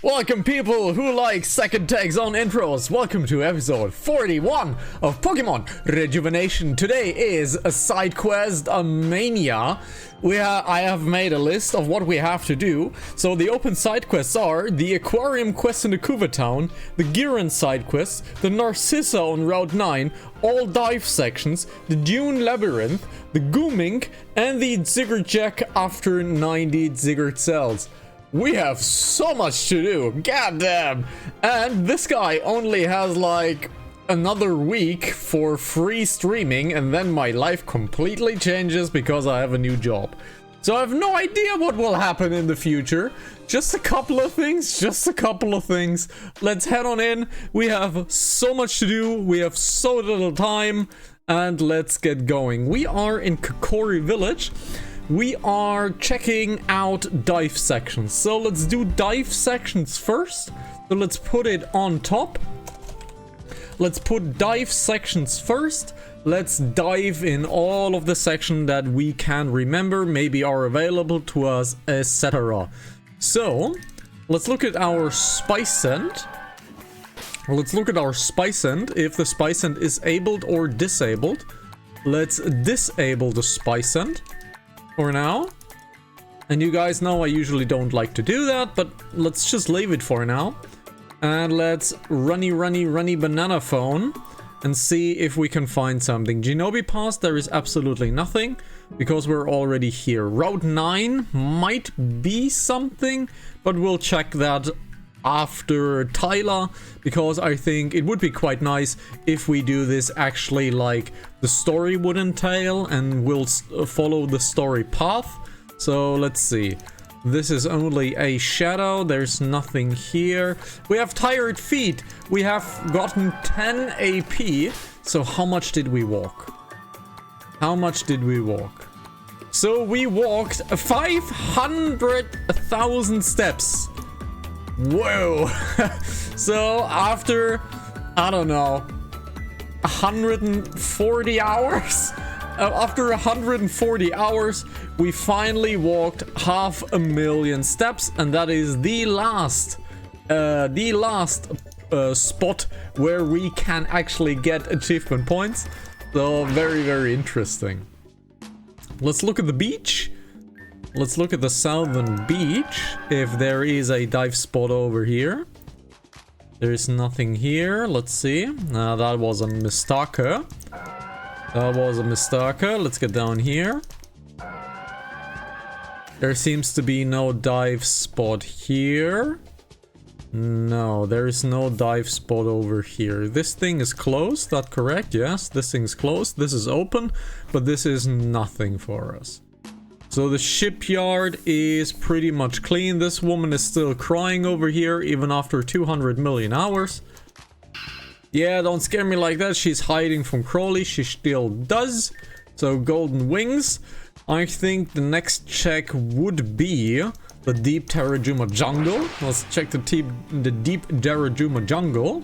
Welcome people who like second takes on intros. Welcome to episode 41 of Pokemon Rejuvenation. Today is a side quest, a mania. I have made a list of what we have to do. So the open side quests are the Aquarium quest in the Kuva town, the Giran side quest, the Narcissa on Route 9, all dive sections, the Dune Labyrinth, the Goomink, and the Ziggurat after 90 Ziggurat cells. We have so much to do, goddamn! And this guy only has like another week for free streaming, and then my life completely changes because I have a new job. So I have no idea what will happen in the future. Just a couple of things, Let's head on in. We have so much to do, we have so little time, and let's get going. We are in Kokori Village. We are checking out dive sections. So let's do dive sections first. So let's put it on top. Let's put dive sections first. Let's dive in all of the sections that we can remember, maybe are available to us, etc. So let's look at our spice scent. If the spice scent is abled or disabled. Let's disable the spice scent for now. And you guys know I usually don't like to do that, but let's just leave it for now. And let's runny banana phone and see if we can find something. Shinobi Pass, there is absolutely nothing because we're already here. Route 9 might be something, but we'll check that after Tyler, because I think it would be quite nice if we do this actually like the story would entail, and we'll follow the story path. So let's see. This is only a shadow. There's nothing here. We have tired feet. We have gotten 10 AP. So how much did we walk? So we walked 500,000 steps. Whoa. So after, I don't know, 140 hours? After 140 hours, we finally walked 500,000 steps, and that is the last spot where we can actually get achievement points. So very interesting. Let's look at the beach. Let's look at the southern beach, if there is a dive spot over here. There is nothing here. Let's see. That was a mistake. Let's get down here. There seems to be no dive spot here. No, there is no dive spot over here. This thing is closed, that's correct? Yes, this thing's closed. This is open, but this is nothing for us. So the shipyard is pretty much clean. This woman is still crying over here, even after 200 million hours. Yeah, don't scare me like that. She's hiding from Crowley. She still does. So golden wings. I think the next check would be the deep Terrajuma jungle. Let's check the deep Terrajuma jungle.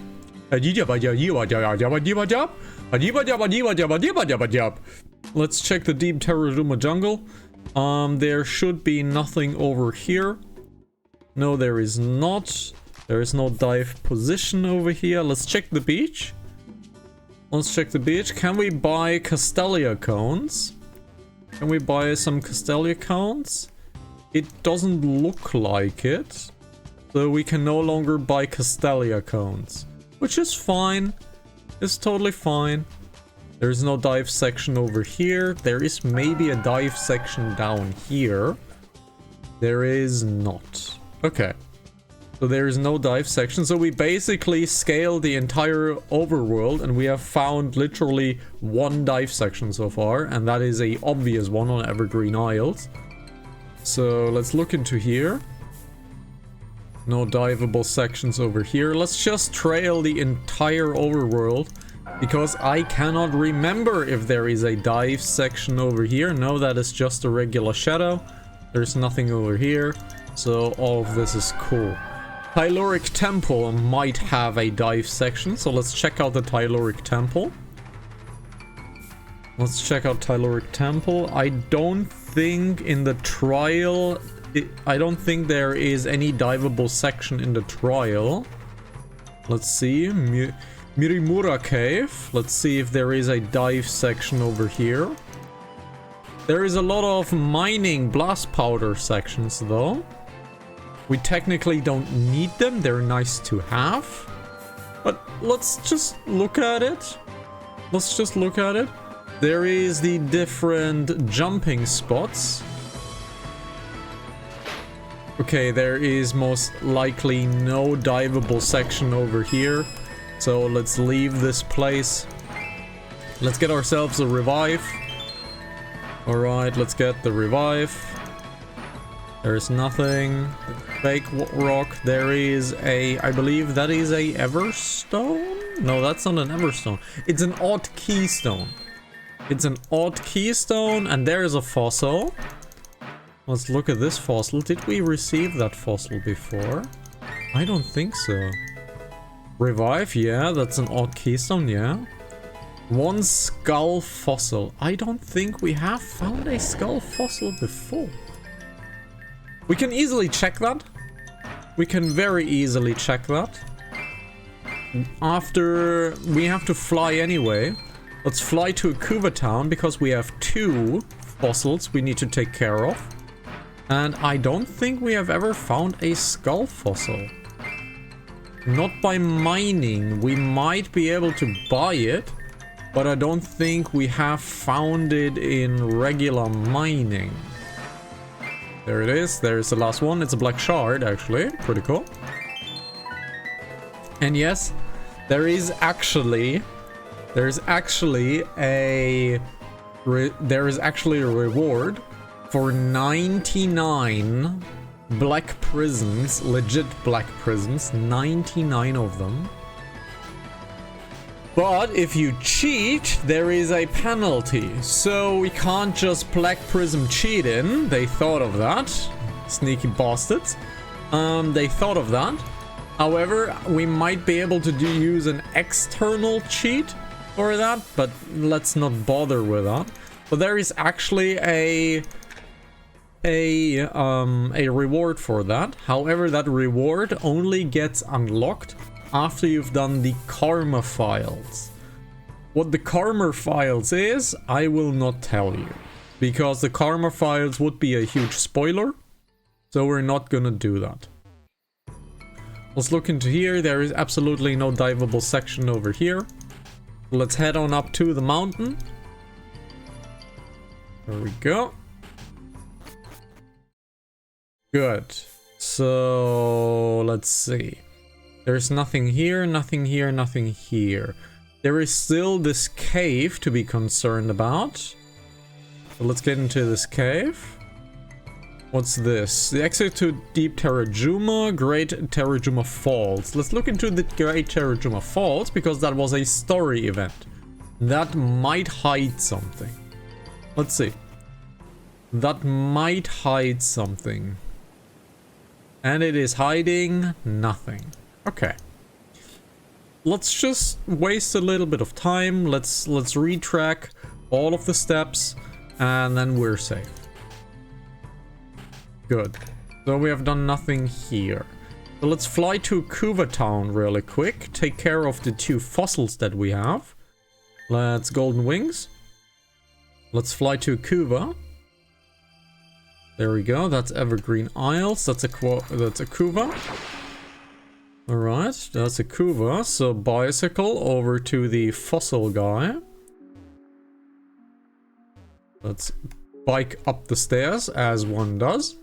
Let's check the deep Terrajuma jungle. There should be nothing over here. No, there is not. There is no dive position over here. Let's check the beach. Can we buy Castelia cones? Can we buy some Castelia cones? It doesn't look like it. So we can no longer buy Castelia cones, which is fine. It's totally fine. There's no dive section over here. There is maybe a dive section down here. There is not. Okay. So there is no dive section. So we basically scaled the entire overworld, and we have found literally one dive section so far. And that is a obvious one on Evergreen Isles. So let's look into here. No diveable sections over here. Let's just trail the entire overworld, because I cannot remember if there is a dive section over here. No, that is just a regular shadow. There's nothing over here. So all of this is cool. Tyloric Temple might have a dive section. So let's check out the Tyloric Temple. I don't think in the trial I don't think there is any diveable section in the trial. Let's see. Mirimura Cave. Let's see if there is a dive section over here. There is a lot of mining blast powder sections though. We technically don't need them. They're nice to have. But let's just look at it. Let's just look at it. There is the different jumping spots. Okay, there is most likely no diveable section over here. So let's leave this place. Let's get ourselves a revive. Alright, let's get the revive. There's nothing. Fake rock. There is a... I believe that is a Everstone? No, that's not an Everstone. It's an odd keystone. It's an odd keystone, and there is a fossil. Let's look at this fossil. Did we receive that fossil before? I don't think so. Revive, yeah, that's an odd keystone, yeah. One skull fossil. I don't think we have found a skull fossil before. We can easily check that. We can very easily check that. After we have to fly anyway. Let's fly to Akuva Town because we have 2 fossils we need to take care of. And I don't think we have ever found a skull fossil. Not by mining. We might be able to buy it, but I don't think we have found it in regular mining. There it is. There's the last one. It's a black shard, actually. Pretty cool. And yes, there is actually a reward for 99 black prisms, legit black prisms, 99 of them. But if you cheat, there is a penalty. So we can't just black prism cheat in. They thought of that. Sneaky bastards. They thought of that. However, we might be able to use an external cheat for that, but let's not bother with that. But there is actually a reward for that. However, that reward only gets unlocked after you've done the karma files. What the karma files is, I will not tell you, because the karma files would be a huge spoiler, so we're not gonna do that. Let's look into here. There is absolutely no diveable section over here. Let's head on up to the mountain. There we go. Good. So let's see. There's nothing here, nothing here, nothing here. There is still this cave to be concerned about. So let's get into this cave. What's this? The exit to Deep Terrajuma, Great Terrajuma Falls. Let's look into the Great Terrajuma Falls because that was a story event. That might hide something. Let's see. That might hide something. And it is hiding nothing. Okay. Let's just waste a little bit of time. Let's retrack all of the steps and then we're safe. Good. So we have done nothing here. So let's fly to Akuva Town really quick. Take care of the 2 fossils that we have. Let's golden wings. Let's fly to Akuva. There we go. That's Evergreen Isles. That's Akuva. Alright, that's Akuva. So bicycle over to the fossil guy. Let's bike up the stairs as one does.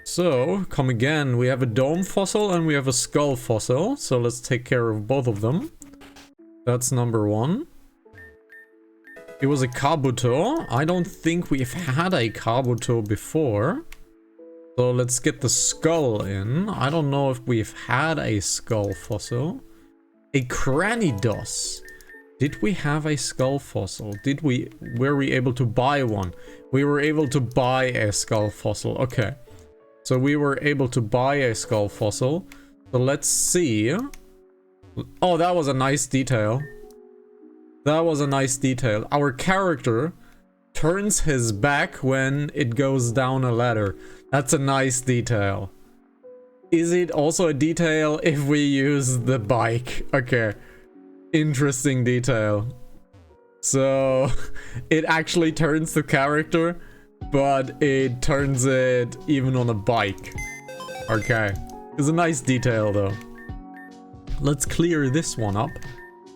So, come again. We have a dome fossil and we have a skull fossil. So let's take care of both of them. That's number 1. It was a Kabuto. I don't think we've had a Kabuto before. So let's get the skull in. I don't know if we've had a skull fossil. A Cranidos. Did we have a skull fossil? Were we able to buy one? We were able to buy a skull fossil. Okay. So we were able to buy a skull fossil. So let's see. Oh, that was a nice detail. That was a nice detail. Our character turns his back when it goes down a ladder. That's a nice detail. Is it also a detail if we use the bike? Okay. Interesting detail. So it actually turns the character, but it turns it even on a bike. Okay. It's a nice detail though. Let's clear this one up,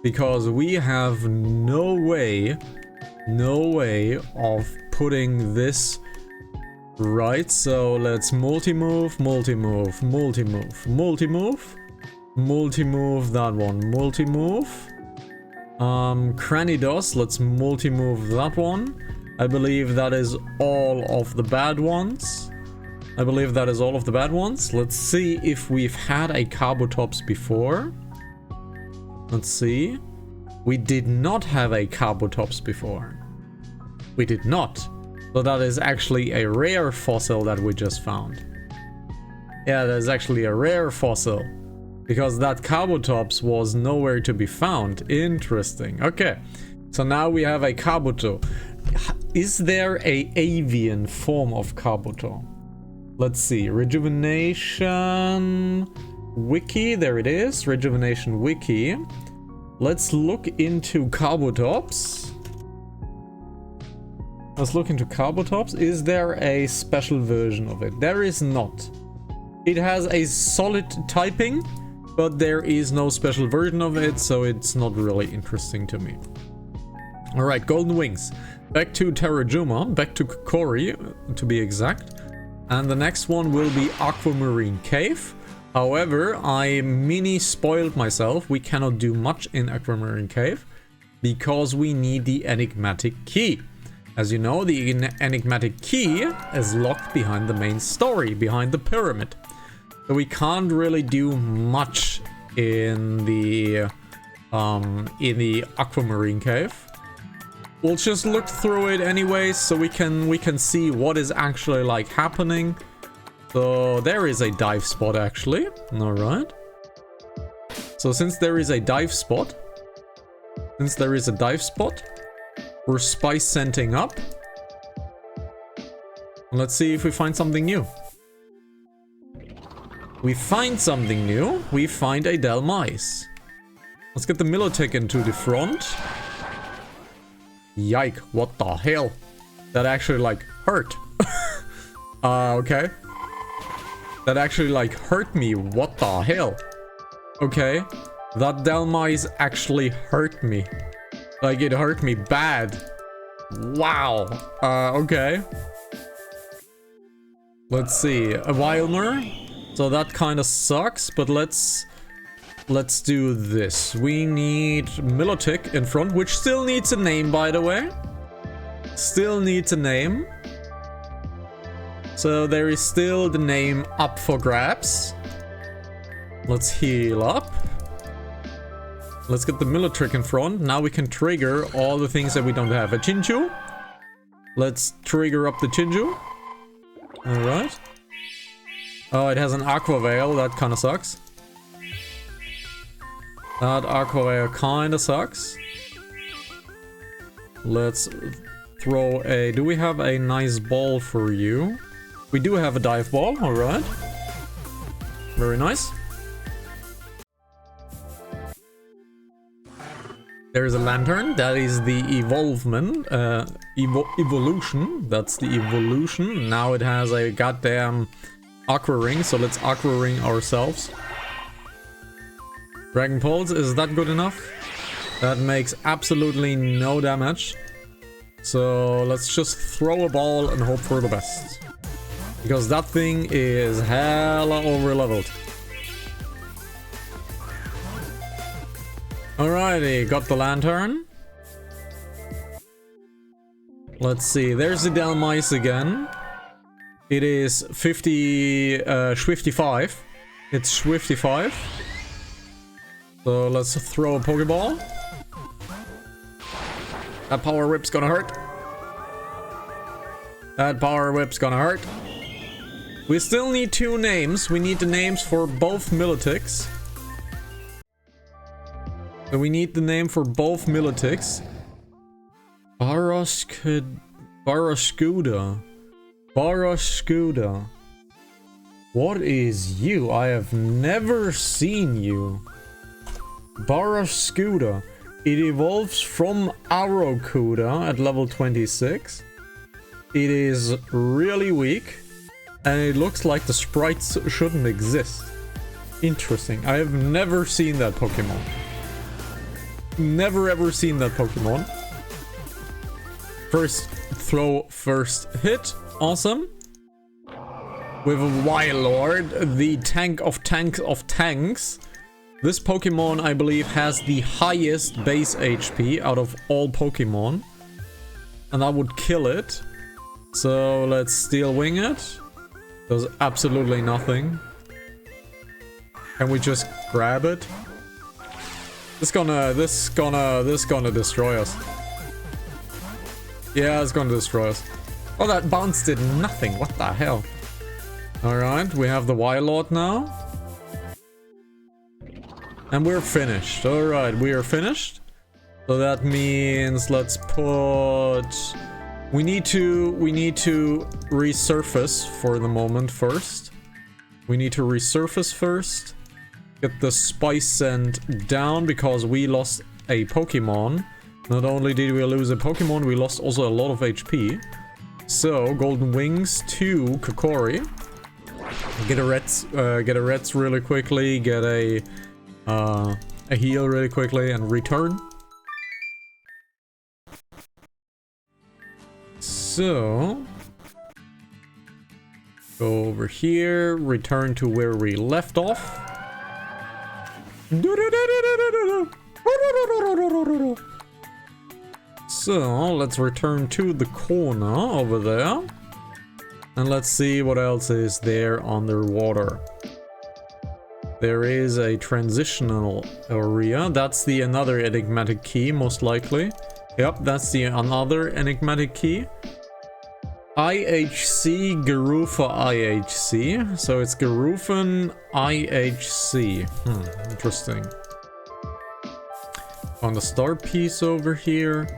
because we have no way of putting this right. So let's multi-move, multi-move, multi-move, multi-move, multi-move that one, multi-move. Cranny DOS, let's multi-move that one. I believe that is all of the bad ones. Let's see if we've had a Carbotops before. Let's see. We did not have a Carbotops before. We did not. So that is actually a rare fossil that we just found. Yeah, that is actually a rare fossil. Because that Carbotops was nowhere to be found. Interesting. Okay. So now we have a Carboto. Is there a avian form of Carboto? Let's see. Rejuvenation Wiki. There it is. Rejuvenation Wiki. Let's look into Carbotops. Is there a special version of it? There is not. It has a solid typing, but there is no special version of it, so it's not really interesting to me. Alright, Golden Wings. Back to Terrajuma, back to Kokori, to be exact. And the next one will be Aquamarine Cave. However, I mini spoiled myself. We cannot do much in Aquamarine Cave because we need the enigmatic key. As you know, the enigmatic key is locked behind the main story, behind the pyramid. So we can't really do much in the Aquamarine Cave. We'll just look through it anyways, so we can see what is actually like happening. So there is a dive spot actually. All right. So since there is a dive spot, we're spice scenting up. Let's see if we find something new. We find something new. We find a Delmise. Let's get the Militech into the front. Yike, what the hell? That actually like hurt. Okay. That actually like hurt me. What the hell? Okay. That Delmise actually hurt me. Like it hurt me bad. Wow. Okay. Let's see. A Wilmer. So that kind of sucks, but let's do this. We need Militech in front, which still needs a name, by the way. Still needs a name. So there is still the name up for grabs. Let's heal up. Let's get the Militech in front. Now we can trigger all the things that we don't have. A Chinchu. Let's trigger up the Chinchu. Alright. Oh, it has an Aqua Veil. That kind of sucks. That Aqua Veil kind of sucks. Let's throw a... Do we have a nice ball for you? We do have a dive ball. Alright. Very nice. There's a lantern. That is the evolvement. Evolution. That's the evolution. Now it has a goddamn Aqua Ring. So let's Aqua Ring ourselves. Dragon Pulse. Is that good enough? That makes absolutely no damage. So let's just throw a ball and hope for the best. Because that thing is hella over leveled. Alrighty, got the lantern. Let's see, there's the Delmise again. It is 55. It's 55. So let's throw a Pokeball. That Power Whip's gonna hurt. That Power Whip's gonna hurt. We still need two names. We need the names for both Militechs. So we need the name for both Militechs. Baros could... Barraskewda. Barraskewda. What is you? I have never seen you. Barraskewda. It evolves from Arrokuda at level 26. It is really weak. And it looks like the sprites shouldn't exist. Interesting. I have never seen that Pokemon. Never ever seen that Pokemon. First throw, first hit. Awesome. With a Wylord, the tank of tanks of tanks. This Pokemon, I believe, has the highest base HP out of all Pokemon. And I would kill it. So let's Steel Wing it. Does absolutely nothing. Can we just grab it? This gonna destroy us. Yeah, it's gonna destroy us. Oh, that bounce did nothing. What the hell? Alright, we have the Wylord now. And we're finished. Alright, we are finished. So that means let's put... We need to resurface for the moment first. We need to resurface first. Get the spice scent down because we lost a Pokemon. Not only did we lose a Pokemon, we lost also a lot of HP. So, Golden Wings to Kokori. Get a Reds really quickly, get a heal really quickly, and return. So, go over here, return to where we left off. So, let's return to the corner over there. And let's see what else is there underwater. There is a transitional area. That's the another enigmatic key, most likely. Yep, that's the another enigmatic key. IHC, Garufa IHC. So it's Garufan IHC. Interesting. On the star piece over here.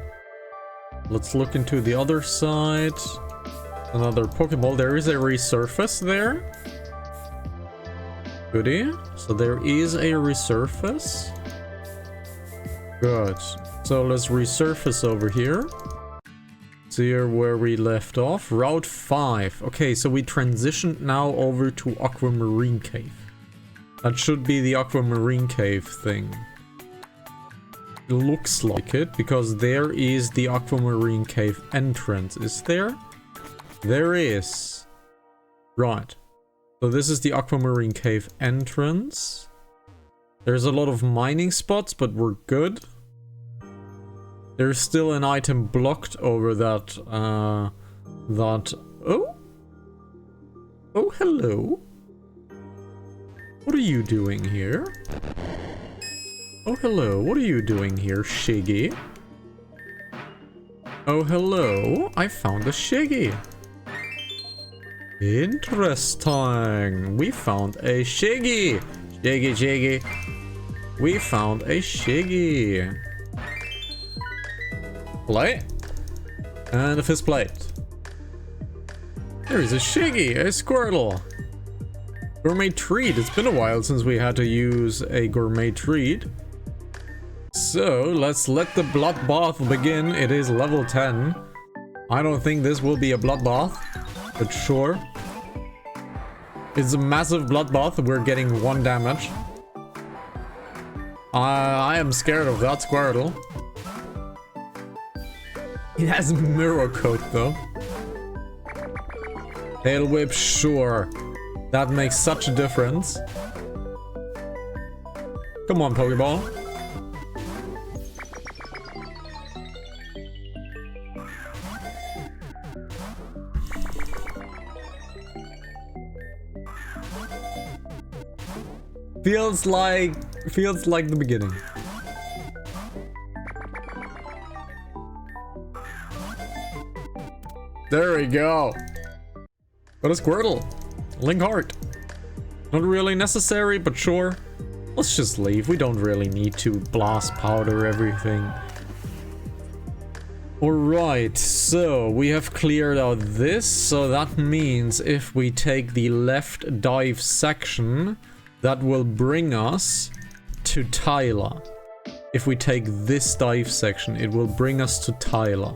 Let's look into the other side. Another Pokeball. There is a resurface there. Goodie. So there is a resurface. Good. So let's resurface over here. See here where we left off. Route 5. Okay, so we transitioned now over to Aquamarine Cave. That should be the Aquamarine Cave thing. It looks like it, because there is the Aquamarine Cave entrance. Is there? There is. Right. So this is the Aquamarine Cave entrance. There's a lot of mining spots, but we're good. There's still an item blocked over that, Oh? Oh, hello. What are you doing here? Oh, hello. What are you doing here, Shiggy? Oh, hello. I found a Shiggy. Interesting. We found a Shiggy. Shiggy. We found a Shiggy. Plate. And a fist plate. There is a Shiggy, a Squirtle. Gourmet treat. It's been a while since we had to use a gourmet treat. So, let's let the bloodbath begin. It is level 10. I don't think this will be a bloodbath, but sure. It's a massive bloodbath. We're getting 1 damage. I am scared of that Squirtle. It has Mirror Coat though. Tail Whip, sure. That makes such a difference. Come on, Pokeball. Feels like the beginning. There we go. Got a Squirtle. Link Heart. Not really necessary, but sure. Let's just leave. We don't really need to blast powder everything. Alright, So we have cleared out this, so that means if we take the left dive section, that will bring us to Tyler. If we take this dive section, it will bring us to Tyler.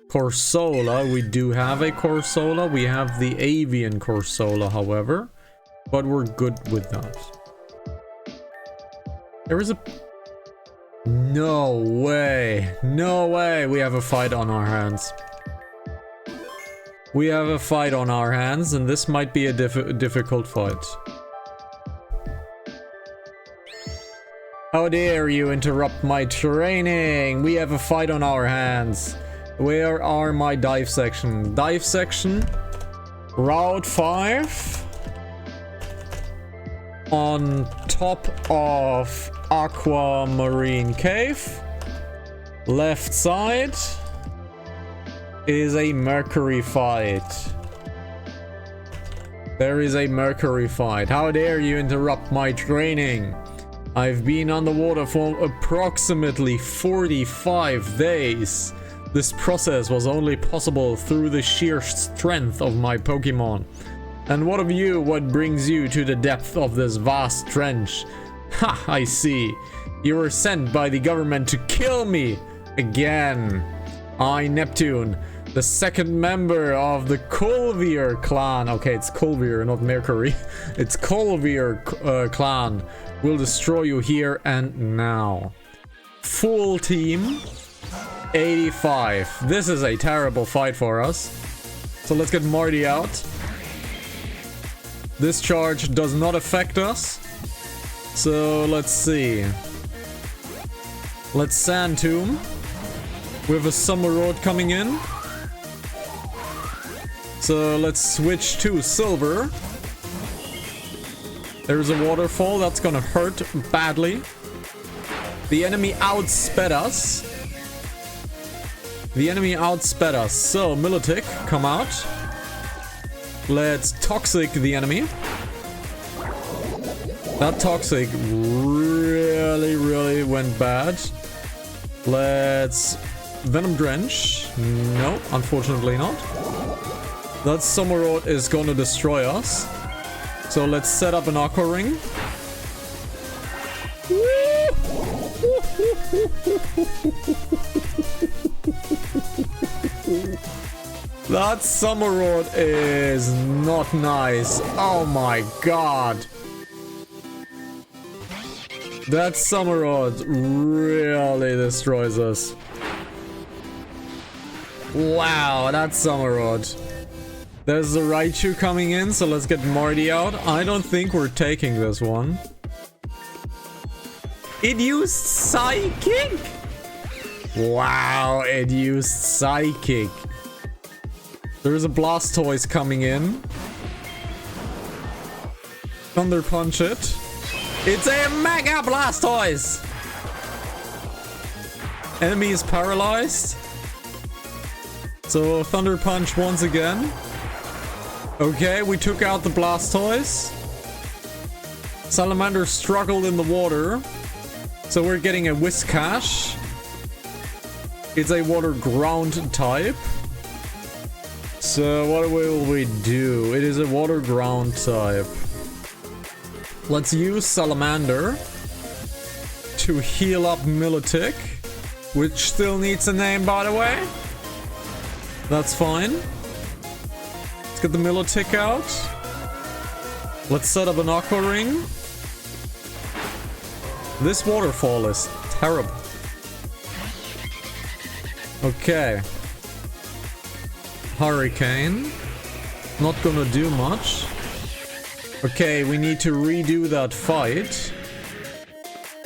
Corsola, we do have a Corsola. We have the avian Corsola, however, but we're good with that. There is a... No way. No way. We have a fight on our hands. We have a fight on our hands, and this might be a difficult fight. How dare you interrupt my training? We have a fight on our hands. Where are my dive section? Dive section. Route 5. On top of Aquamarine Cave. Left side is a Mercury fight. There is a Mercury fight. How dare you interrupt my training? I've been underwater for approximately 45 days. This process was only possible through the sheer strength of my Pokemon. And what of you? What brings you to the depth of this vast trench? Ha, I see. You were sent by the government to kill me again. I, Neptune, the second member of the Colvier clan. Okay, it's Colvier, not Mercury. It's Colvier clan. Will destroy you here and now. Full team. 85. This is a terrible fight for us. So let's get Marty out. This charge does not affect us. So let's see. Let's Sand Tomb. We have a Summer Road coming in. So let's switch to Silver. There's a waterfall that's gonna hurt badly. The enemy outsped us. The enemy outsped us. So Milotic, come out. Let's Toxic the enemy. That Toxic really went bad. Let's Venom Drench. No, unfortunately not. That Summer Road is gonna destroy us. So let's set up an Aqua Ring. That Summer Road is not nice. Oh my god. That Summer Road really destroys us. Wow, that Summer Road. There's the Raichu coming in, so let's get Marty out. I don't think we're taking this one. It used Psychic? Wow, it used Psychic. There's a Blastoise coming in. Thunder Punch it. It's a Mega Blastoise! Enemy is paralyzed. So Thunder Punch once again. Okay, we took out the Blastoise. Salamander struggled in the water. So we're getting a Whiscash. It's a water ground type. So what will we do? It is a water ground type. Let's use Salamander to heal up Milotic, which still needs a name, by the way. That's fine. Let's get the Milotic out. Let's set up an Aqua Ring. This waterfall is terrible. Okay. Hurricane. Not gonna do much. Okay, we need to redo that fight.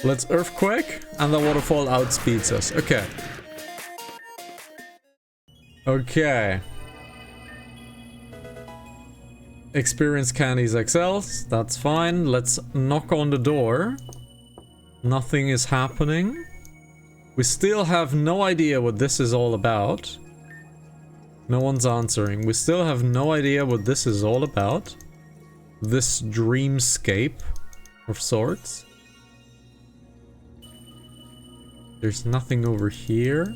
Let's Earthquake, and the waterfall outspeeds us. Okay. Okay. Experience candies XLs. That's fine. Let's knock on the door. Nothing is happening. We still have no idea what this is all about. No one's answering. We still have no idea what this is all about. This dreamscape of sorts. There's nothing over here.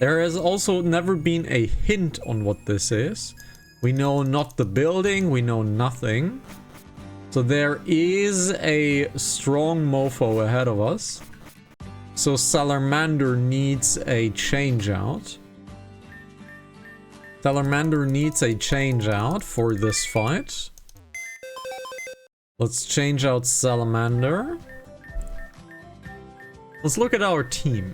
There has also never been a hint on what this is. We know not the building, we know nothing. So there is a strong mofo ahead of us. So Salamander needs a change out. Salamander needs a change out for this fight. Let's change out Salamander. Let's look at our team.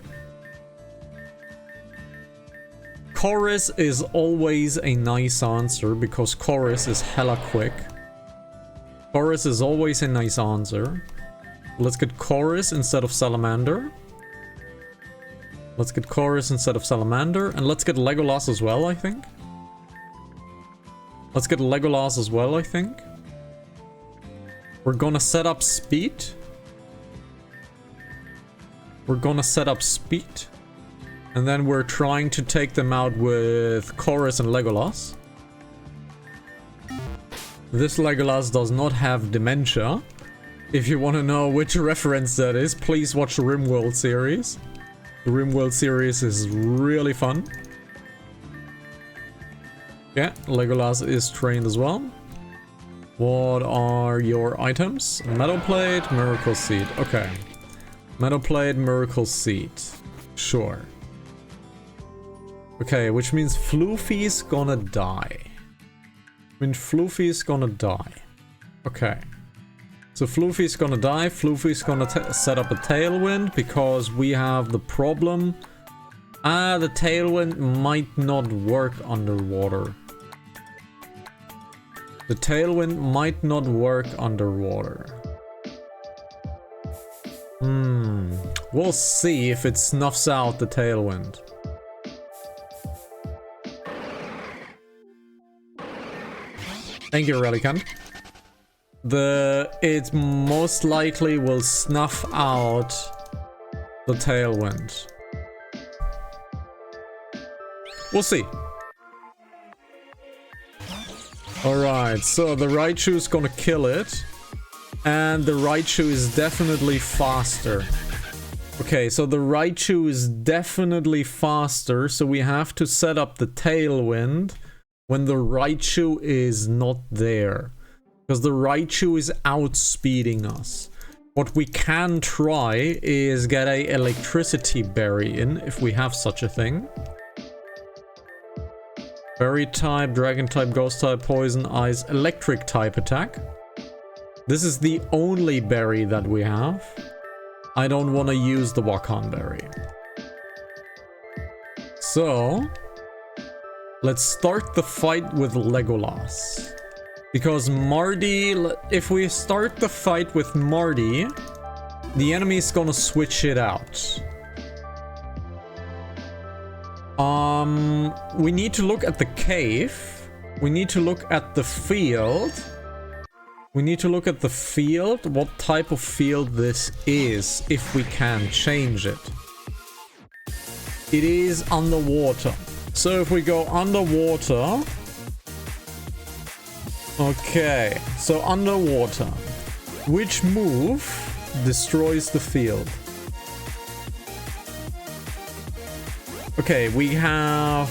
Chorus is always a nice answer because Chorus is hella quick. Chorus is always a nice answer. Let's get Chorus instead of Salamander. Let's get Chorus instead of Salamander. And let's get Legolas as well, I think. Let's get Legolas as well, I think. We're gonna set up speed. We're gonna set up speed. And then we're trying to take them out with Chorus and Legolas. This Legolas does not have dementia. If you want to know which reference that is, please watch the RimWorld series. The RimWorld series is really fun. Yeah, Legolas is trained as well. What are your items? Metal Plate, Miracle Seed. Okay. Metal Plate, Miracle Seed. Sure. Okay, which means Floofy's gonna die. I mean, Floofy's gonna die. Okay. So Floofy's gonna die. Floofy's gonna set up a Tailwind because we have the problem. The Tailwind might not work underwater. The Tailwind might not work underwater. We'll see if it snuffs out the Tailwind. Thank you, Relican. It most likely will snuff out the Tailwind. We'll see. Alright, so the Raichu's gonna kill it. And the Raichu is definitely faster. Okay, so the Raichu is definitely faster, so we have to set up the Tailwind when the Raichu is not there. Because the Raichu is outspeeding us. What we can try is get a electricity berry in, if we have such a thing. Berry type, dragon type, ghost type, poison, ice, electric type attack. This is the only berry that we have. I don't want to use the Wakan berry. So, let's start the fight with Legolas. Because Marty, if we start the fight with Marty, the enemy is gonna switch it out. We need to look at the cave. We need to look at the field. We need to look at the field, what type of field this is, if we can change it. It is underwater. So if we go underwater... Okay, so underwater. Which move destroys the field? Okay, we have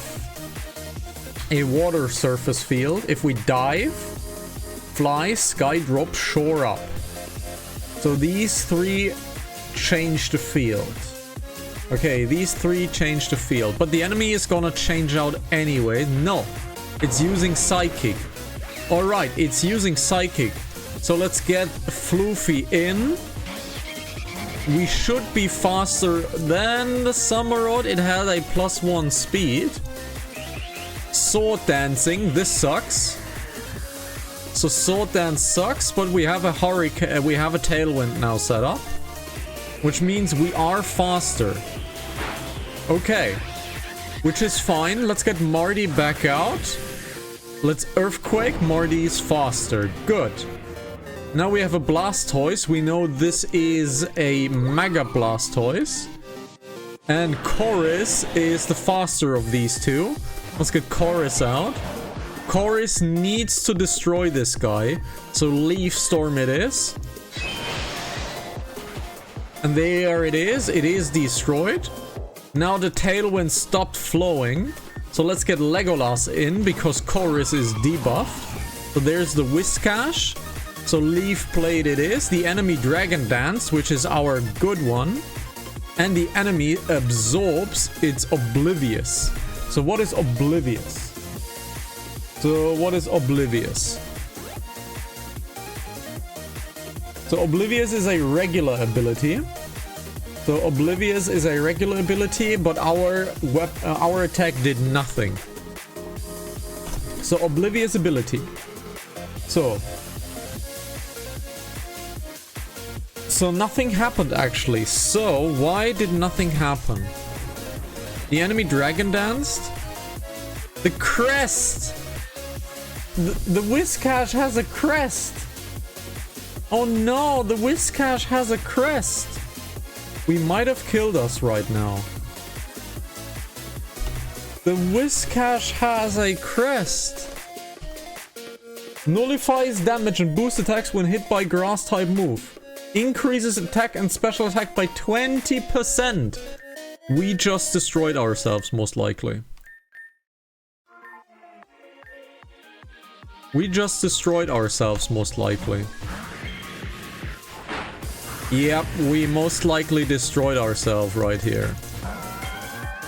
a water surface field. If we dive, fly, sky drop, shore up. So these three change the field. Okay, these three change the field. But the enemy is gonna change out anyway. No, it's using Psychic. Alright, it's using Psychic. So let's get Floofy in. We should be faster than the Samurott. It has a +1 speed. Sword Dancing, this sucks. So Sword Dance sucks, but we have a Hurricane, we have a Tailwind now set up. Which means we are faster. Okay. Which is fine. Let's get Marty back out. Let's Earthquake. Marty's faster. Good. Now we have a Blastoise. We know this is a Mega Blastoise. And Chorus is the faster of these two. Let's get Chorus out. Chorus needs to destroy this guy. So Leaf Storm it is. And there it is. It is destroyed. Now the tailwind stopped flowing. So let's get Legolas in because Chorus is debuffed. So there's the Whiscash. So Leaf Blade it is. The enemy Dragon Dance, which is our good one. And the enemy absorbs its Oblivious. So what is Oblivious? So Oblivious is a regular ability. So Oblivious is a regular ability, but our attack did nothing. So Oblivious ability. So nothing happened actually. So why did nothing happen? The enemy Dragon Danced? The crest! The Whiscash has a crest! Oh no, the Whiscash has a crest! We might have killed us right now. The Whiscash has a crest. Nullifies damage and boost attacks when hit by grass type move. Increases attack and special attack by 20%. We just destroyed ourselves, most likely. We just destroyed ourselves, most likely. Yep, we most likely destroyed ourselves right here.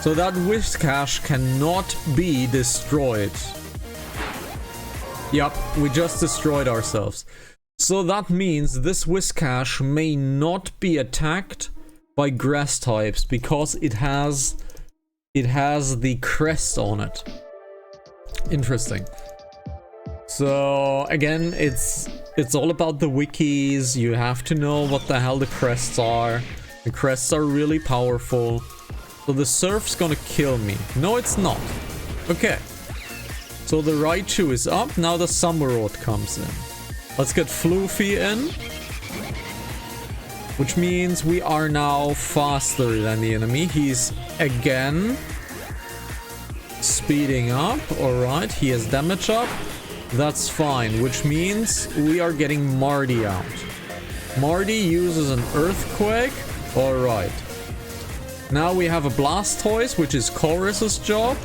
So that Whiscash cannot be destroyed. Yep, we just destroyed ourselves. So that means this Whiscash may not be attacked by grass types because it has the crest on it. Interesting. So again, it's all about the wikis. You have to know what the hell the crests are. The crests are really powerful. So the surf's gonna kill me. No, it's not. Okay. So the Raichu is up. Now the Samurott comes in. Let's get Floofy in. Which means we are now faster than the enemy. He's again speeding up. Alright, he has damage up. That's fine, which means we are getting Marty out. Marty uses an Earthquake. Alright. Now we have a Blastoise, which is Chorus's job.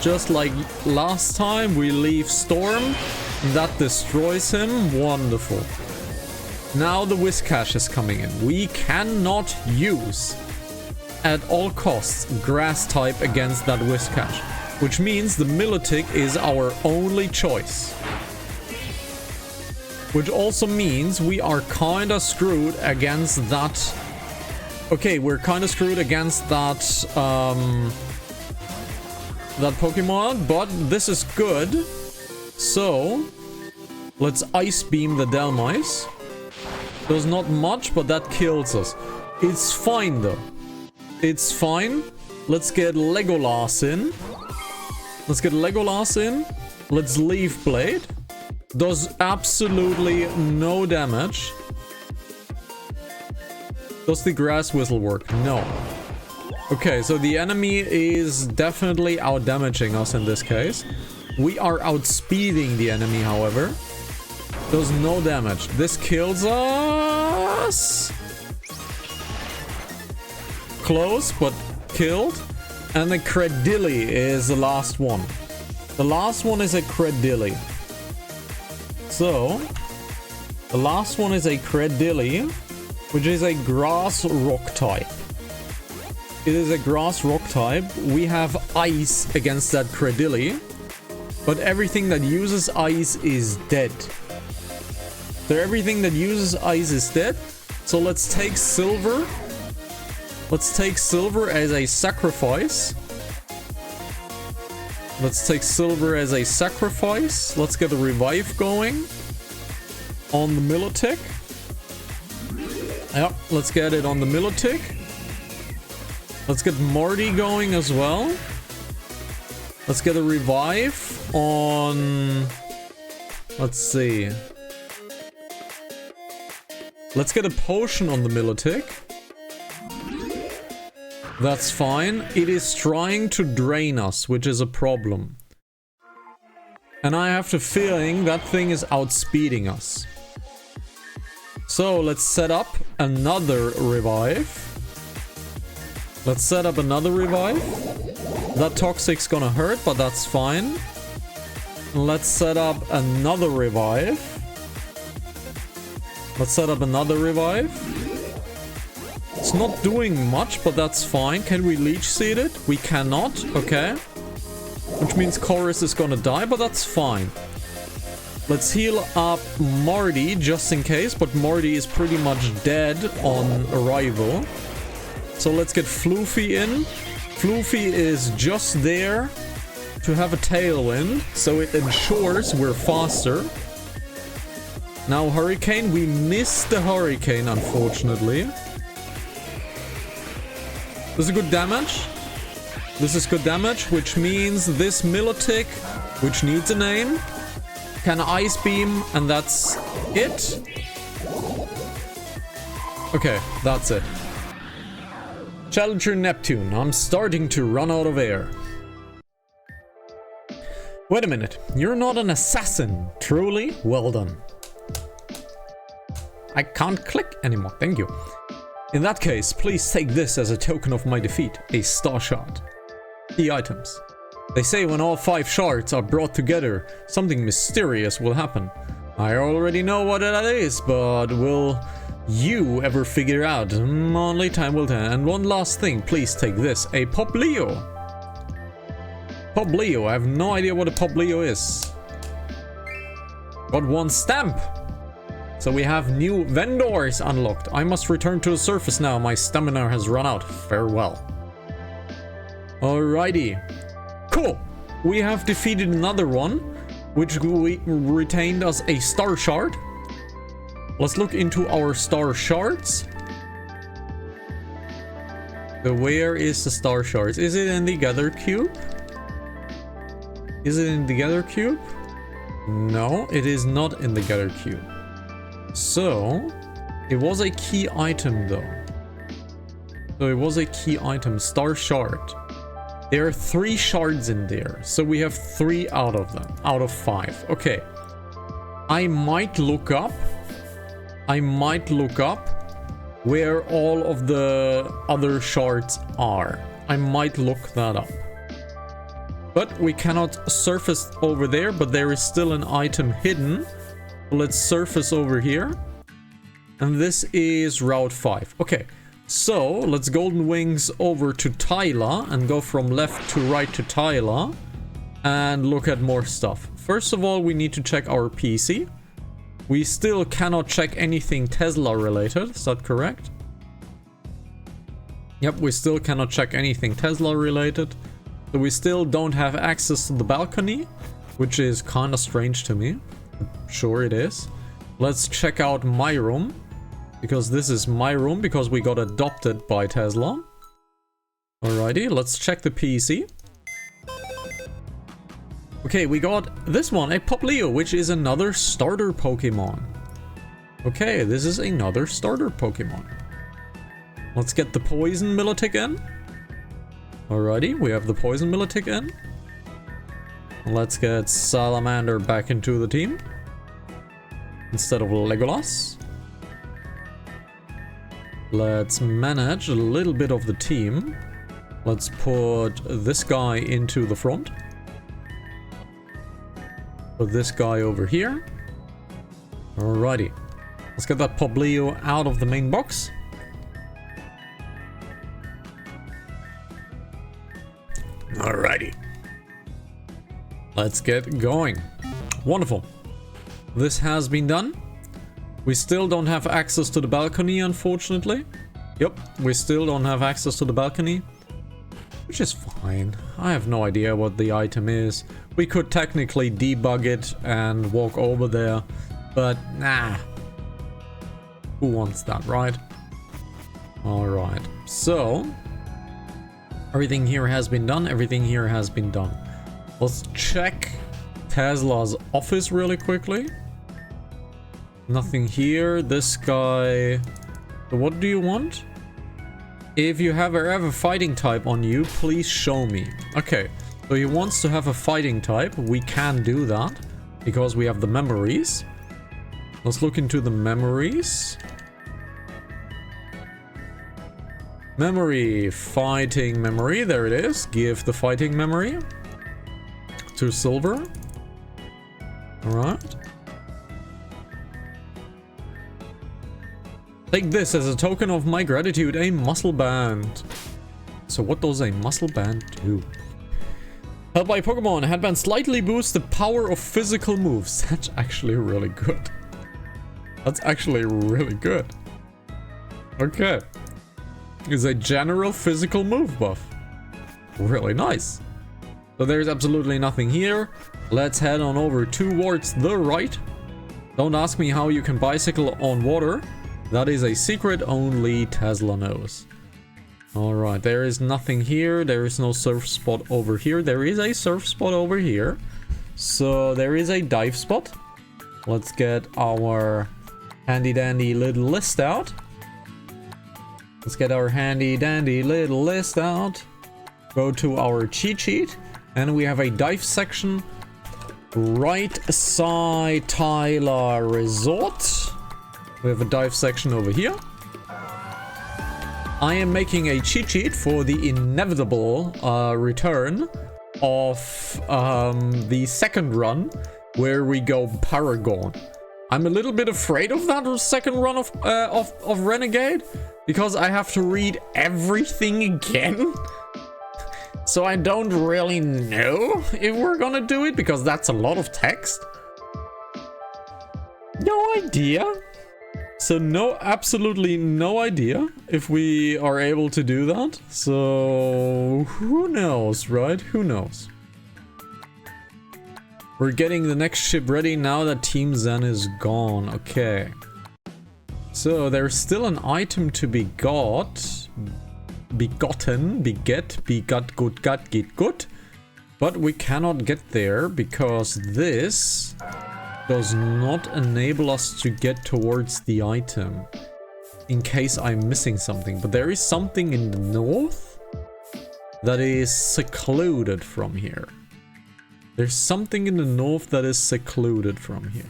Just like last time, we leave Storm. That destroys him. Wonderful. Now the Whiscash is coming in. We cannot use, at all costs, Grass type against that Whiscash. Which means the Milotic is our only choice. Which also means we are kinda screwed against that... Okay, we're kinda screwed against that... that Pokemon, but this is good. So, let's Ice Beam the Delmice. Does not much, but that kills us. It's fine though. It's fine. Let's get Legolas in. Let's Leaf Blade. Does absolutely no damage. Does the Grass Whistle work? No. Okay, so the enemy is definitely out-damaging us in this case. We are outspeeding the enemy, however. Does no damage. This kills us. Close, but killed. And the Credilli is the last one. The last one is a Credilli. So, the last one is a Credilli, which is a Grass Rock type. It is a Grass Rock type. We have Ice against that Credilli, but everything that uses Ice is dead. So everything that uses Ice is dead. So let's take Silver. Let's take Silver as a sacrifice. Let's take Silver as a sacrifice. Let's get a revive going on the Milotic. Yep, let's get it on the Milotic. Let's get Marty going as well. Let's get a revive on... Let's see. Let's get a potion on the Milotic. That's fine. It is trying to drain us, which is a problem. And I have the feeling that thing is outspeeding us. So let's set up another revive. Let's set up another revive. That toxic's gonna hurt, but that's fine. Let's set up another revive. Let's set up another revive. It's not doing much, but that's fine. Can we leech seed it? We cannot. Okay. Which means Chorus is gonna die, but that's fine. Let's heal up Marty just in case, but Marty is pretty much dead on arrival. So let's get Floofy in. Floofy is just there to have a tailwind, so it ensures we're faster. Now Hurricane, we missed the Hurricane unfortunately. This is good damage. This is good damage, which means this Milotic, which needs a name, can Ice Beam, and that's it. Okay, that's it. Challenger Neptune, I'm starting to run out of air. Wait a minute, you're not an assassin. Truly, well done. I can't click anymore, thank you. In that case, please take this as a token of my defeat, a star shard. Key items. They say when all 5 shards are brought together, something mysterious will happen. I already know what that is, but will you ever figure out? Only time will tell. And one last thing, please take this, a Poplio. Poplio, I have no idea what a Poplio is. Got 1 stamp. So we have new vendors unlocked. I must return to the surface now. My stamina has run out. Farewell. Alrighty. Cool. We have defeated another one, which we retained as a star shard. Let's look into our star shards. So where is the star shards? Is it in the gather cube? Is it in the gather cube? No, it is not in the gather cube. So, it was a key item though. So it was a key item, star shard. There are 3 shards in there, so we have 3 out of them, out of 5. Okay. I might look up where all of the other shards are. I might look that up. But we cannot surface over there, but there is still an item hidden. Let's surface over here. And this is Route 5. Okay, so let's Golden Wings over to Tyla and go from left to right to Tyla and look at more stuff. First of all, we need to check our PC. We still cannot check anything Tesla related. Is that correct? Yep, we still cannot check anything Tesla related. So we still don't have access to the balcony, which is kind of strange to me. Sure it is. Let's check out my room, because this is my room because we got adopted by Tesla. Alrighty, let's check the PC. Okay, we got this one, a Poplio, which is another starter Pokemon. Okay, this is another starter Pokemon. Let's get the Poison Milotic in. Alrighty, we have the Poison Milotic in. Let's get Salamander back into the team instead of Legolas. Let's manage a little bit of the team. Let's put this guy into the front. Put this guy over here. Alrighty. Let's get that Poplio out of the main box. Alrighty. Let's get going. Wonderful. This has been done. We still don't have access to the balcony, unfortunately. Yep, we still don't have access to the balcony. Which is fine. I have no idea what the item is. We could technically debug it and walk over there. But nah. Who wants that, right? Alright. So, everything here has been done. Everything here has been done. Let's check Tesla's office really quickly. Nothing here. This guy... What do you want? If you have a fighting type on you, please show me. Okay, so he wants to have a fighting type. We can do that because we have the memories. Let's look into the memories. Memory, fighting memory, there it is. Give the fighting memory to silver. Alright. Take this as a token of my gratitude, a muscle band. So what does a muscle band do? Help by Pokemon, headband slightly boosts the power of physical moves. That's actually really good. That's actually really good. Okay. It's a general physical move buff. Really nice. So there's absolutely nothing here. Let's head on over towards the right. Don't ask me how you can bicycle on water. That is a secret only Tesla knows. Alright, there is nothing here. There is no surf spot over here. There is a surf spot over here. So there is a dive spot. Let's get our handy dandy little list out. Let's get our handy dandy little list out. Go to our cheat sheet. And we have a dive section. Right side Tyler Resort. We have a dive section over here. I am making a cheat sheet for the inevitable return of the second run where we go Paragon. I'm a little bit afraid of that second run of Renegade because I have to read everything again. So I don't really know if we're gonna do it because that's a lot of text. No idea. So no, absolutely no idea if we are able to do that. So who knows, right? Who knows? We're getting the next ship ready now that Team Zen is gone. Okay. So there's still an item to be got. Begotten. Beget. Begot. Good. Got. Get. Good. But we cannot get there because this does not enable us to get towards the item. In case I'm missing something. But there is something in the north that is secluded from here. There's something in the north that is secluded from here.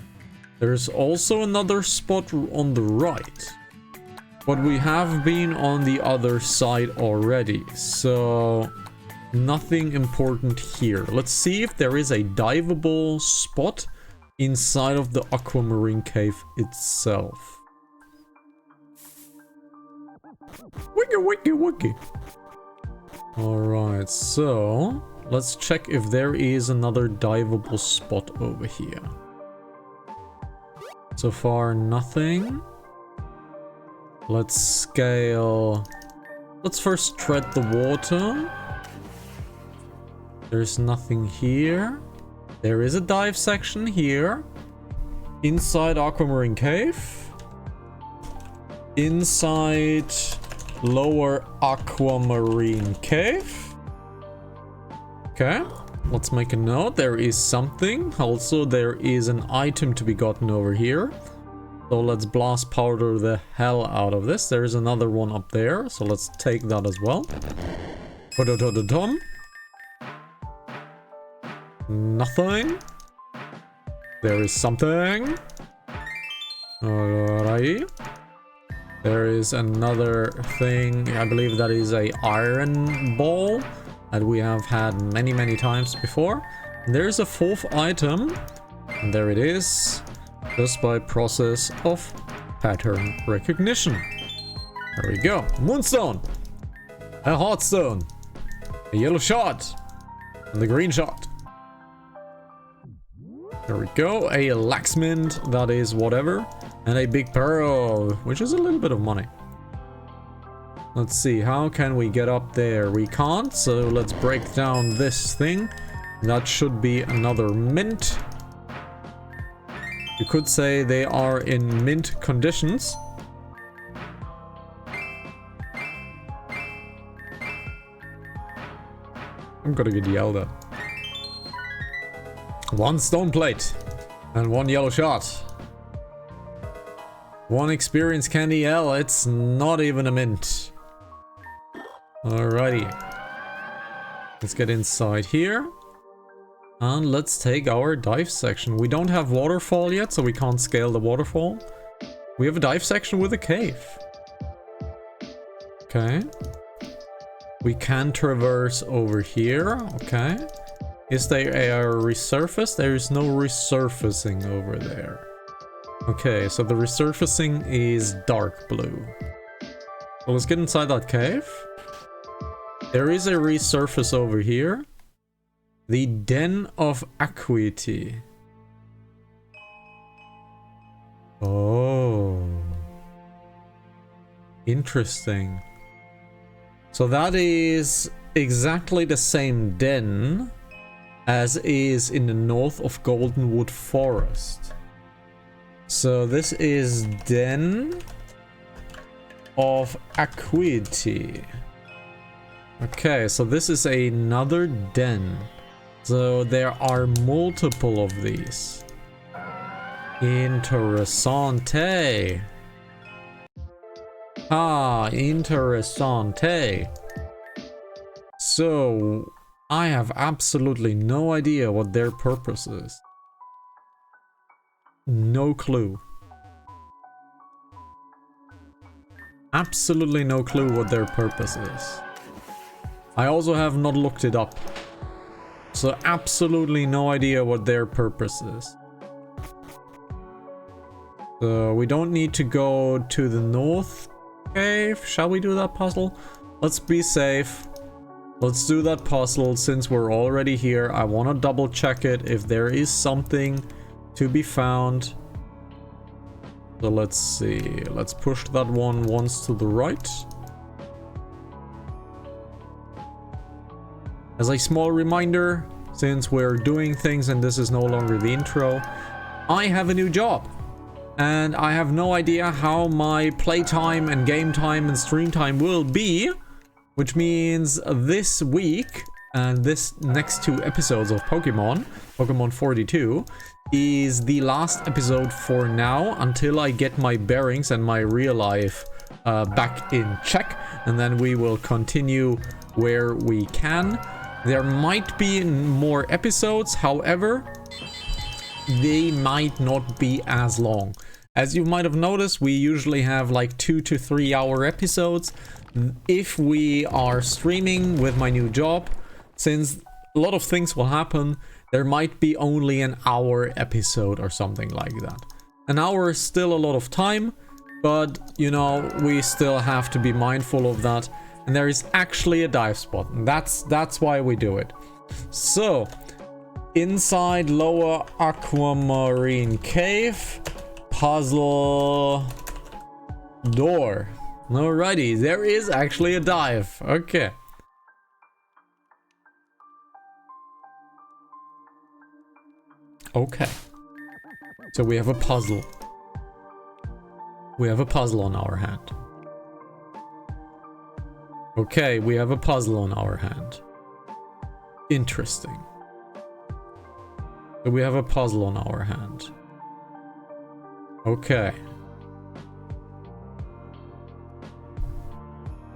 There's also another spot on the right. But we have been on the other side already. So nothing important here. Let's see if there is a diveable spot inside of the aquamarine cave itself. Wiki wiki wiki. Alright, so let's check if there is another diveable spot over here. So far, nothing. Let's scale. Let's first tread the water. There's nothing here. There is a dive section here. Inside Aquamarine Cave. Inside Lower Aquamarine Cave. Okay. Let's make a note. There is something. Also, there is an item to be gotten over here. So let's blast powder the hell out of this. There is another one up there. So let's take that as well. Nothing. There is something. Alright. There is another thing. I believe that is a iron ball that we have had many times before. And there's a fourth item. And there it is. Just by process of pattern recognition. There we go. Moonstone. A heartstone. A yellow shot. And the green shot. There we go. A laxmint. That is whatever. And a big pearl. Which is a little bit of money. Let's see. How can we get up there? We can't. So let's break down this thing. That should be another mint. You could say they are in mint conditions. I'm gonna get yelled at. One stone plate and one yellow shot. One experience candy L. It's not even a mint. Alrighty. Let's get inside here. And let's take our dive section. We don't have waterfall yet, so we can't scale the waterfall. We have a dive section with a cave. Okay. We can traverse over here. Okay. Is there a resurface? There is no resurfacing over there. Okay, so the resurfacing is dark blue. So let's get inside that cave. There is a resurface over here. The Den of Acuity. Oh. Interesting. So that is exactly the same den as is in the north of Goldenwood Forest. So this is Den of Acuity. Okay, so this is another den. So there are multiple of these. Interessante. Ah, interessante. So I have absolutely no idea what their purpose is. No clue. Absolutely no clue what their purpose is. I also have not looked it up. So absolutely no idea what their purpose is. So we don't need to go to the north cave. Shall we do that puzzle? Let's be safe. Let's do that puzzle since we're already here. I want to double check it if there is something to be found. So let's see. Let's push that one once to the right. As a small reminder, since we're doing things and this is no longer the intro, I have a new job. And I have no idea how my playtime and game time and stream time will be. Which means this week and this next 2 episodes of Pokemon 42, is the last episode for now until I get my bearings and my real life back in check. And then we will continue where we can. There might be more episodes, however, they might not be as long. As you might have noticed, we usually have like 2 to 3 hour episodes. If we are streaming with my new job, since a lot of things will happen, there might be only an hour episode or something like that. An hour is still a lot of time, but you know, we still have to be mindful of that. And there is actually a dive spot, and that's why we do it. So, inside Lower Aquamarine Cave, puzzle door. Alrighty, there is actually a dive. Okay. Okay. So we have a puzzle. We have a puzzle on our hand. Okay, we have a puzzle on our hand. Interesting. So we have a puzzle on our hand. Okay.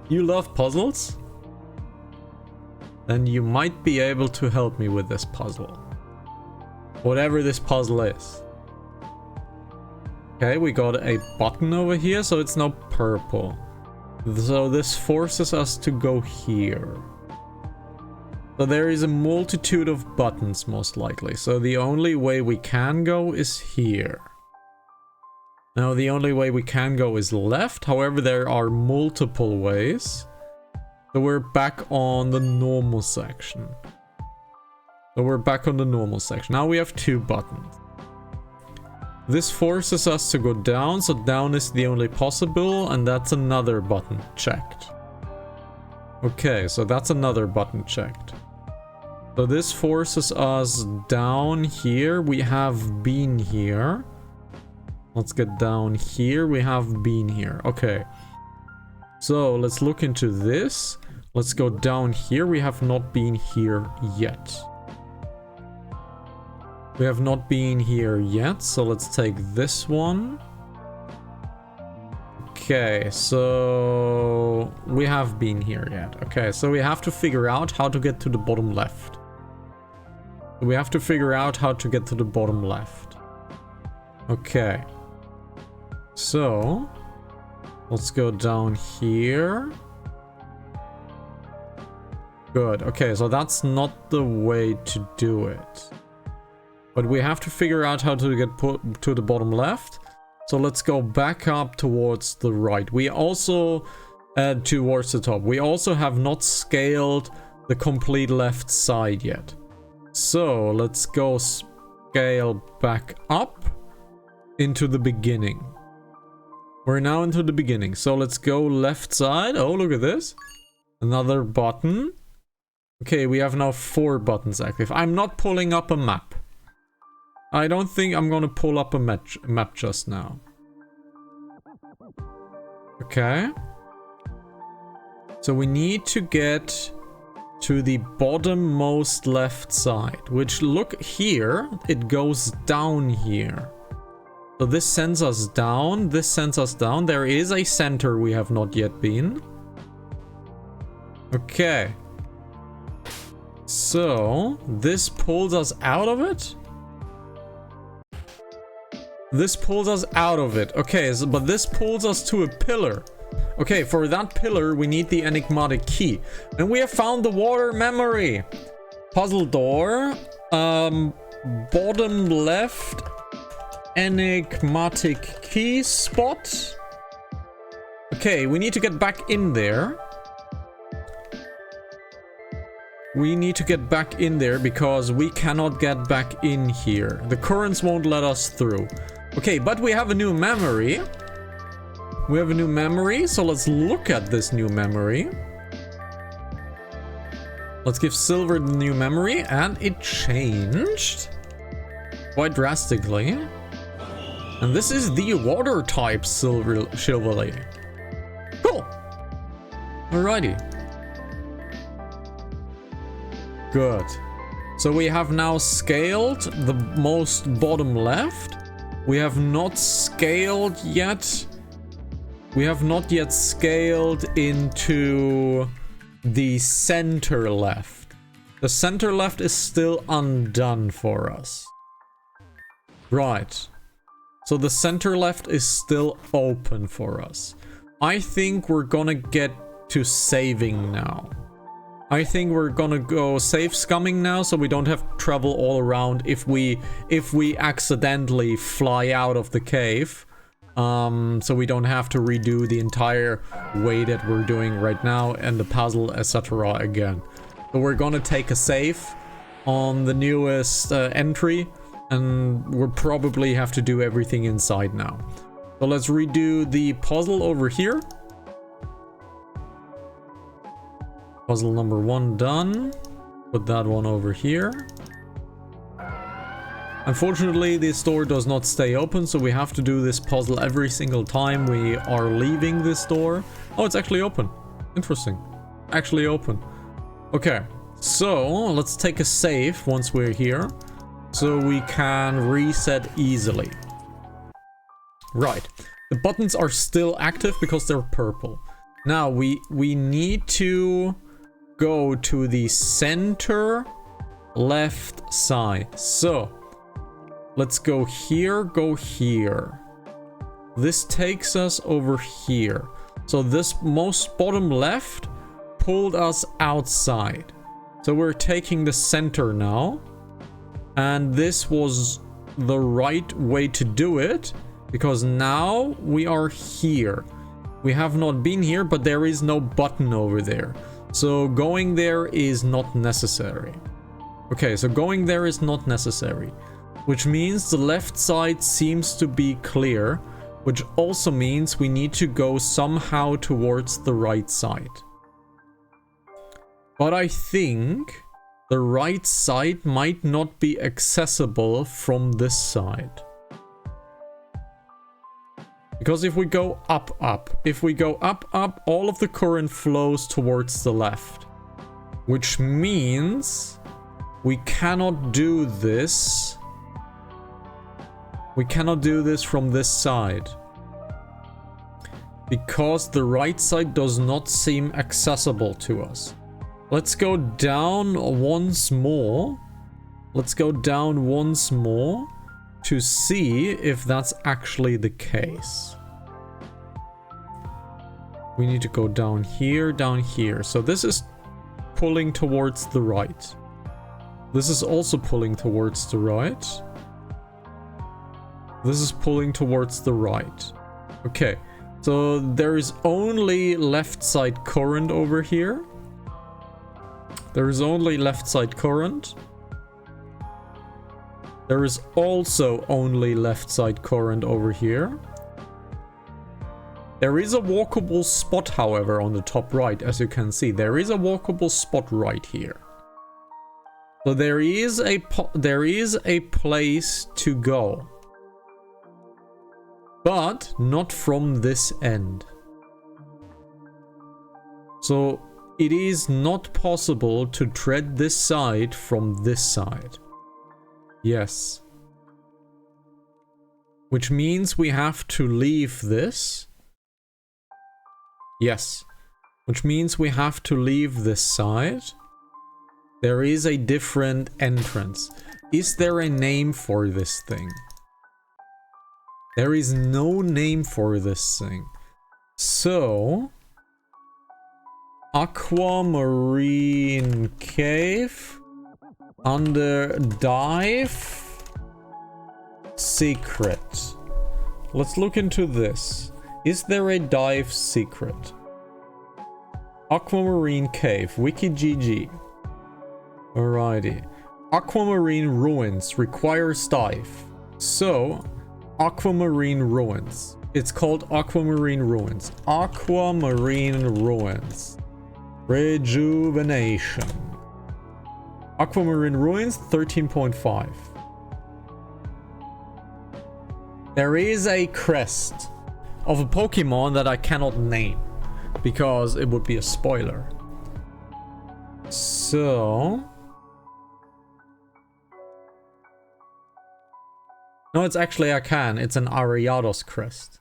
You love puzzles? Then you might be able to help me with this puzzle. Whatever this puzzle is. Okay, we got a button over here, so it's now purple. So this forces us to go here. So there is a multitude of buttons, most likely. So the only way we can go is here. Now the only way we can go is left. However, there are multiple ways. So we're back on the normal section. So we're back on the normal section. Now we have 2 buttons. This forces us to go down, so down is the only possible, and that's another button checked. Okay, so that's another button checked. So this forces us down here. We have been here. Let's get down here. We have been here. Okay. So let's look into this. Let's go down here. We have not been here yet. We have not been here yet, so let's take this one. Okay, so we have been here yet. Okay, so we have to figure out how to get to the bottom left. We have to figure out how to get to the bottom left. Okay. So, let's go down here. Good. Okay, so that's not the way to do it. But we have to figure out how to get put to the bottom left. So let's go back up towards the right. We also towards the top. We also have not scaled the complete left side yet. So let's go scale back up into the beginning. We're now into the beginning. So let's go left side. Oh, look at this. Another button. Okay, we have now 4 buttons active. I'm not pulling up a map. I don't think I'm gonna pull up a map just now. Okay. So we need to get to the bottommost left side, which, look here, it goes down here. So this sends us down, this sends us down. There is a center we have not yet been. Okay. So this pulls us out of it. This pulls us out of it. Okay, so, but this pulls us to a pillar. Okay, for that pillar, we need the enigmatic key. And we have found the water memory. Puzzle door. Bottom left. Enigmatic key spot. Okay, we need to get back in there. We need to get back in there because we cannot get back in here. The currents won't let us through. Okay, but we have a new memory. We have a new memory, so let's look at this new memory. Let's give Silver the new memory, and it changed quite drastically. And this is the water type Chivalry. Cool. Alrighty. Good. So we have now scaled the most bottom left. We have not scaled yet. We have not yet scaled into the center left. The center left is still undone for us. Right. So the center left is still open for us. I think we're gonna get to saving now. I think we're gonna go save scumming now, so we don't have to travel all around if we accidentally fly out of the cave. So we don't have to redo the entire way that we're doing right now and the puzzle, etc. again. So we're gonna take a save on the newest entry, and we'll probably have to do everything inside now. So let's redo the puzzle over here. Puzzle number 1 done. Put that one over here. Unfortunately, this door does not stay open, so we have to do this puzzle every single time we are leaving this door. Oh, it's actually open. Interesting. Actually open. Okay, so let's take a save once we're here, so we can reset easily. Right. The buttons are still active because they're purple. Now, we need to go to the center left side. So let's go here, go here. This takes us over here. So this most bottom left pulled us outside. So we're taking the center now. And this was the right way to do it, because now we are here. We have not been here, but there is no button over there. So going there is not necessary. Okay, so going there is not necessary. Which means the left side seems to be clear. Which also means we need to go somehow towards the right side. But I think the right side might not be accessible from this side. Because if we go up, all of the current flows towards the left. Which means we cannot do this. We cannot do this from this side. Because the right side does not seem accessible to us. Let's go down once more. Let's go down once more to see if that's actually the case. We need to go down here, down here. So this is pulling towards the right. This is also pulling towards the right. This is pulling towards the right. Okay, so there is only left side current over here. There is only left side current. There is also only left side current over here. There is a walkable spot, however, on the top right, as you can see. There is a walkable spot right here. So there is a place to go. But not from this end. So it is not possible to tread this side from this side. Yes. Which means we have to leave this. Yes. Which means we have to leave this side. There is a different entrance. Is there a name for this thing? There is no name for this thing. So... Aquamarine Cave... Under dive secret. Let's look into this. Is there a dive secret? Aquamarine Cave, WikiGG. Alrighty. Aquamarine ruins requires dive. So, Aquamarine ruins. It's called Aquamarine ruins. Aquamarine ruins. Rejuvenation. Aquamarine ruins 13.5. There is a crest of a Pokemon that I cannot name because it would be a spoiler. So... No, it's actually I can. It's an Ariados crest.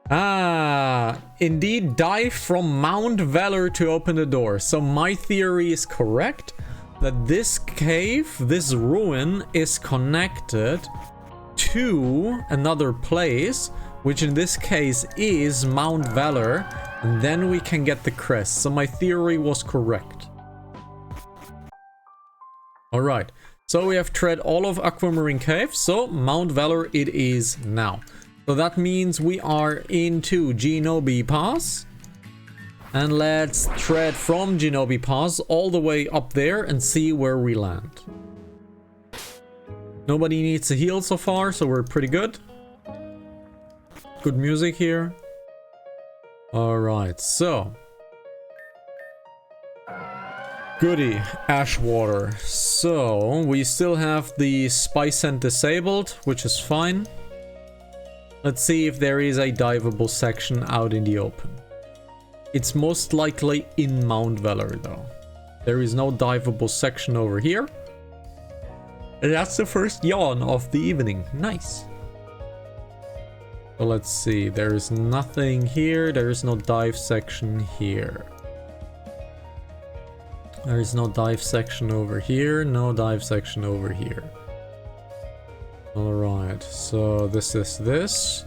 Ah, indeed, dive from Mount Valor to open the door. So my theory is correct that this cave, this ruin, is connected to another place, which in this case is Mount Valor, and then we can get the crest. So my theory was correct. Alright, so we have tread all of Aquamarine Cave, so Mount Valor it is now. So that means we are into Genobi Pass. And let's tread from Genobi Pass all the way up there and see where we land. Nobody needs to heal so far, so we're pretty good. Good music here. Alright, so. Goody, Ashwater. So, we still have the Spy Scent disabled, which is fine. Let's see if there is a diveable section out in the open. It's most likely in Mount Valor though. There is no diveable section over here. And that's the first yawn of the evening. Nice. So let's see. There is nothing here. There is no dive section here. There is no dive section over here. No dive section over here. Alright, so this.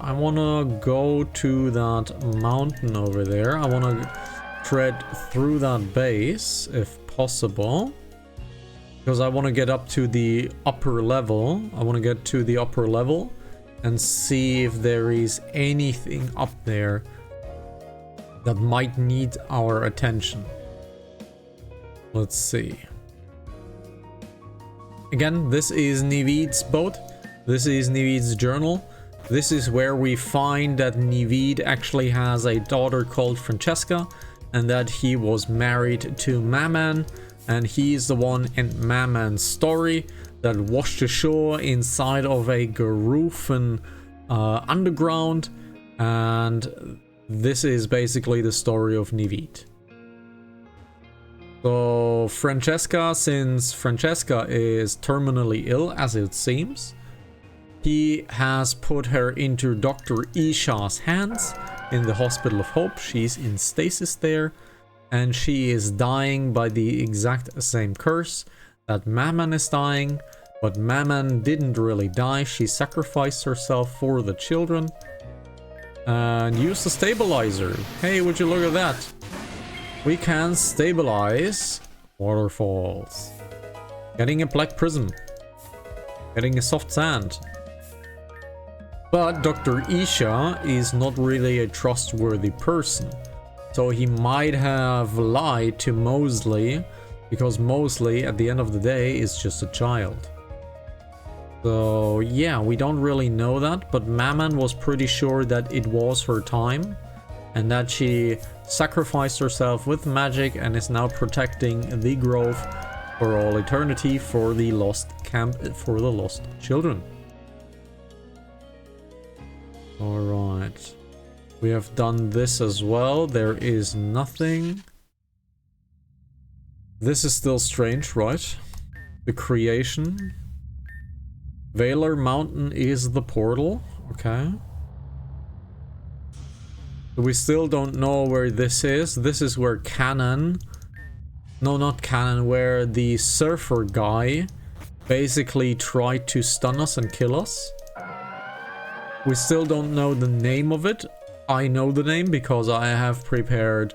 I want to go to that mountain over there. I want to tread through that base, if possible. Because I want to get up to the upper level. I want to get to the upper level and see if there is anything up there that might need our attention. Let's see. Again, this is Nivid's boat. This is Nivid's journal. This is where we find that Nivid actually has a daughter called Francesca, and that he was married to Maman, and he's the one in Maman's story that washed ashore inside of a Garufan underground, and this is basically the story of Nivid. So Francesca, since Francesca is terminally ill, as it seems, he has put her into Dr. Isha's hands in the Hospital of Hope. She's in stasis there, and she is dying by the exact same curse that Maman is dying, but Maman didn't really die. She sacrificed herself for the children. And use the stabilizer. Hey, would you look at that? We can stabilize waterfalls. Getting a black prism. Getting a soft sand. But Dr. Isha is not really a trustworthy person. So he might have lied to Mosley, because Mosley, at the end of the day, is just a child. So yeah, we don't really know that, but Mammon was pretty sure that it was her time, and that she sacrificed herself with magic and is now protecting the grove for all eternity for the lost camp, for the lost children. Alright. We have done this as well. There is nothing. This is still strange, right? The creation. Valor Mountain is the portal. Okay. We still don't know where this is. This is where Cannon... No, not Cannon. Where the surfer guy basically tried to stun us and kill us. We still don't know the name of it. I know the name because I have prepared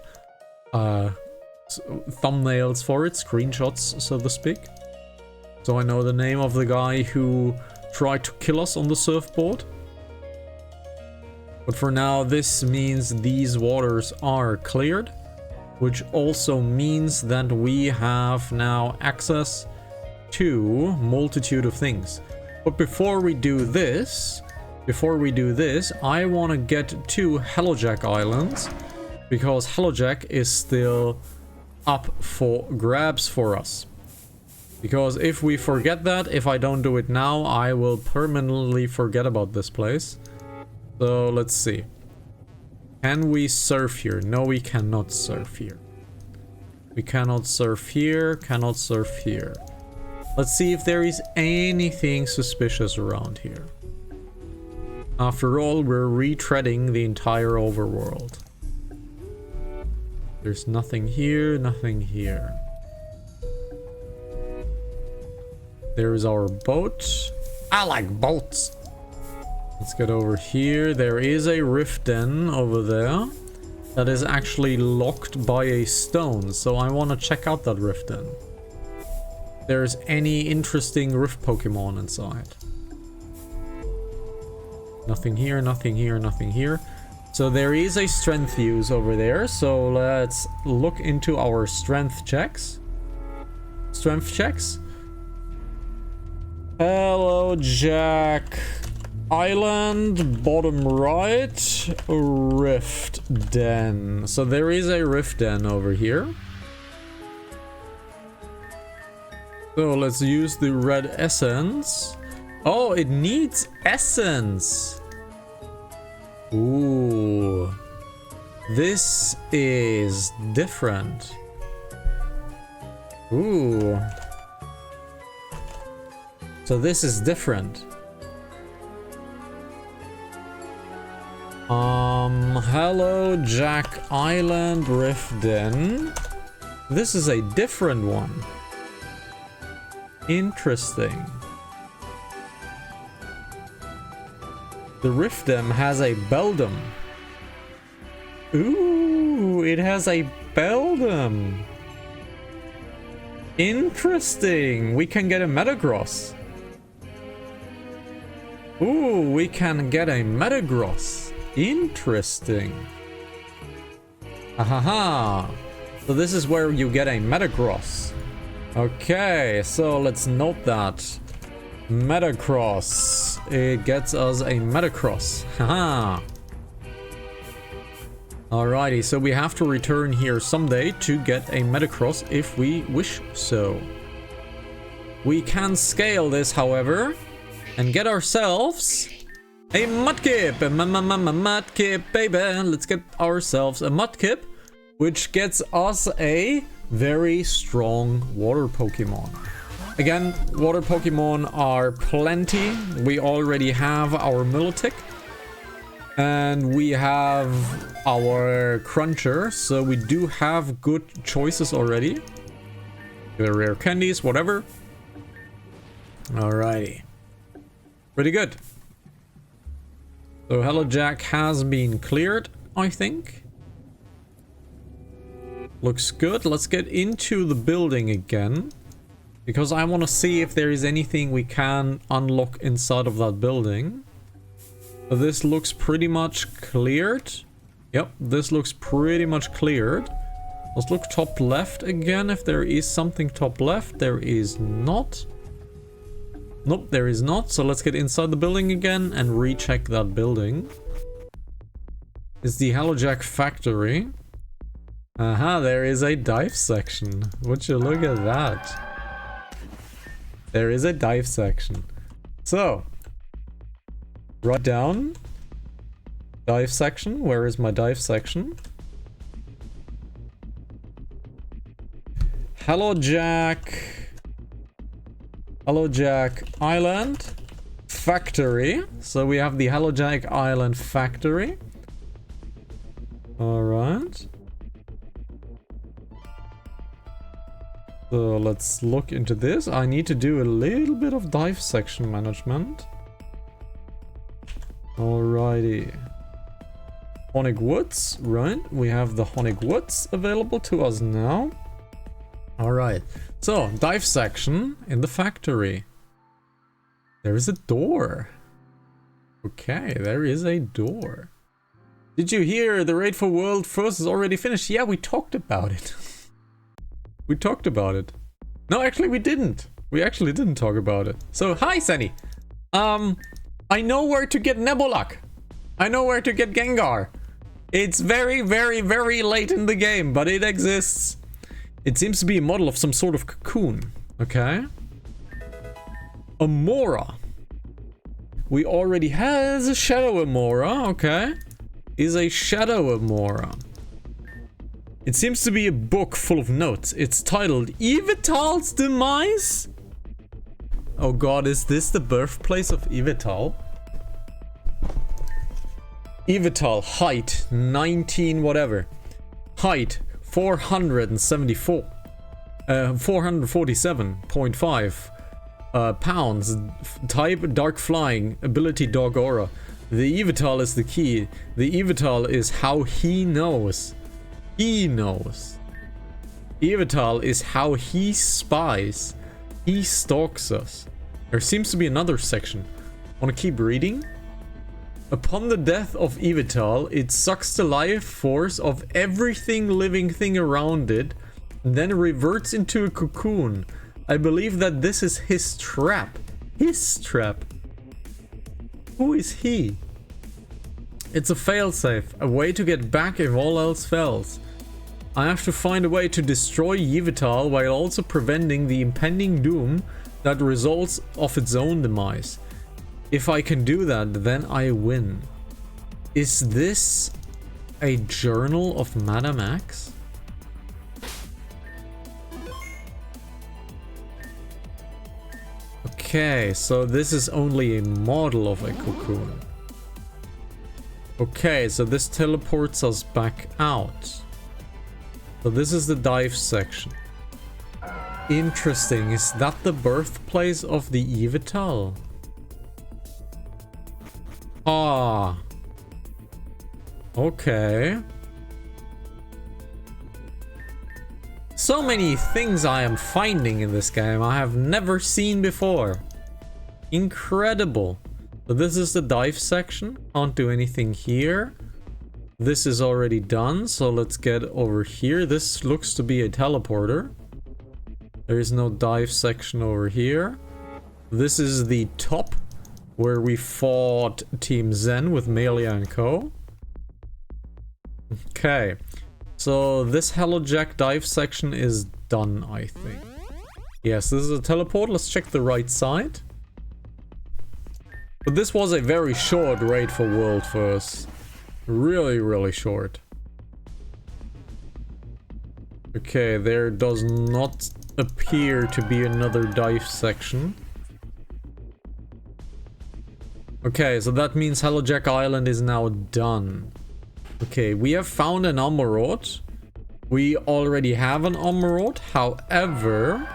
thumbnails for it, screenshots, so to speak. So I know the name of the guy who tried to kill us on the surfboard. But for now, this means these waters are cleared, which also means that we have now access to a multitude of things. But before we do this, I want to get to Hellojack Islands, because Hellojack is still up for grabs for us. Because if we forget that, if I don't do it now, I will permanently forget about this place. So let's see. Can we surf here? No, we cannot surf here. We cannot surf here, cannot surf here. Let's see if there is anything suspicious around here. After all, we're retreading the entire overworld. There's nothing here, nothing here. There is our boat. I like boats. Let's get over here. There is a rift den over there that is actually locked by a stone. So I want to check out that rift den. If there's any interesting rift Pokemon inside. Nothing here, nothing here, nothing here. So there is a strength fuse over there. So let's look into our strength checks. Strength checks. Hello, Jack. Island, bottom right, rift den. So there is a rift den over here. So let's use the red essence. Oh, it needs essence. Ooh. This is different. Ooh. So this is different. Hello, Jack Island Rift Den. This is a different one. Interesting. The Rift Den has a Beldum. Ooh, it has a Beldum. Interesting. We can get a Metagross. Ooh, we can get a Metagross. Interesting. Ahaha. So this is where you get a Metagross. Okay, so let's note that. Metagross. It gets us a Metagross. Haha. Alrighty, so we have to return here someday to get a Metagross if we wish so. We can scale this, however, and get ourselves a Mudkip. A Mudkip, baby. Let's get ourselves a Mudkip, which gets us a very strong water Pokemon. Again, water Pokemon are plenty. We already have our Milotic. And we have our Cruncher. So we do have good choices already. The rare candies, whatever. Alrighty. Pretty good. So Hello Jack has been cleared, I think. Looks good. Let's get into the building again. Because I want to see if there is anything we can unlock inside of that building. So this looks pretty much cleared. Yep, this looks pretty much cleared. Let's look top left again if there is something top left. There is not. Nope, there is not. So let's get inside the building again and recheck that building. It's the Hello Jack factory. Aha, there is a dive section. Would you look at that? There is a dive section. So, write down dive section. Where is my dive section? Hello Jack Island factory. So we have the Hello Jack Island factory. All right. So let's look into this. I need to do a little bit of dive section management. Alrighty. Honic Woods, right? We have the Honic Woods available to us now. Alright. So, dive section in the factory. There is a door. Okay, there is a door. Did you hear the raid for World First is already finished? Yeah, we talked about it. We talked about it. No, actually we didn't. We actually didn't talk about it. So, hi Sunny. I know where to get Nebulak. I know where to get Gengar. It's very, very, very late in the game, but it exists. It seems to be a model of some sort of cocoon. Okay. Amora. We already has a Shadow Amora. Okay. Is a Shadow Amora. It seems to be a book full of notes. It's titled Yveltal's Demise? Oh god, is this the birthplace of Yveltal? Yveltal, height 19 whatever. Height 474. 447.5 pounds. Type dark flying. Ability dog aura. The Yveltal is the key. The Yveltal is how he knows. He knows. Yveltal is how he spies. He stalks us. There seems to be another section. Wanna keep reading? Upon the death of Yveltal, it sucks the life force of everything living thing around it, and then reverts into a cocoon. I believe that this is his trap. His trap. Who is he? It's a failsafe, a way to get back if all else fails. I have to find a way to destroy Yveltal while also preventing the impending doom that results of its own demise. If I can do that, then I win. Is this a journal of Madame X? Okay, so this is only a model of a cocoon. Okay, so this teleports us back out. So this is the dive section. Interesting. Is that the birthplace of the Yveltal? Ah. Okay. So many things I am finding in this game I have never seen before. Incredible. So this is the dive section. Can't do anything here. This is already done, so let's get over here. This looks to be a teleporter. There is no dive section over here. This is the top where we fought Team Zen with Melia and Co. Okay. So this Hello Jack dive section is done, I think. Yes, this is a teleport. Let's check the right side. But this was a very short raid for World First. Really, really short. Okay, there does not appear to be another dive section. Okay, so that means Hello Jack Island is now done. Okay, we have found an Amarot. We already have an Amarot. However,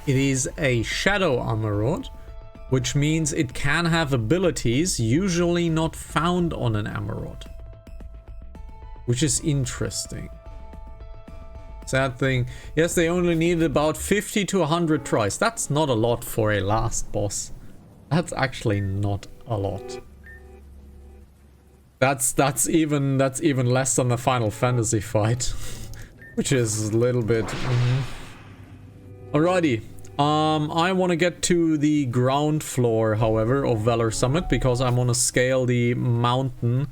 it is a Shadow Amarot. which means it can have abilities usually not found on an emerald, which is interesting. Sad thing. Yes, they only needed about 50 to 100 tries. That's not a lot for a last boss. That's actually not a lot. That's even less than the Final Fantasy fight, which is a little bit. Alrighty. I want to get to the ground floor, however, of Valor Summit, because I want to scale the mountain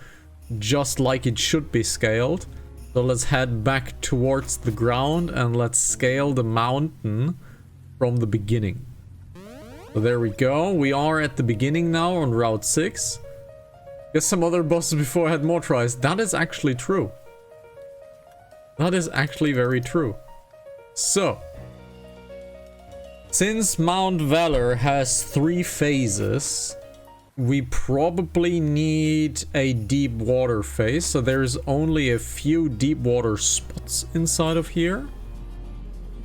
just like it should be scaled. So let's head back towards the ground and let's scale the mountain from the beginning. So there we go. We are at the beginning now on Route 6. Guess some other bosses before had more tries. That is actually true. That is actually very true. So, since Mount Valor has 3 phases, we probably need a deep water phase. So there's only a few deep water spots inside of here.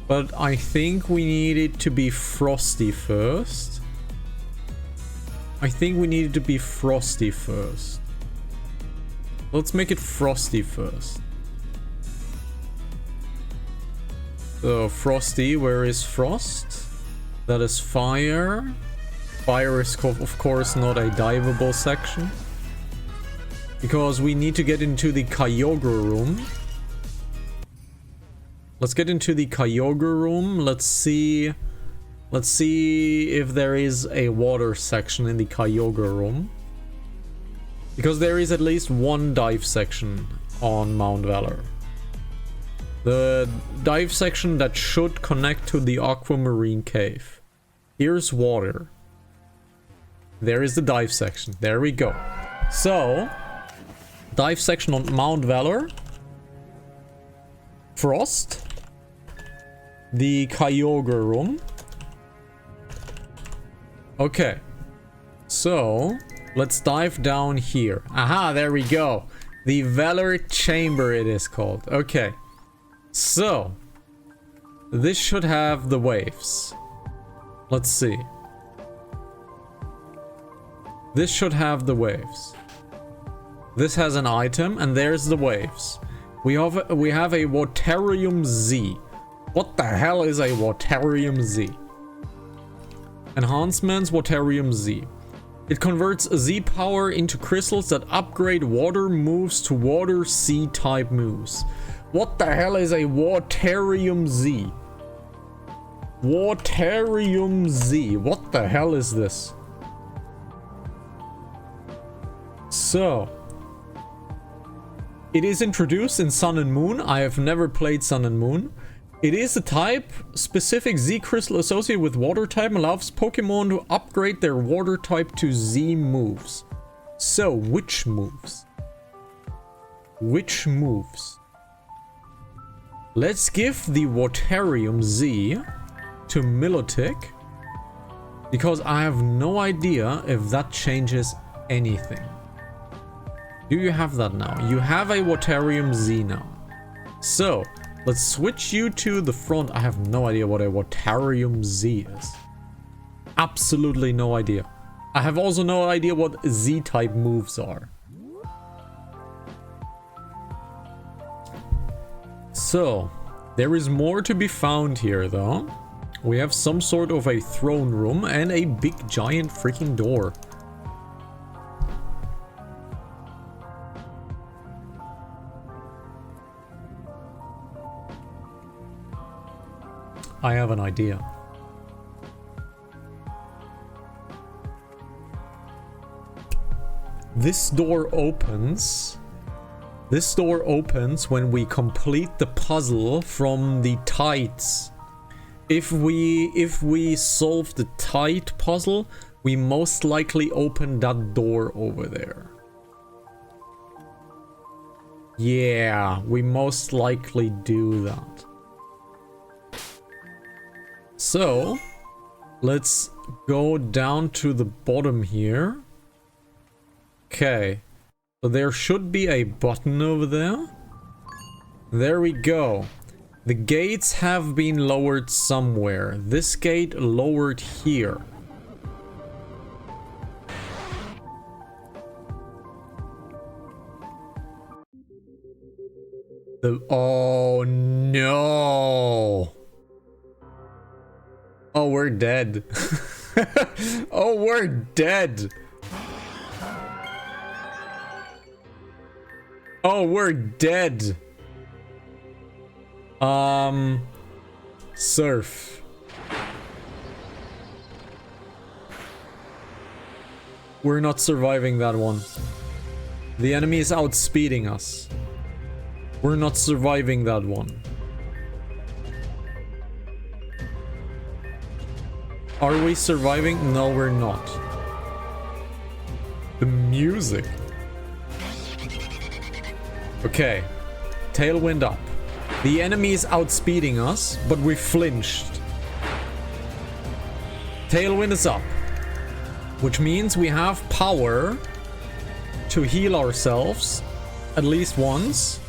But I think we need it to be frosty first. Let's make it frosty first. So frosty, where is frost? That is fire. Fire is of course not a diveable section, because we need to get into the Kyogre room. Let's get into the Kyogre room. Let's see if there is a water section in the Kyogre room, because there is at least one dive section on Mount Valor. The dive section that should connect to the Aquamarine Cave. Here's water. There is the dive section. There we go. So, dive section on Mount Valor. Frost. The Kyogre room. Okay. So, let's dive down here. Aha, there we go. The Valor Chamber it is called. Okay. So, this should have the waves. Let's see. This should have the waves. This has an item, and there's the waves. We have a Waterium Z. What the hell is a Waterium Z? Enhancements Waterium Z. It converts Z power into crystals that upgrade water moves to water C type moves. What the hell is a Waterium Z? Waterium Z. What the hell is this? So, it is introduced in Sun and Moon. I have never played Sun and Moon. It is a type specific Z crystal associated with water type and allows Pokemon to upgrade their water type to Z moves. So, which moves? Which moves? Let's give the Waterium Z to Milotic, because I have no idea if that changes anything. Do you have that now? You have a Waterium Z now. So, let's switch you to the front. I have no idea what a Waterium Z is. Absolutely no idea. I have also no idea what Z-type moves are. So, there is more to be found here though. We have some sort of a throne room and a big giant freaking door. I have an idea. This door opens when we complete the puzzle from the tides. If we solve the tide puzzle, we most likely open that door over there. Yeah, we most likely do that. So, let's go down to the bottom here. Okay. So there should be a button over there. There we go. The gates have been lowered somewhere. This gate lowered here. Oh no. Oh, we're dead. Oh, we're dead. Oh, we're dead. Surf. We're not surviving that one. The enemy is outspeeding us. We're not surviving that one. Are we surviving? No, we're not. The music. Okay. Tailwind up. The enemy is outspeeding us, but we flinched. Tailwind is up. Which means we have power to heal ourselves at least once.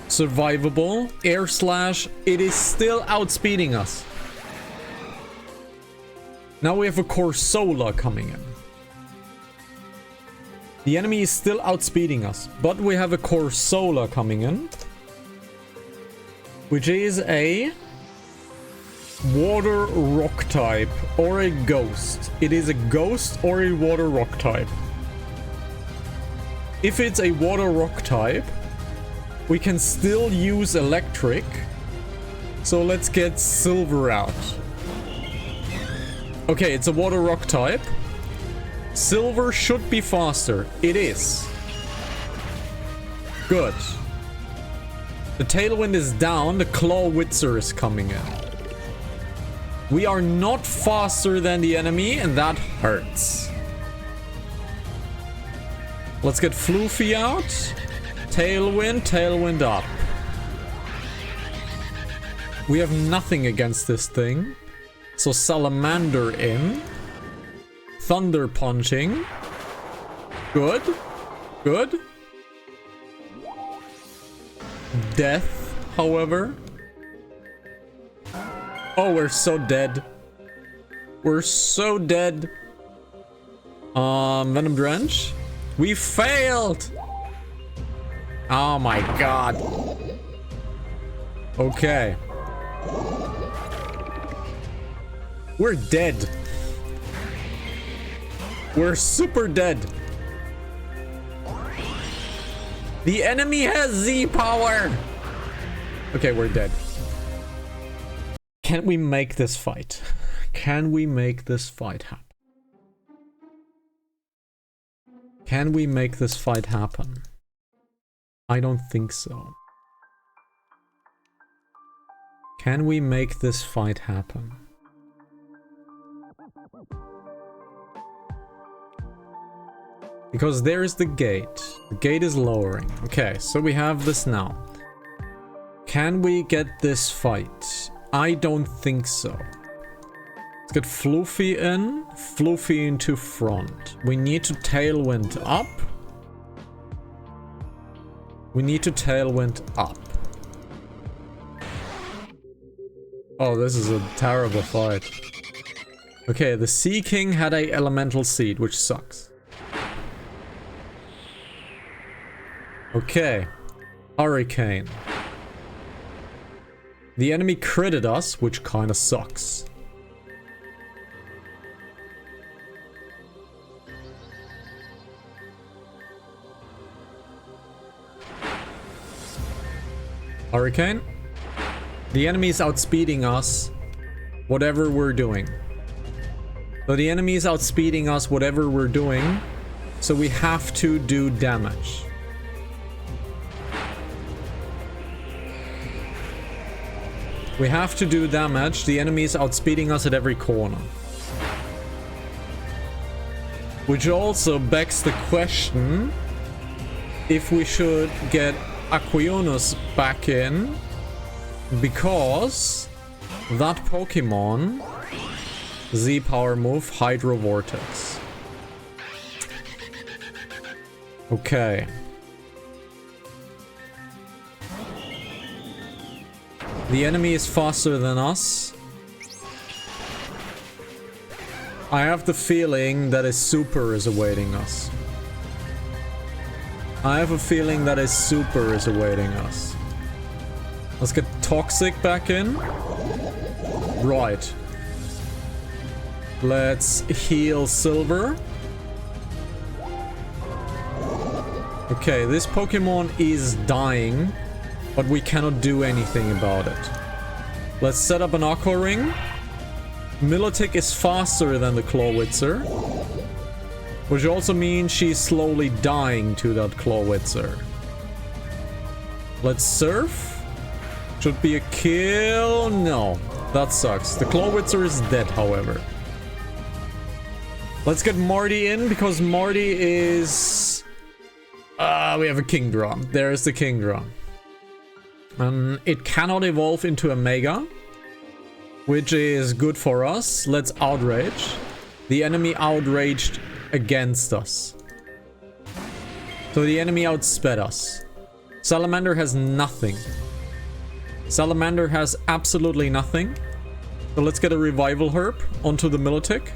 Survivable. Air slash. It is still outspeeding us. Now we have a Corsola coming in. The enemy is still outspeeding us, but we have a Corsola coming in, which is a water rock type or a ghost. It is a ghost or a water rock type. If it's a water rock type, we can still use electric. So let's get silver out. Okay, it's a water rock type. Silver should be faster. It is. Good. The tailwind is down. The Clawwitzer is coming in. We are not faster than the enemy, and that hurts. Let's get Floofy out. Tailwind, tailwind up. We have nothing against this thing. So Salamander in. Thunder punching. Good. Good. Death, however. Oh, we're so dead. We're so dead. Venom Drench. We failed. Oh my god. Okay. We're dead. We're super dead. The enemy has Z power. Okay, we're dead. Can we make this fight? Can we make this fight happen? Can we make this fight happen? I don't think so. Can we make this fight happen? Because there's the gate. The gate is lowering. Okay, so we have this now. Can we get this fight? I don't think so. Let's get Floofy in. Floofy into front. We need to tailwind up. We need to tailwind up. Oh, this is a terrible fight. Okay, the Sea King had a elemental seed, which sucks. Okay. Hurricane. The enemy critted us, which kinda sucks. Hurricane. The enemy is outspeeding us, whatever we're doing. So the enemy is outspeeding us, whatever we're doing, so we have to do damage. We have to do damage. The enemy is outspeeding us at every corner. Which also begs the question if we should get Aquionus back in, because that Pokemon Z power move Hydro Vortex. Okay. The enemy is faster than us. I have the feeling that a super is awaiting us. I have a feeling that a super is awaiting us. Let's get Toxic back in. Right. Let's heal Silver. Okay, this Pokemon is dying, but we cannot do anything about it. Let's set up an Aqua Ring. Milotic is faster than the Clawitzer, which also means she's slowly dying to that Clawitzer. Let's Surf. Should be a kill. No, that sucks. The Clawitzer is dead, however. Let's get Marty in, because Marty is... we have a Kingdra. There's the Kingdra. It cannot evolve into a Mega, which is good for us. Let's Outrage. The enemy outraged against us. So the enemy outsped us. Salamander has nothing. Salamander has absolutely nothing. So let's get a Revival Herb onto the Milotic.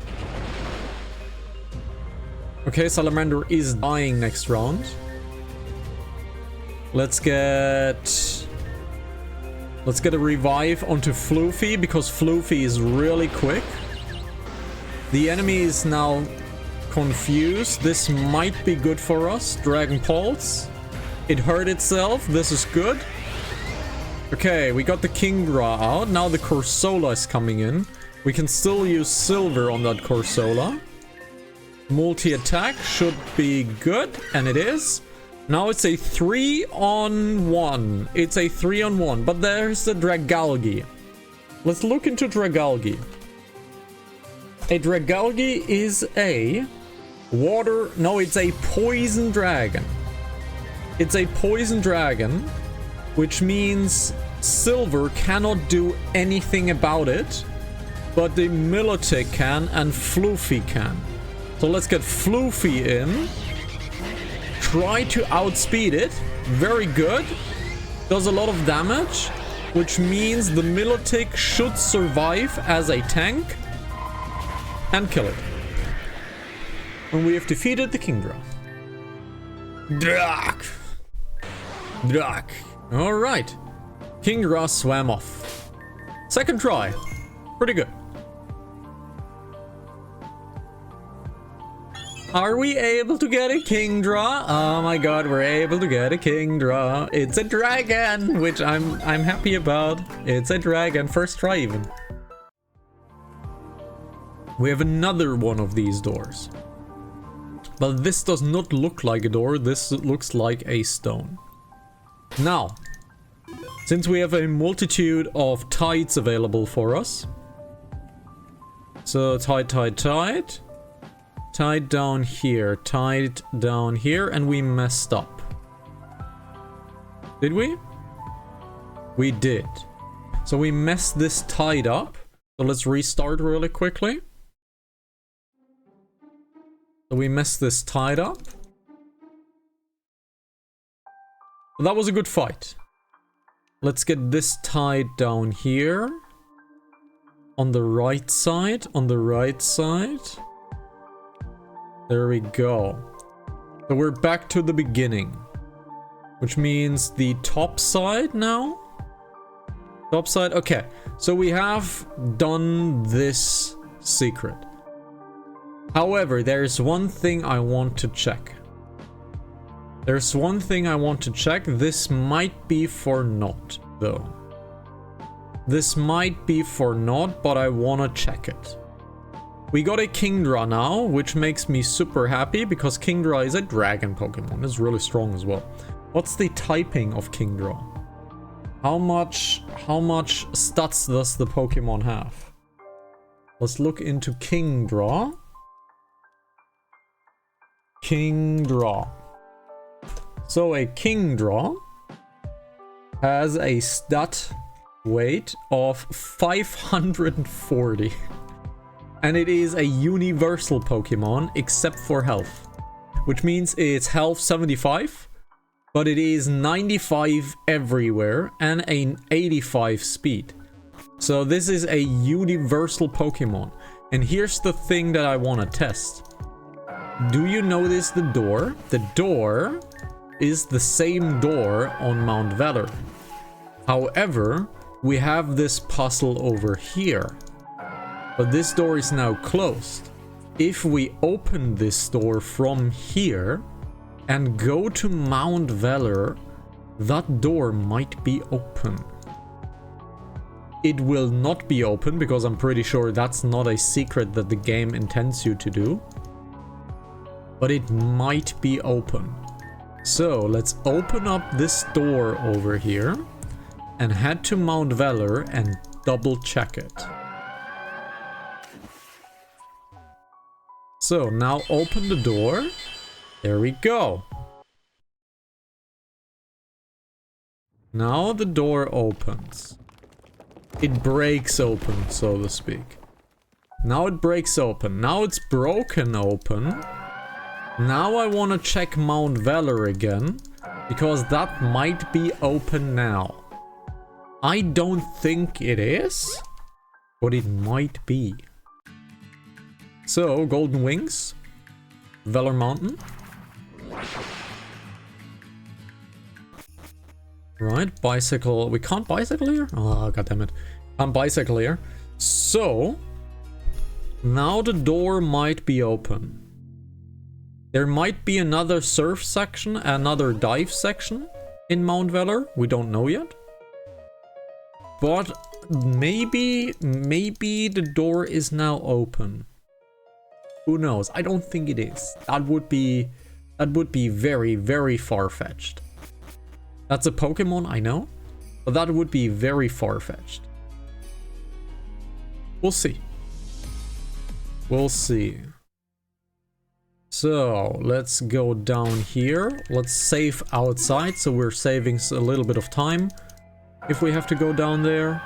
Okay, Salamander is dying next round. Let's get a Revive onto Floofy, because Floofy is really quick. The enemy is now confused. This might be good for us. Dragon Pulse. It hurt itself. This is good. Okay, we got the Kingdra out. Now the Corsola is coming in. We can still use Silver on that Corsola. Multi-attack should be good, and it is. Now it's a 3-on-1. It's a 3-on-1, but there's the Dragalge. Let's look into Dragalge. A Dragalge is a water... No, it's a poison dragon. It's a poison dragon, which means Silver cannot do anything about it, but the Milotic can and Floofy can. So let's get Floofy in. Try to outspeed it. Very good. Does a lot of damage, which means the Milotic should survive as a tank and kill it. And we have defeated the Kingdra. Drak. Alright. Kingdra swam off. Second try. Pretty good. Are we able to get a Kingdra? Oh my god, we're able to get a Kingdra. It's a dragon, which I'm happy about. It's a dragon, first try even. We have another one of these doors. But this does not look like a door, this looks like a stone. Now, since we have a multitude of tides available for us. So tide. Tied down here, and we messed up. Did we? We did. So we messed this tide up. So let's restart really quickly. So we messed this tide up. Well, that was a good fight. Let's get this tide down here. On the right side, There we go. So we're back to the beginning. Which means the top side now? Top side, okay. So we have done this secret. However, there's one thing I want to check. This might be for naught, though. This might be for naught, but I want to check it. We got a Kingdra now, which makes me super happy because Kingdra is a dragon Pokemon. It's really strong as well. What's the typing of Kingdra? How much stats does the Pokemon have? Let's look into Kingdra. So a Kingdra has a stat weight of 540. And it is a universal Pokemon except for health. Which means it's health 75, but it is 95 everywhere and an 85 speed. So this is a universal Pokemon. And here's the thing that I want to test. Do you notice the door? The door is the same door on Mount Valor. However, we have this puzzle over here. But this door is now closed. If we open this door from here and go to Mount Valor, that door might be open. It will not be open because I'm pretty sure that's not a secret that the game intends you to do. But it might be open. So let's open up this door over here and head to Mount Valor and double check it. So now open the door. There we go. Now the door opens. It breaks open, so to speak. Now it breaks open. Now it's broken open. Now I want to check Mount Valor again, because that might be open now. I don't think it is, but it might be. So, Golden Wings, Valor Mountain. Right, bicycle. We can't bicycle here? Oh, goddammit. Can't bicycle here. So, now the door might be open. There might be another surf section, another dive section in Mount Valor. We don't know yet. But maybe the door is now open. Who knows? I don't think it is. That would be very, very far-fetched. That's a Pokemon, I know. But that would be very far-fetched. We'll see. We'll see. So, let's go down here. Let's save outside, so we're saving a little bit of time if we have to go down there.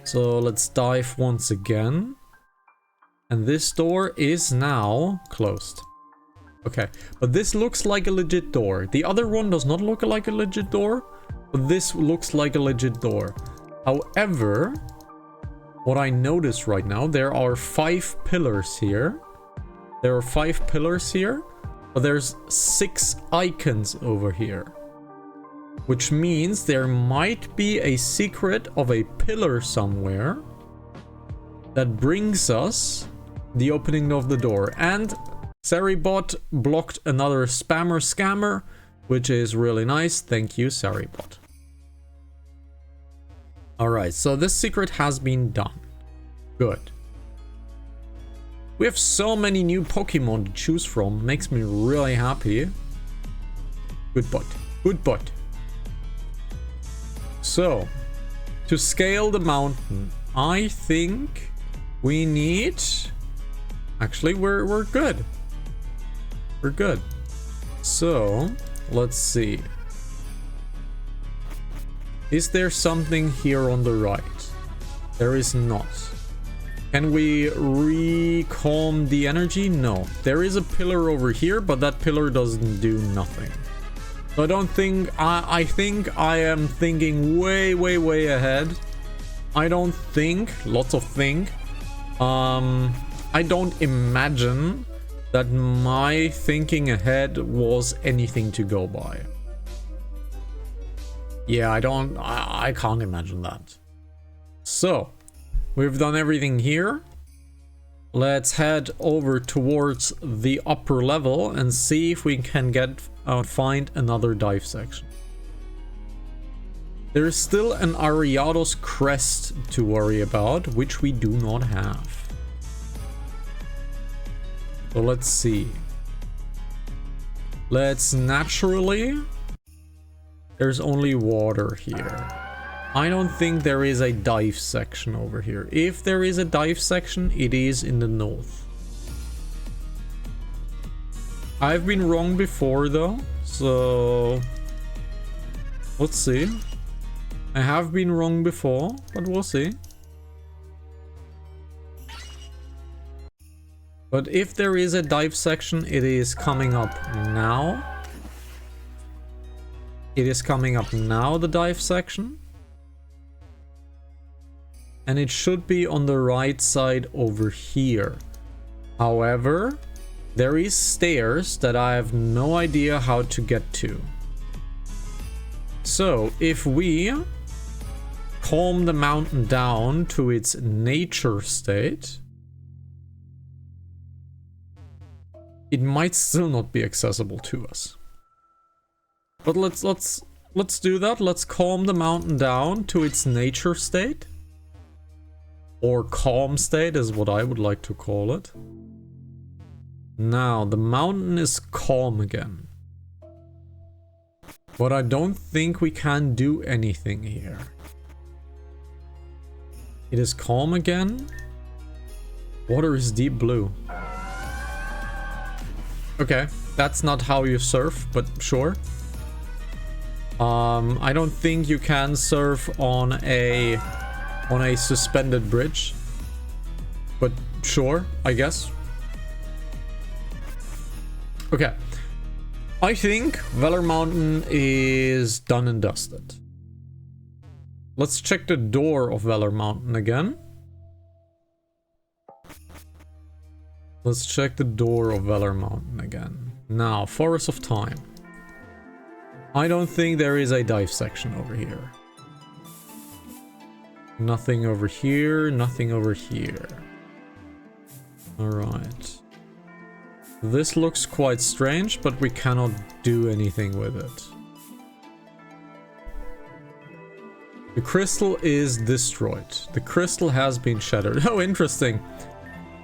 So, let's dive once again. And this door is now closed. Okay, but this looks like a legit door. The other one does not look like a legit door, but this looks like a legit door. However, what I notice right now, there are 5 pillars here. There are 5 pillars here, but there's 6 icons over here. Which means there might be a secret of a pillar somewhere that brings us the opening of the door. And Saribot blocked another spammer scammer, which is really nice. Thank you, Saribot. Alright, so this secret has been done. Good. We have so many new Pokemon to choose from. Makes me really happy. Good bot. Good bot. So, to scale the mountain, I think we need... Actually, we're good. We're good. So, let's see. Is there something here on the right? There is not. Can we recalm the energy? No. There is a pillar over here, but that pillar doesn't do nothing. So I don't think... I think I am thinking way, way, way ahead. I don't think... Lots of think. I don't imagine that my thinking ahead was anything to go by. Yeah, I can't imagine that. So... We've done everything here. Let's head over towards the upper level and see if we can find another dive section. There is still an Ariados crest to worry about, which we do not have. So let's see. Let's naturally... There's only water here. I don't think there is a dive section over here. If there is a dive section, it is in the north. I've been wrong before though, so let's see. I have been wrong before, but we'll see. But if there is a dive section, it is coming up now. It is coming up now, the dive section. And it should be on the right side over here. However, there is stairs that I have no idea how to get to. So if we calm the mountain down to its nature state, it might still not be accessible to us. But let's do that. Let's calm the mountain down to its nature state. Or calm state is what I would like to call it. Now, the mountain is calm again. But I don't think we can do anything here. It is calm again. Water is deep blue. Okay, that's not how you surf, but sure. I don't think you can surf on a suspended bridge. But sure, I guess. Okay. I think Valor Mountain is done and dusted. Let's check the door of Valor Mountain again. Let's check the door of Valor Mountain again. Now, Forest of Time. I don't think there is a dive section over here. Nothing over here, nothing over here. Alright. This looks quite strange, but we cannot do anything with it. The crystal is destroyed. The crystal has been shattered. Oh, interesting.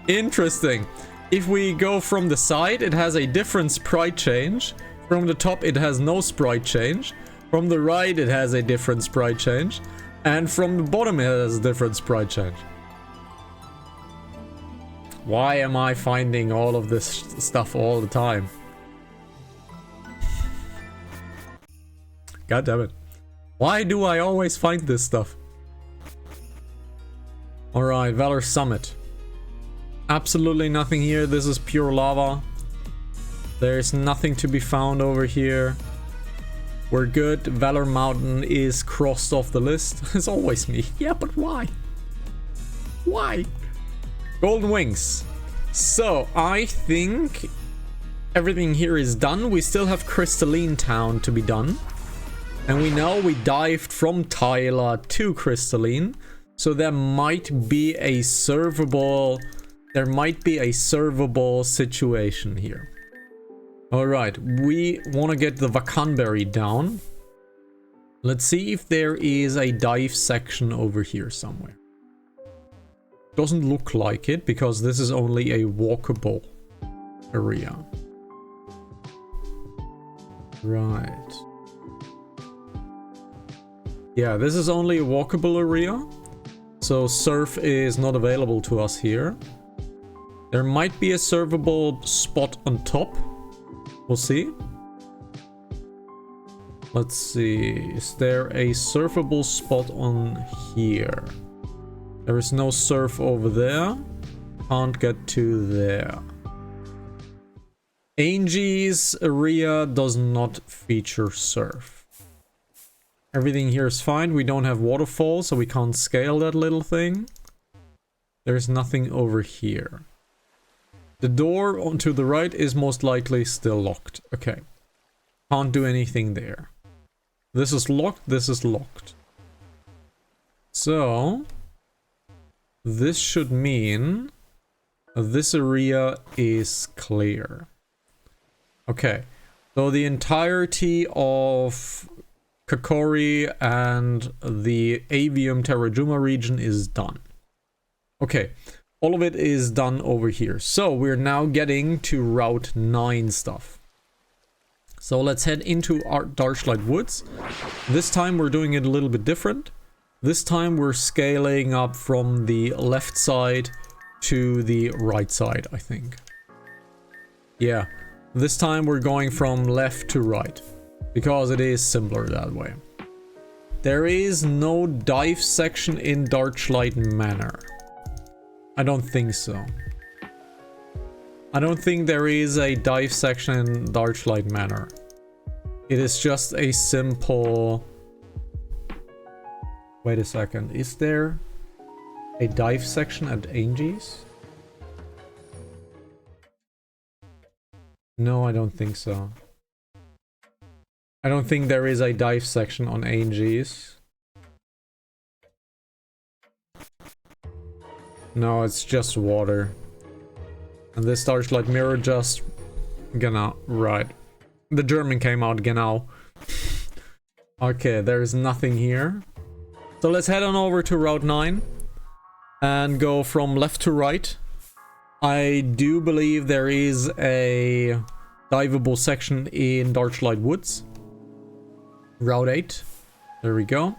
Interesting. If we go from the side, it has a different sprite change. From the top, it has no sprite change. From the right, it has a different sprite change. And from the bottom, it has a different sprite change. Why am I finding all of this stuff all the time? God damn it. Why do I always find this stuff? Alright, Valor Summit. Absolutely nothing here. This is pure lava. There's nothing to be found over here. We're good. Valor Mountain is crossed off the list. It's always me. Yeah, but why? Why? Golden Wings. So, I think everything here is done. We still have Crystalline Town to be done. And we know we dived from Tyler to Crystalline. So there might be a servable... There might be a servable situation here. Alright, we want to get the Vacanberry down. Let's see if there is a dive section over here somewhere. Doesn't look like it, because this is only a walkable area. Right. Yeah, this is only a walkable area. So surf is not available to us here. There might be a servable spot on top. We'll see. Let's see. Is there a surfable spot on here? There is no surf over there. Can't get to there. Angie's area does not feature surf. Everything here is fine. We don't have waterfall, so we can't scale that little thing. There's nothing over here. The door to the right is most likely still locked. Okay. Can't do anything there. This is locked. This is locked. So... this should mean this area is clear. Okay, so the entirety of Kokori and the Avium Terrajuma region is done. Okay, all of it is done over here. So we're now getting to Route 9 stuff. So let's head into our Darklight Woods. This time we're doing it a little bit different. This time we're scaling up from the left side to the right side, I think. Yeah, this time we're going from left to right, because it is simpler that way. There is no dive section in Darklight Manor. I don't think so. I don't think there is a dive section in Darklight Manor. It is just a simple... Wait a second, is there a dive section at Angie's? No, I don't think so. I don't think there is a dive section on ANGs. No, it's just water. And this Starlight Mirror just... Genau, right. The German came out, genau. Okay, there's nothing here. So let's head on over to Route 9. And go from left to right. I do believe there is a diveable section in Darklight Woods. Route 8. There we go.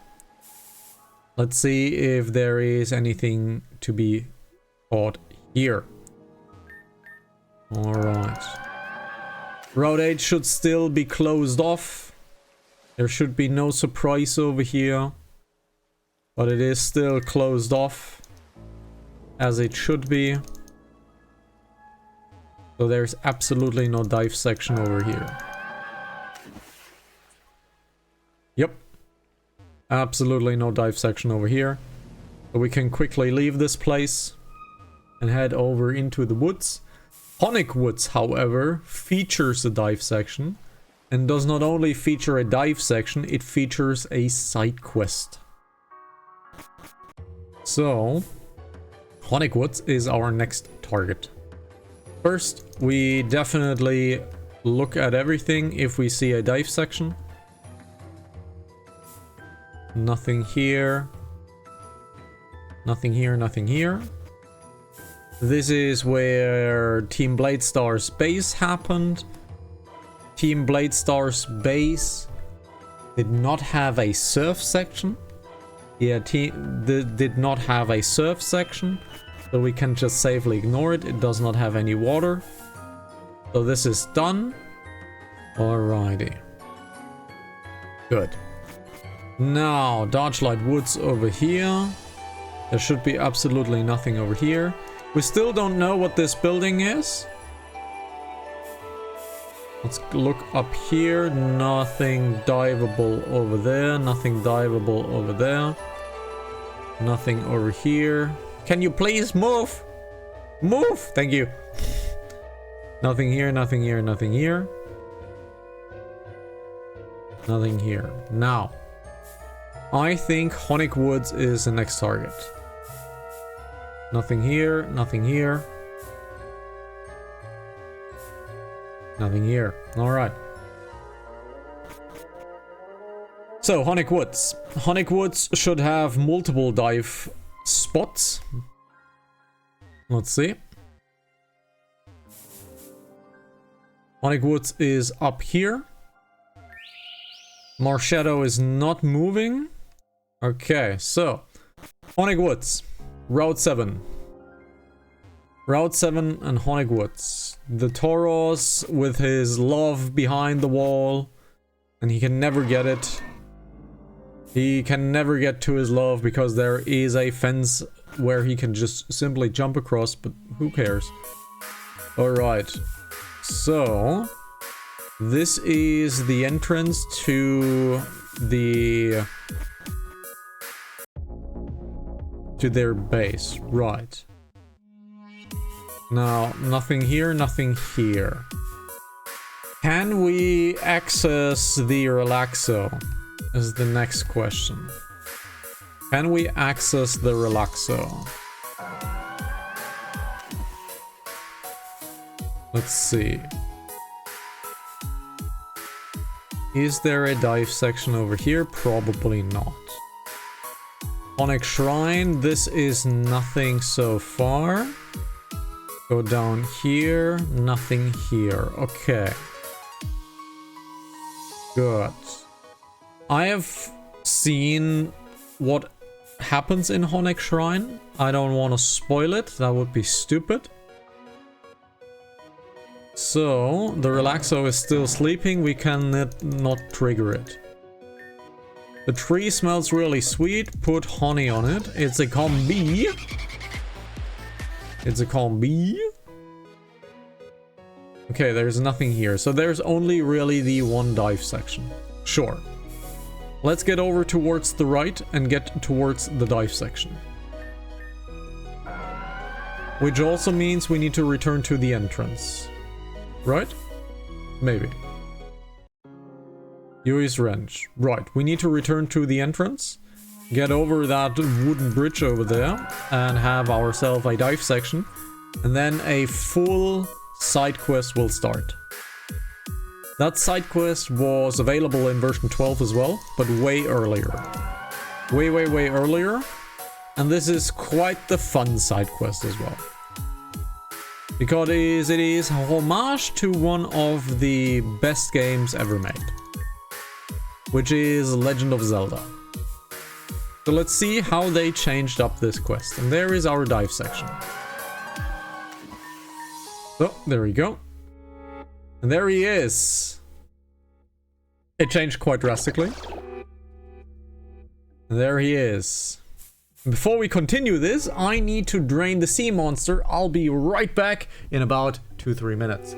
Let's see if there is anything to be caught here. Alright. Route 8 should still be closed off. There should be no surprise over here. But it is still closed off. As it should be. So there's absolutely no dive section over here. Yep. Absolutely no dive section over here. So we can quickly leave this place and head over into the woods. Honic Woods, however, features a dive section. And does not only feature a dive section, it features a side quest. So, Honic Woods is our next target. First, we definitely look at everything if we see a dive section. Nothing here. Nothing here, nothing here. This is where Team Bladestar's base happened. Team Bladestar's base did not have a surf section. Yeah, did not have a surf section. So we can just safely ignore it. It does not have any water. So this is done. Alrighty. Good. Now, Darklight Woods over here. There should be absolutely nothing over here. We still don't know what this building is. Let's look up here. Nothing diveable over there. Nothing diveable over there. Nothing over here. Can you please move? Move! Thank you. Nothing here, nothing here, nothing here. Nothing here. Now, I think Honic Woods is the next target. Nothing here, nothing here. Nothing here. Alright. So, Honic Woods. Honic Woods should have multiple dive spots. Let's see. Honic Woods is up here. Marshadow is not moving. Okay, so Honic Woods, Route 7. Route 7 and Honic Woods. The Tauros with his love behind the wall, and he can never get it. He can never get to his love because there is a fence where he can just simply jump across, but who cares? Alright, so this is the entrance to their base, right. Now, nothing here, nothing here. Can we access the Relaxo? Is the next question. Can we access the Relaxo? Let's see. Is there a dive section over here? Probably not. Honic Shrine, this is nothing so far. Go down here, nothing here. Okay. Good. I have seen what happens in Honic Shrine. I don't want to spoil it. That would be stupid. So, the Relaxo is still sleeping. We can not trigger it. The tree smells really sweet. Put honey on it. It's a combi. It's a combi. Okay, there's nothing here. So there's only really the one dive section. Sure. Let's get over towards the right and get towards the dive section. Which also means we need to return to the entrance. Right? Maybe. Yui's wrench. Right, we need to return to the entrance. Get over that wooden bridge over there. And have ourselves a dive section. And then a full side quest will start. That side quest was available in version 12 as well, but way earlier. Way earlier. And this is quite the fun side quest as well. Because it is a homage to one of the best games ever made. Which is Legend of Zelda. So let's see how they changed up this quest. And there is our dive section. So, there we go. And there he is. It changed quite drastically. And there he is. Before we continue this, I need to drain the sea monster. I'll be right back in about 2-3 minutes.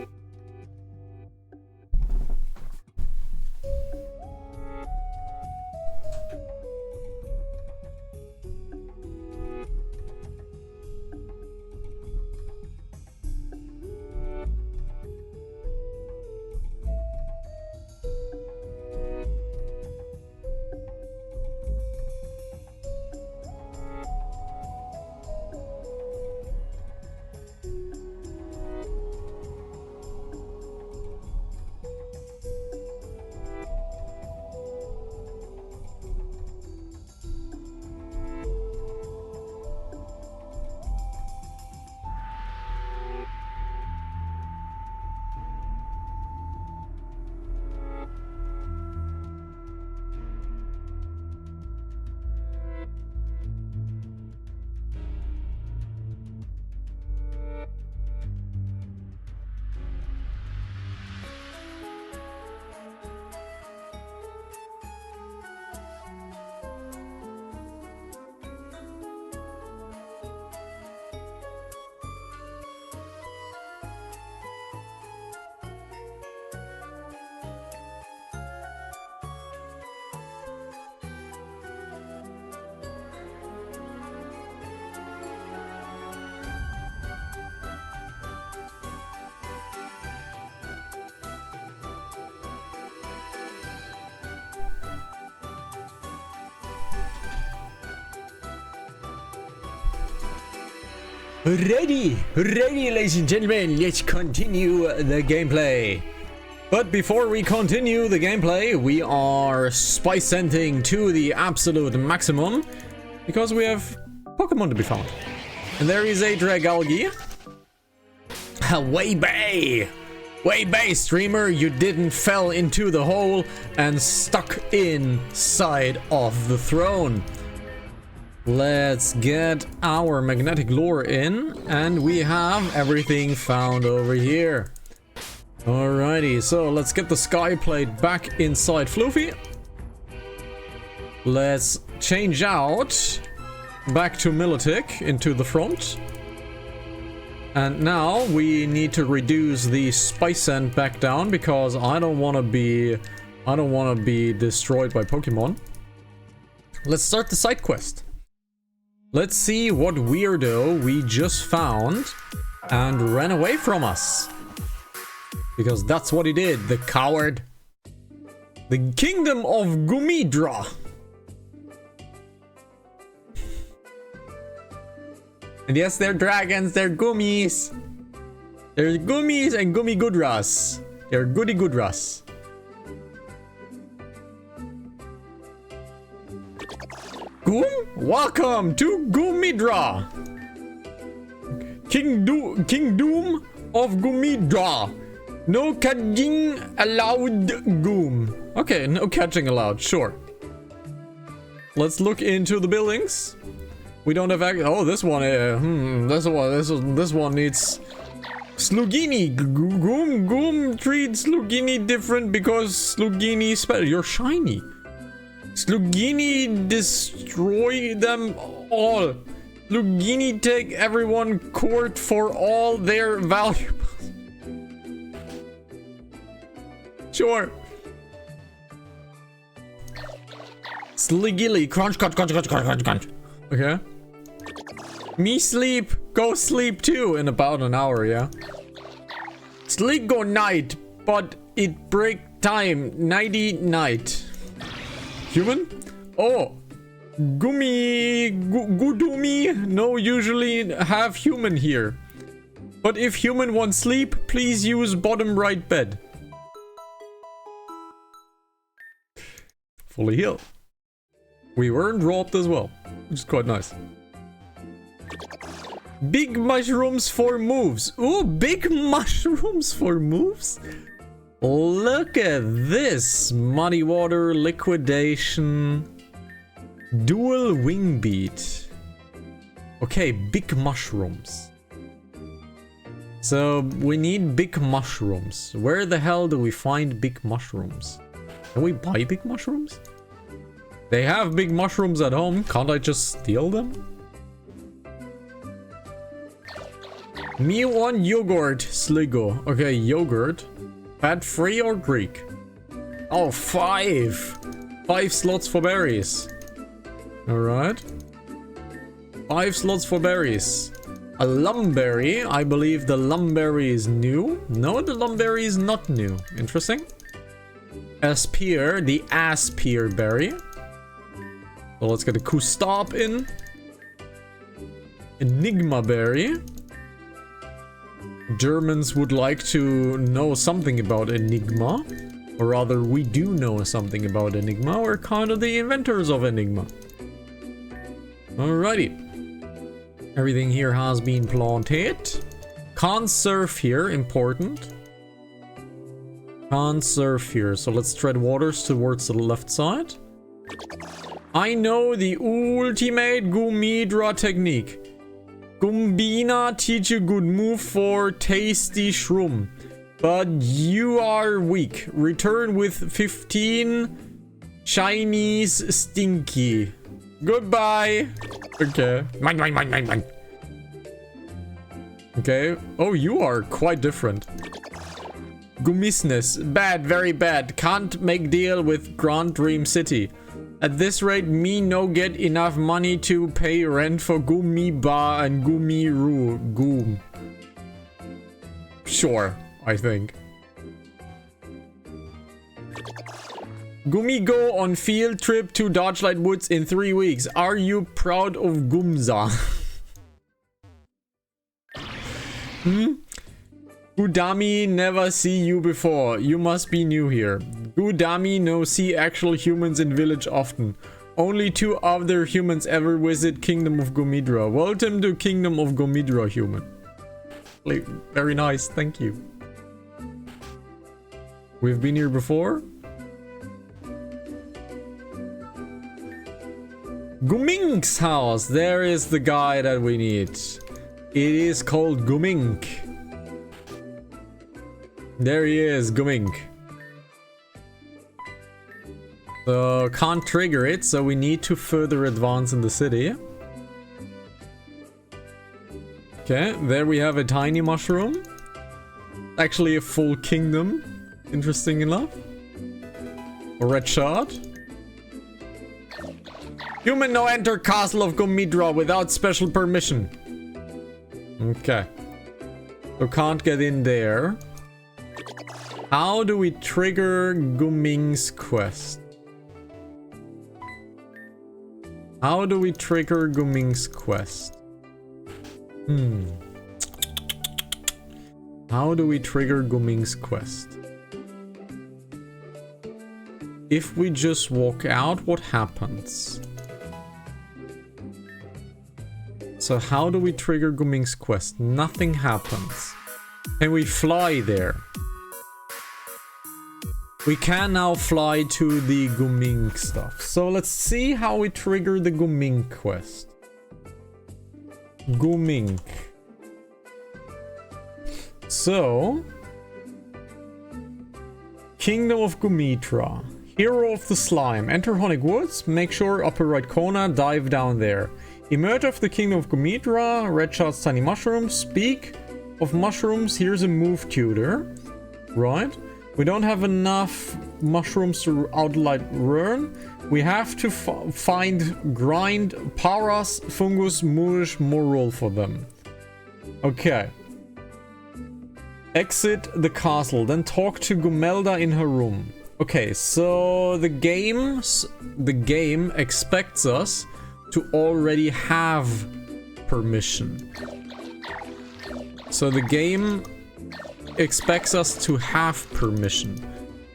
Ready, ladies and gentlemen, let's continue the gameplay. But before we continue the gameplay, we are spice scenting to the absolute maximum because we have Pokemon to be found. And there is a Dragalge. Way bay, streamer, you didn't fell into the hole and stuck inside of the throne. Let's get our magnetic lure in, and we have everything found over here. Alrighty, so let's get the sky plate back inside Floofy. Let's change out back to Milotic into the front. And now we need to reduce the spice scent back down because I don't want to be destroyed by Pokemon. Let's start the side quest. Let's see what weirdo we just found and ran away from us. Because that's what he did, the coward. The Kingdom of Gumidra. And yes, they're dragons, they're gummies. They're gummies and gummy goodras. They're goody goodras. Goom? Welcome to Gumidra. Kingdom of Gumidra. No catching allowed, Goom. Okay, no catching allowed, sure. Let's look into the buildings. We don't have oh, this one, this one needs Slugini. Goom treats Slugini different because Slugini special. You're shiny. Slugini destroy them all. Slugini take everyone court for all their valuables. Sure. Sligilly, crunch. Okay. Me sleep. Go sleep too in about an hour, yeah. Sleep go night. but it break time. Nighty night. Human? Oh. Gudumi. No, usually have human here. But if human wants sleep, please use bottom right bed. Fully healed. We weren't robbed as well, which is quite nice. Big mushrooms for moves. Ooh, big mushrooms for moves? Look at this. Muddy water, liquidation, dual wing beat. Okay, big mushrooms. So we need big mushrooms. Where the hell do we find big mushrooms? Can we buy big mushrooms? They have big mushrooms at home. Can't I just steal them? Me want yogurt, Sligo. Okay, yogurt. Fat free or Greek? Oh, 5. 5 slots for berries. Alright. 5 slots for berries. A lumberry. I believe the lumberry is new. No, the lumberry is not new. Interesting. Aspear, the Aspear berry. So let's get a Kustop in. Enigma berry. Germans would like to know something about Enigma. Or rather, we do know something about Enigma. We're kind of the inventors of Enigma. Alrighty. Everything here has been planted. Can't surf here, important. Can't surf here, so let's tread waters towards the left side. I know the ultimate Gumidra technique. Gumbina teach a good move for tasty shroom. But you are weak. Return with 15 Chinese stinky. Goodbye. Okay. Mine. Okay. Oh, you are quite different. Gumisness. Bad, very bad. Can't make deal with Grand Dream City. At this rate, me no get enough money to pay rent for Gumi Bar and Gumi Ru. Goom. Sure, I think. Gumi go on field trip to Dodgelight Woods in 3 weeks. Are you proud of Gumza? Gudami never see you before. You must be new here. Gudami no see actual humans in village often. Only 2 other humans ever visit Kingdom of Gomidra. Welcome to Kingdom of Gomidra, human. Like, very nice, thank you. We've been here before. Gumink's house. There is the guy that we need. It is called Gumink. There he is, Gumink. So can't trigger it, so we need to further advance in the city. Okay, there we have a tiny mushroom. Actually a full kingdom, interesting enough. A red shard. Human no enter Castle of Gomidra without special permission. Okay. So can't get in there. How do we trigger Guming's quest? How do we trigger Guming's quest? How do we trigger Guming's quest? If we just walk out, what happens? So how do we trigger Guming's quest? Nothing happens. Can we fly there? We can now fly to the Guming stuff. So let's see how we trigger the Guming quest. Guming. So, Kingdom of Gumitra. Hero of the Slime. Enter Honic Woods. Make sure upper right corner. Dive down there. Emerge of the Kingdom of Gumitra. Red shots, tiny mushrooms. Speak of mushrooms. Here's a move tutor. Right. We don't have enough mushrooms to outlight Rern. We have to find grind Paras, Fungus, Murish, Moral for them. Okay. Exit the castle, then talk to Gumelda in her room. Okay, so the game expects us to already have permission. So the game expects us to have permission,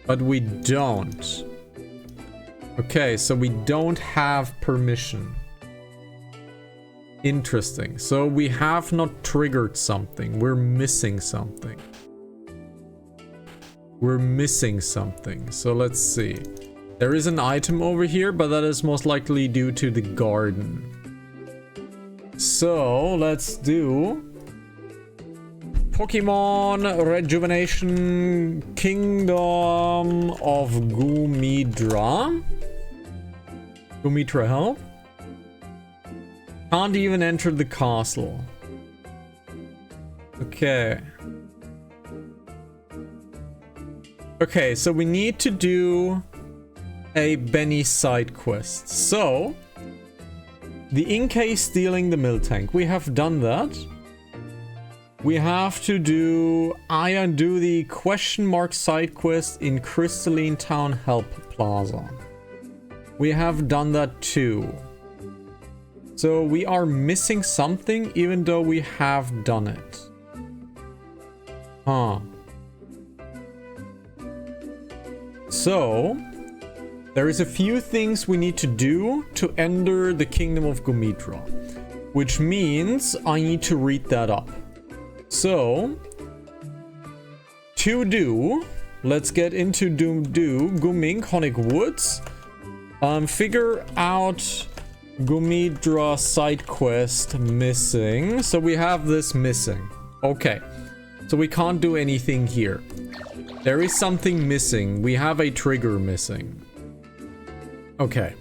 but we don't. Okay, so we don't have permission. Interesting. So we have not triggered something. We're missing something. We're missing something. So let's see. There is an item over here, but that is most likely due to the garden. So let's do Pokemon Rejuvenation Kingdom of Gumidra. Gumidra help. Can't even enter the castle. Okay. Okay, so we need to do a Benny side quest. So, the Inkay stealing the milk tank. We have done that. We have to do the question mark side quest in Crystalline Town Help Plaza. We have done that too. So we are missing something even though we have done it. Huh. So, there is a few things we need to do to enter the Kingdom of Gumidra, which means I need to read that up. So, to do, let's get into Gumink Honic Woods. Figure out Gumidra side quest missing. So we have this missing. Okay, so we can't do anything here. There is something missing. We have a trigger missing. Okay.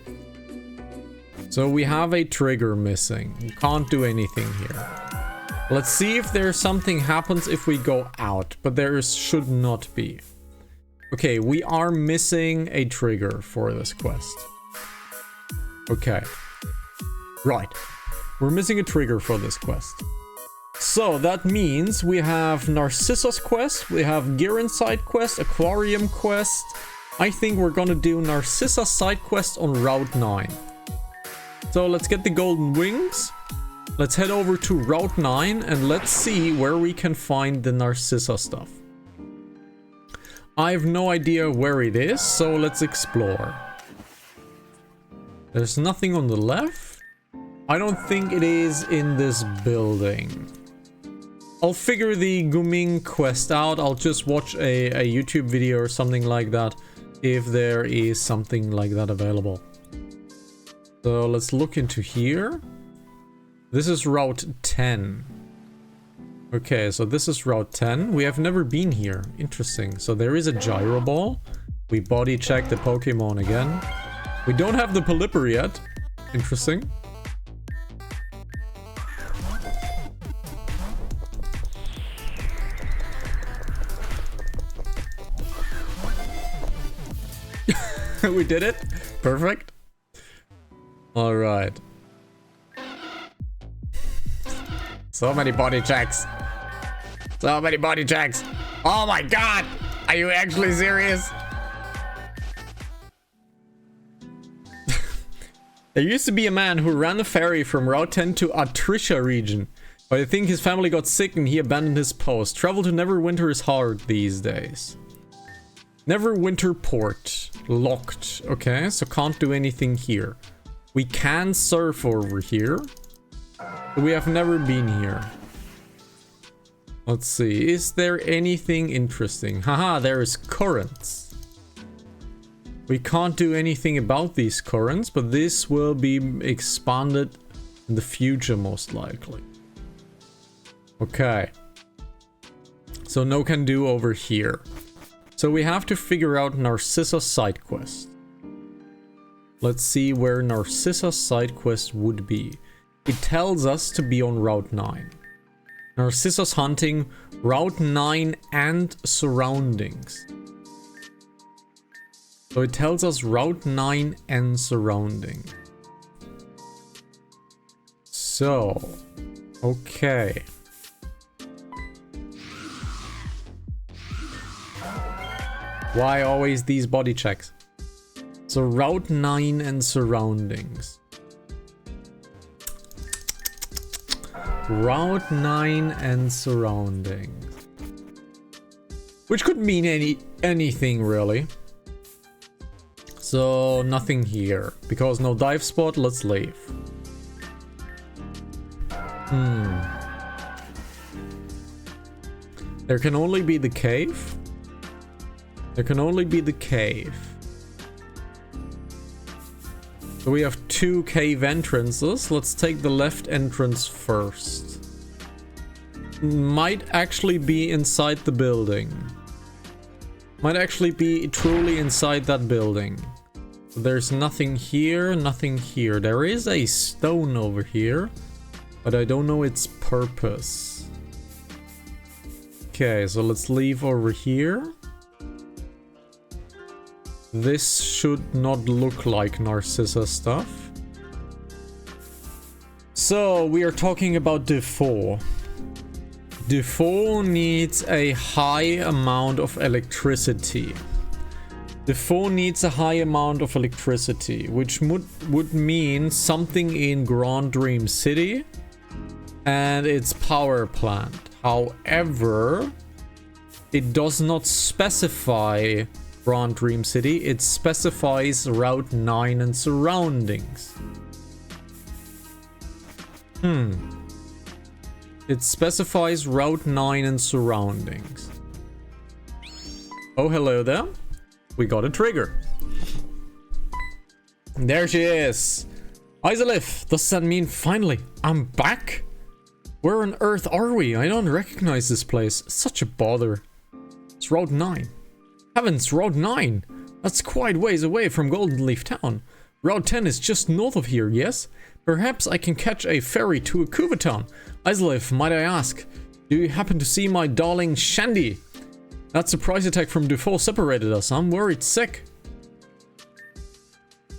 So we have a trigger missing. You can't do anything here. Let's see if there's something happens if we go out. But there should not be. Okay, we are missing a trigger for this quest. Okay. Right. We're missing a trigger for this quest. So that means we have Narcissa's quest, we have Girin's side quest, Aquarium quest. I think we're gonna do Narcissa's side quest on Route 9. So let's get the golden wings. Let's head over to Route 9 and let's see where we can find the Narcissa stuff. I have no idea where it is, so let's explore. There's nothing on the left. I don't think it is in this building. I'll figure the Guming quest out. I'll just watch a YouTube video or something like that if there is something like that available. So let's look into here. This is Route 10. Okay, so this is Route 10. We have never been here. Interesting. So there is a gyro ball. We body check the Pokemon again. We don't have the Pelipper yet. Interesting. We did it. Perfect. All right. So many body checks. So many body checks. Oh my god. Are you actually serious? There used to be a man who ran a ferry from Route 10 to Atrisha region. But I think his family got sick and he abandoned his post. Travel to Neverwinter is hard these days. Neverwinter port. Locked. Okay, so can't do anything here. We can surf over here. But we have never been here. Let's see. Is there anything interesting? Haha, there is currents. We can't do anything about these currents, but this will be expanded in the future most likely. Okay. So no can do over here. So we have to figure out Narcissa's side quest. Let's see where Narcissa's side quest would be. It tells us to be on Route 9. Narcissa's hunting Route 9 and surroundings. So it tells us Route 9 and surrounding. So, okay. Why always these body checks? So Route 9 and surroundings. Route 9 and surroundings. Which could mean anything really. So nothing here. Because no dive spot, let's leave. There can only be the cave. There can only be the cave. So we have 2 cave entrances. Let's take the left entrance first. Might actually be inside the building. Might actually be truly inside that building. There's nothing here, nothing here. There is a stone over here, but I don't know its purpose. Okay, so let's leave over here. This should not look like Narcissa stuff. So, we are talking about Dufaux. Dufaux needs a high amount of electricity. Dufaux needs a high amount of electricity, which would mean something in Grand Dream City and its power plant. However, it does not specify Grand Dream City, it specifies Route 9 and surroundings. It specifies Route 9 and surroundings. Oh, hello there. We got a trigger. There she is. Isolif, does that mean finally I'm back? Where on earth are we? I don't recognize this place. Such a bother. It's Route 9. Heavens, Route 9! That's quite ways away from Golden Leaf Town. Route 10 is just north of here, yes? Perhaps I can catch a ferry to Akuva Town. Isolif, might I ask, do you happen to see my darling Shandy? That surprise attack from Dufaux separated us. I'm worried sick.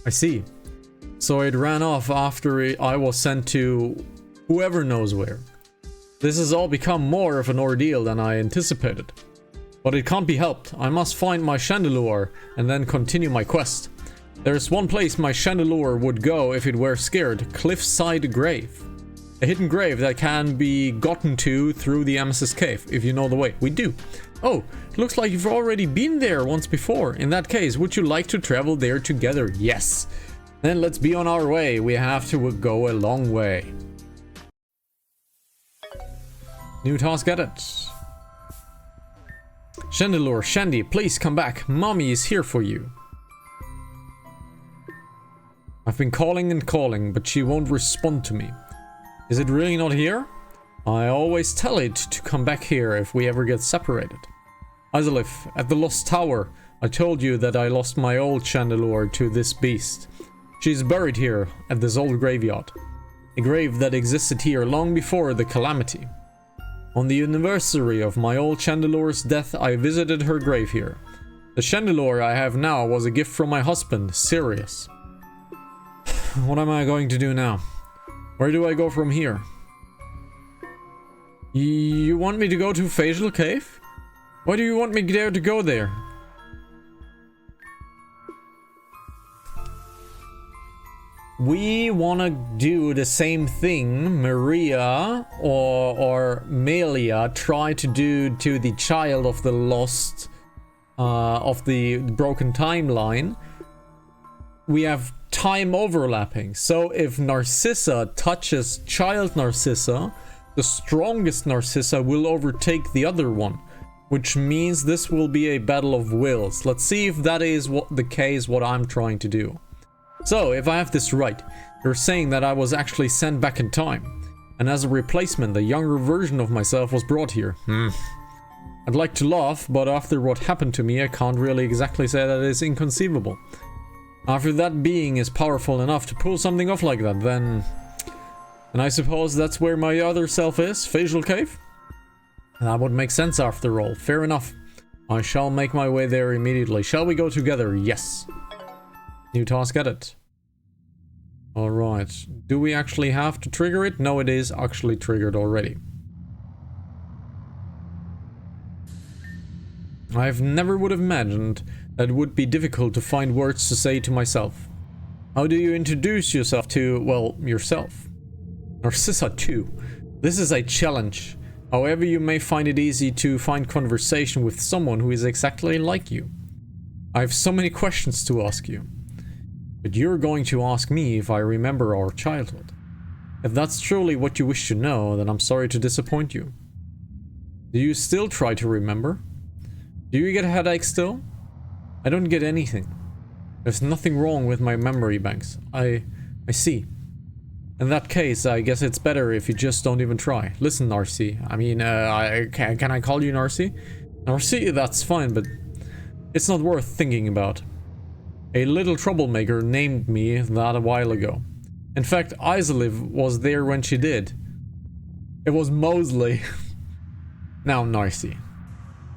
I see. So it ran off after I was sent to whoever knows where. This has all become more of an ordeal than I anticipated. But it can't be helped. I must find my Chandelure and then continue my quest. There's one place my Chandelure would go if it were scared. Cliffside Grave. A hidden grave that can be gotten to through the Amethyst Cave, if you know the way. We do. Oh, it looks like you've already been there once before. In that case, would you like to travel there together? Yes. Then let's be on our way. We have to go a long way. New task added. Chandelure, Shandy, please come back. Mommy is here for you. I've been calling and calling, but she won't respond to me. Is it really not here? I always tell it to come back here if we ever get separated. Isolif, at the Lost Tower, I told you that I lost my old Chandelure to this beast. She's buried here at this old graveyard. A grave that existed here long before the calamity. On the anniversary of my old Chandelure's death, I visited her grave here. The Chandelure I have now was a gift from my husband, Sirius. What am I going to do now? Where do I go from here? You want me to go to Facial Cave? Why do you want me to go there? We want to do the same thing Maria or Melia tried to do to the child of the lost, of the broken timeline. We have time overlapping. So if Narcissa touches child Narcissa, the strongest Narcissa will overtake the other one, which means this will be a battle of wills. Let's see if that is the case, what I'm trying to do. So, if I have this right, you're saying that I was actually sent back in time, and as a replacement, a younger version of myself was brought here. I'd like to laugh, but after what happened to me, I can't really exactly say that it's inconceivable. After that being is powerful enough to pull something off like that, then I suppose that's where my other self is, Facial Cave? That would make sense after all. Fair enough. I shall make my way there immediately. Shall we go together? Yes. New task added. Alright. Do we actually have to trigger it? No, it is actually triggered already. I've never would have imagined that it would be difficult to find words to say to myself. How do you introduce yourself to, well, yourself? Narcissa too. This is a challenge. However, you may find it easy to find conversation with someone who is exactly like you. I have so many questions to ask you. But you're going to ask me if I remember our childhood. If that's truly what you wish to know, then I'm sorry to disappoint you. Do you still try to remember? Do you get headaches still? I don't get anything. There's nothing wrong with my memory banks. I see. In that case, I guess it's better if you just don't even try. Listen, Narcy. I mean, can I call you Narcy? Narcy, that's fine, but it's not worth thinking about. A little troublemaker named me that a while ago. In fact, Isolive was there when she did. It was Mosley. Now, Narcy.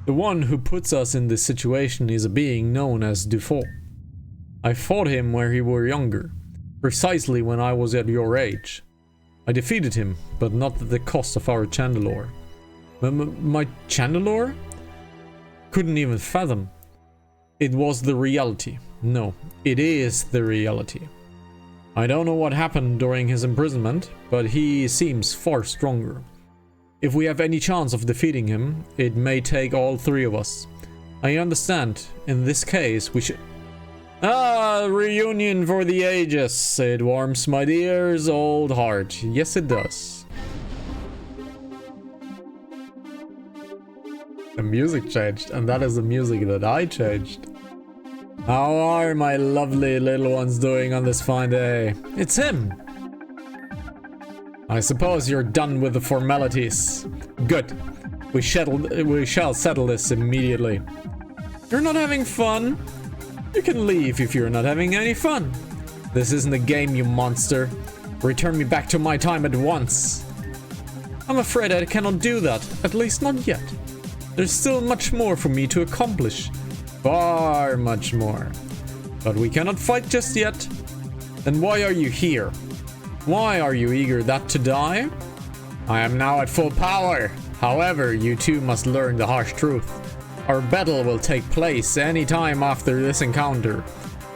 The one who puts us in this situation is a being known as Dufaux. I fought him when we were younger, precisely when I was at your age. I defeated him, but not at the cost of our Chandelure. My Chandelure? Couldn't even fathom. It was the reality. No, it is the reality. I don't know what happened during his imprisonment, but he seems far stronger. If we have any chance of defeating him, it may take all three of us. I understand. In this case, we should... Ah, reunion for the ages. It warms my dear's old heart. Yes, it does. The music changed, and that is the music that I changed. How are my lovely little ones doing on this fine day? It's him! I suppose you're done with the formalities. Good. We shall settle this immediately. You're not having fun? You can leave if you're not having any fun. This isn't a game, you monster. Return me back to my time at once. I'm afraid I cannot do that, at least not yet. There's still much more for me to accomplish. Far much more. But we cannot fight just yet. Then why are you here? Why are you eager that to die? I am now at full power. However, you two must learn the harsh truth. Our battle will take place any time after this encounter.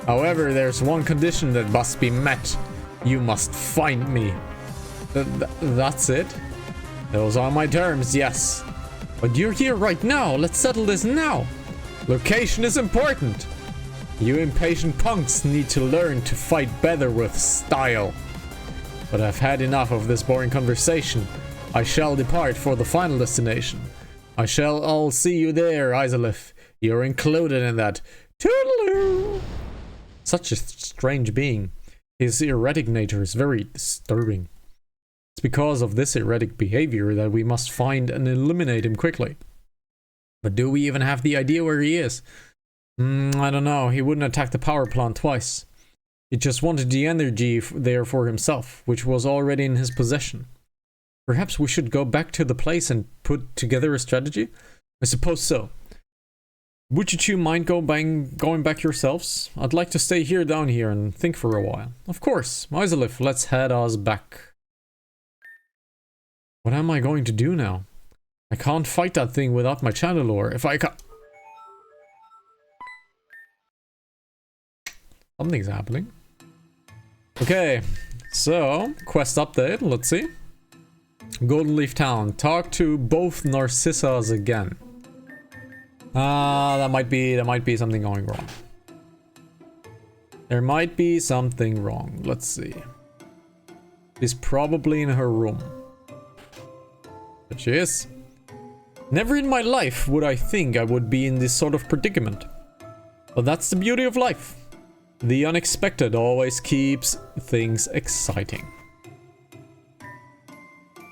However, there's one condition that must be met. You must find me. That's it? Those are my terms, yes. But you're here right now. Let's settle this now. Location is important. You impatient punks need to learn to fight better with style. But I've had enough of this boring conversation. I shall depart for the final destination. I shall all see you there, Isolive. You're included in that. Toodaloo! Such a strange being. His erratic nature is very disturbing. It's because of this erratic behavior that we must find and eliminate him quickly. But do we even have the idea where he is? I don't know. He wouldn't attack the power plant twice. He just wanted the energy there for himself, which was already in his possession. Perhaps we should go back to the place and put together a strategy? I suppose so. Would you two mind going back yourselves? I'd like to stay here down here and think for a while. Of course. Isolive, let's head us back. What am I going to do now? I can't fight that thing without my Chandelure. If I can... Something's happening. Okay, so, quest update, let's see. Golden Leaf Town. Talk to both Narcissas again. That might be something going wrong. There might be something wrong. Let's see. She's probably in her room. But she is. Never in my life would I think I would be in this sort of predicament. But that's the beauty of life. The unexpected always keeps things exciting.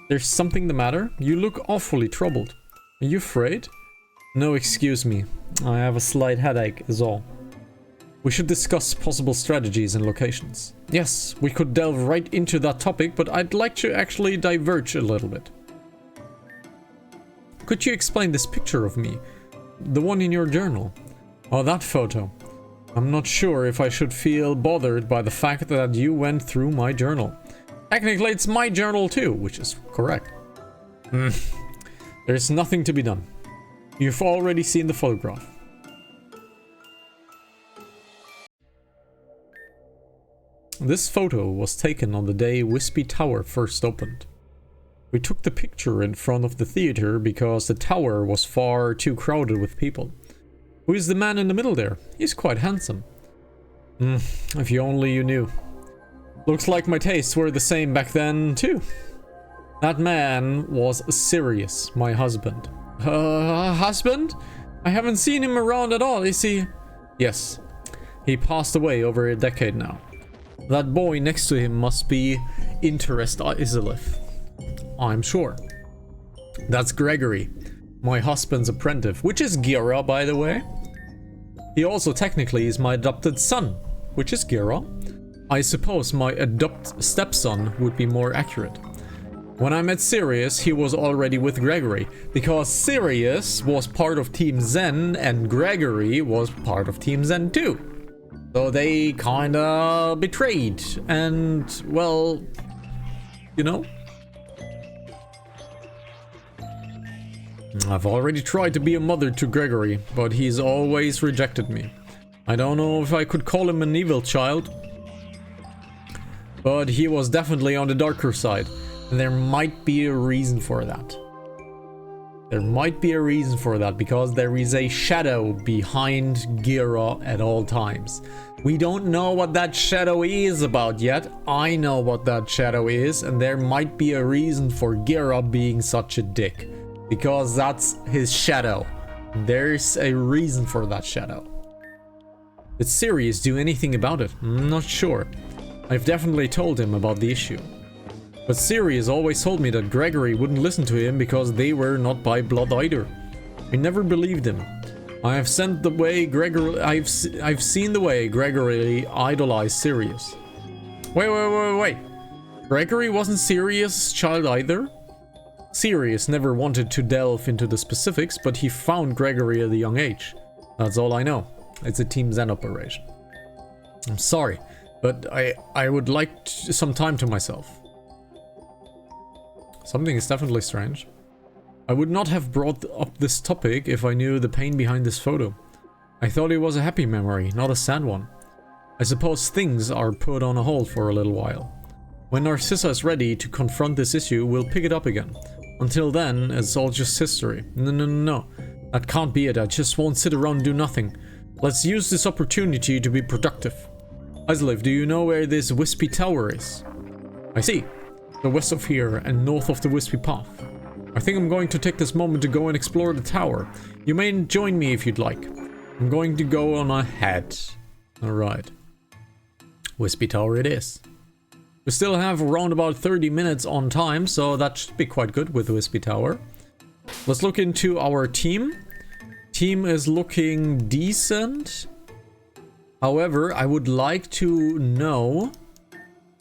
There's something the matter? You look awfully troubled. Are you afraid? No, excuse me. I have a slight headache is all. We should discuss possible strategies and locations. Yes, we could delve right into that topic, but I'd like to actually diverge a little bit. Could you explain this picture of me? The one in your journal? Oh, that photo. I'm not sure if I should feel bothered by the fact that you went through my journal. Technically, it's my journal too, which is correct. There's nothing to be done. You've already seen the photograph. This photo was taken on the day Wispy Tower first opened. We took the picture in front of the theater because the tower was far too crowded with people. Who is the man in the middle there? He's quite handsome. If you only you knew. Looks like my tastes were the same back then too. That man was Sirius, my husband. Husband? I haven't seen him around at all, is he? Yes. He passed away over a decade now. That boy next to him must be Interest Isolith. I'm sure. That's Gregory, my husband's apprentice, which is Gira, by the way. He also technically is my adopted son, which is Gira. I suppose my adopt stepson would be more accurate. When I met Sirius, he was already with Gregory, because Sirius was part of Team Zen and Gregory was part of Team Zen too. So they kinda betrayed, and well, you know. I've already tried to be a mother to Gregory, but he's always rejected me. I don't know if I could call him an evil child, but he was definitely on the darker side, and there might be a reason for that. There might be a reason for that, because there is a shadow behind Gira at all times. We don't know what that shadow is about yet. I know what that shadow is, and there might be a reason for Gira being such a dick. Because that's his shadow. There's a reason for that shadow. Did Sirius do anything about it? I'm not sure. I've definitely told him about the issue. But Sirius always told me that Gregory wouldn't listen to him because they were not by blood either. I never believed him. I've seen the way Gregory idolized Sirius. Wait. Gregory wasn't Sirius' child either? Sirius never wanted to delve into the specifics, but he found Gregory at a young age. That's all I know. It's a Team Zen operation. I'm sorry, but I would like some time to myself. Something is definitely strange. I would not have brought up this topic if I knew the pain behind this photo. I thought it was a happy memory, not a sad one. I suppose things are put on a hold for a little while. When Narcissa is ready to confront this issue, we'll pick it up again. Until then, it's all just history. No. That can't be it. I just won't sit around and do nothing. Let's use this opportunity to be productive. Isolith, do you know where this Wispy Tower is? I see. The west of here and north of the Wispy Path. I think I'm going to take this moment to go and explore the tower. You may join me if you'd like. I'm going to go on ahead. Alright. Wispy Tower it is. We still have around about 30 minutes on time, so that should be quite good with Wispy Tower. Let's look into our team. Team is looking decent. However, I would like to know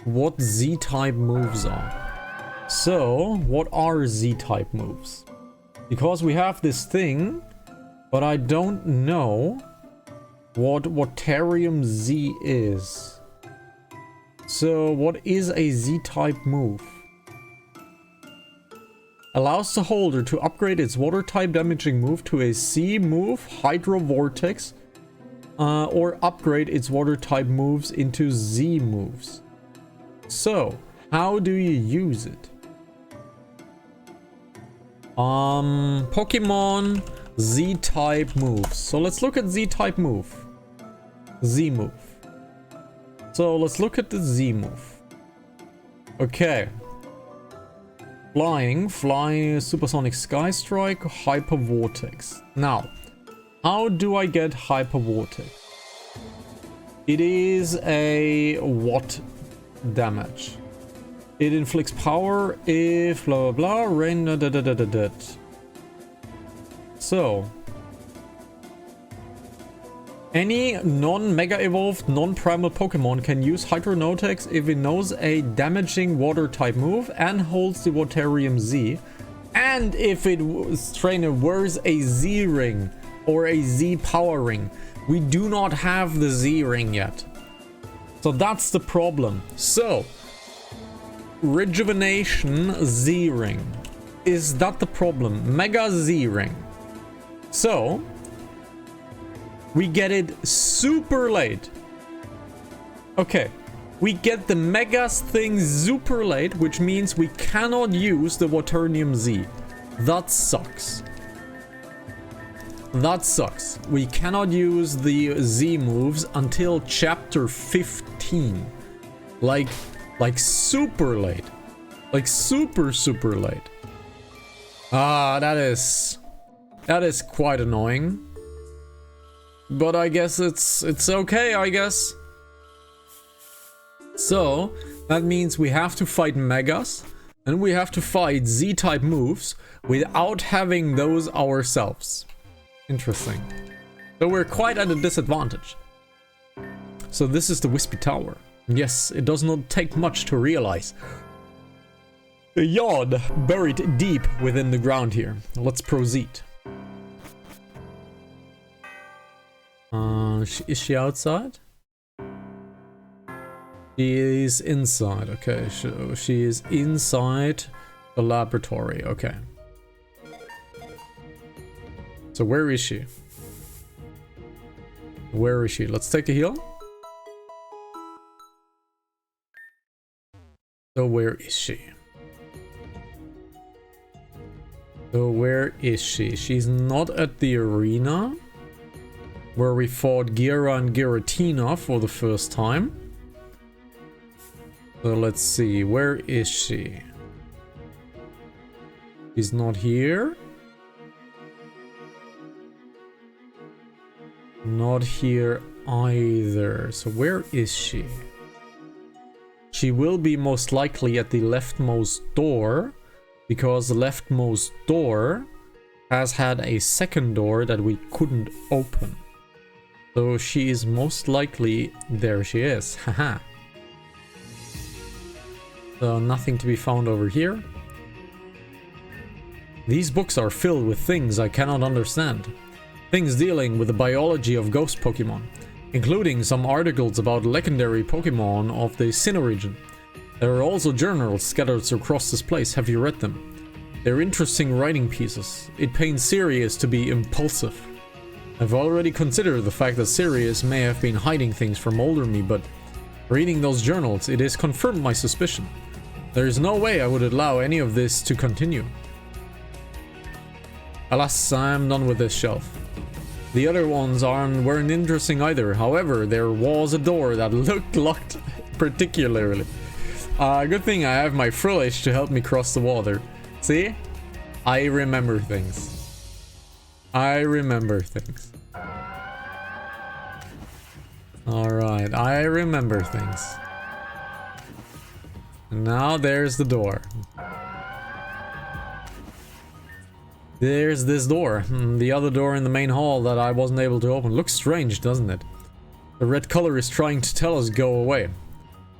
what Z-type moves are. So, what are Z-type moves? Because we have this thing, but I don't know what Waterium Z is. So, what is a Z-type move? Allows the holder to upgrade its water-type damaging move to a C move, Hydro Vortex, or upgrade its water-type moves into Z moves. So, how do you use it? Pokemon Z-type moves. So let's look at Z-type move. Z move. So let's look at the Z move. Okay. Flying, Supersonic Sky Strike, Hyper Vortex. Now, how do I get Hyper Vortex? It is a what damage? It inflicts power if blah blah blah rain So any non-Mega Evolved, non-Primal Pokemon can use Hydronotex if it knows a damaging Water-type move and holds the Waterium Z, and if its trainer wears a Z-Ring or a Z-Power Ring. We do not have the Z-Ring yet. So that's the problem. So, Rejuvenation Z-Ring. Is that the problem? Mega Z-Ring. So, we get it super late. Okay, we get the Megas thing super late, which means we cannot use the Waternium Z. That sucks. That sucks. We cannot use the Z moves until chapter 15. Like super late. Like super late. Ah, that is quite annoying. But I guess it's okay, I guess. So, that means we have to fight Megas, and we have to fight Z-type moves without having those ourselves. Interesting. So we're quite at a disadvantage. So this is the Wispy Tower. Yes, it does not take much to realize. A yard buried deep within the ground here. Let's proceed. Is she outside? She is inside. Okay, so she is inside the laboratory. Okay. So where is she? Where is she? Let's take a heal. So where is she? So where is she? She's not at the arena where we fought Gira and Giratina for the first time. So let's see, where is she? She's not here. Not here either. So where is she? She will be most likely at the leftmost door, because the leftmost door has had a second door that we couldn't open. So she is most likely... There she is. Haha. So nothing to be found over here. These books are filled with things I cannot understand. Things dealing with the biology of ghost Pokemon, including some articles about legendary Pokemon of the Sinnoh region. There are also journals scattered across this place. Have you read them? They're interesting writing pieces. It pains Sirius to be impulsive. I've already considered the fact that Sirius may have been hiding things from older me, but reading those journals, it has confirmed my suspicion. There is no way I would allow any of this to continue. Alas, I'm done with this shelf. The other ones weren't interesting either. However, there was a door that looked locked particularly. Good thing I have my Frillish to help me cross the water. See? I remember things. I remember things. Alright, I remember things. And now there's the door. There's this door. The other door in the main hall that I wasn't able to open. Looks strange, doesn't it? The red color is trying to tell us go away.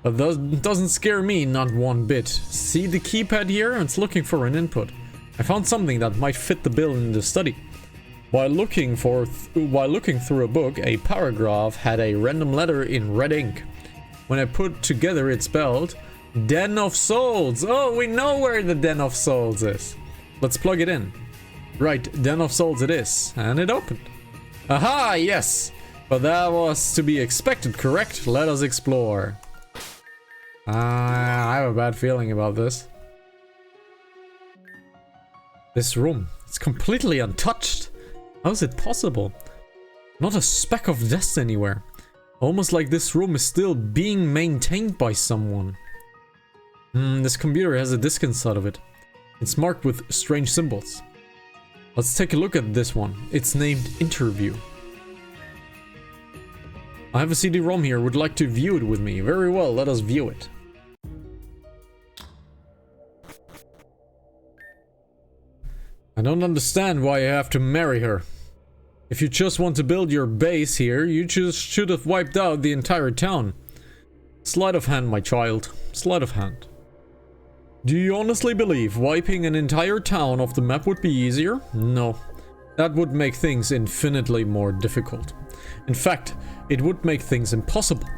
But that doesn't scare me, not one bit. See the keypad here? It's looking for an input. I found something that might fit the bill in the study. While looking through a book, a paragraph had a random letter in red ink. When I put together, it spelled Den of Souls. Oh, we know where the Den of Souls is. Let's plug it in. Right, Den of Souls it is. And it opened. Aha, yes! But that was to be expected, correct? Let us explore. I have a bad feeling about this. This room, it's completely untouched. How is it possible? Not a speck of dust anywhere. Almost like this room is still being maintained by someone. This computer has a disk inside of it. It's marked with strange symbols. Let's take a look at this one. It's named Interview. I have a CD-ROM here. Would like to view it with me. Very well, let us view it. I don't understand why you have to marry her. If you just want to build your base here, you just should have wiped out the entire town. Sleight of hand, my child. Sleight of hand. Do you honestly believe wiping an entire town off the map would be easier? No. That would make things infinitely more difficult. In fact, it would make things impossible.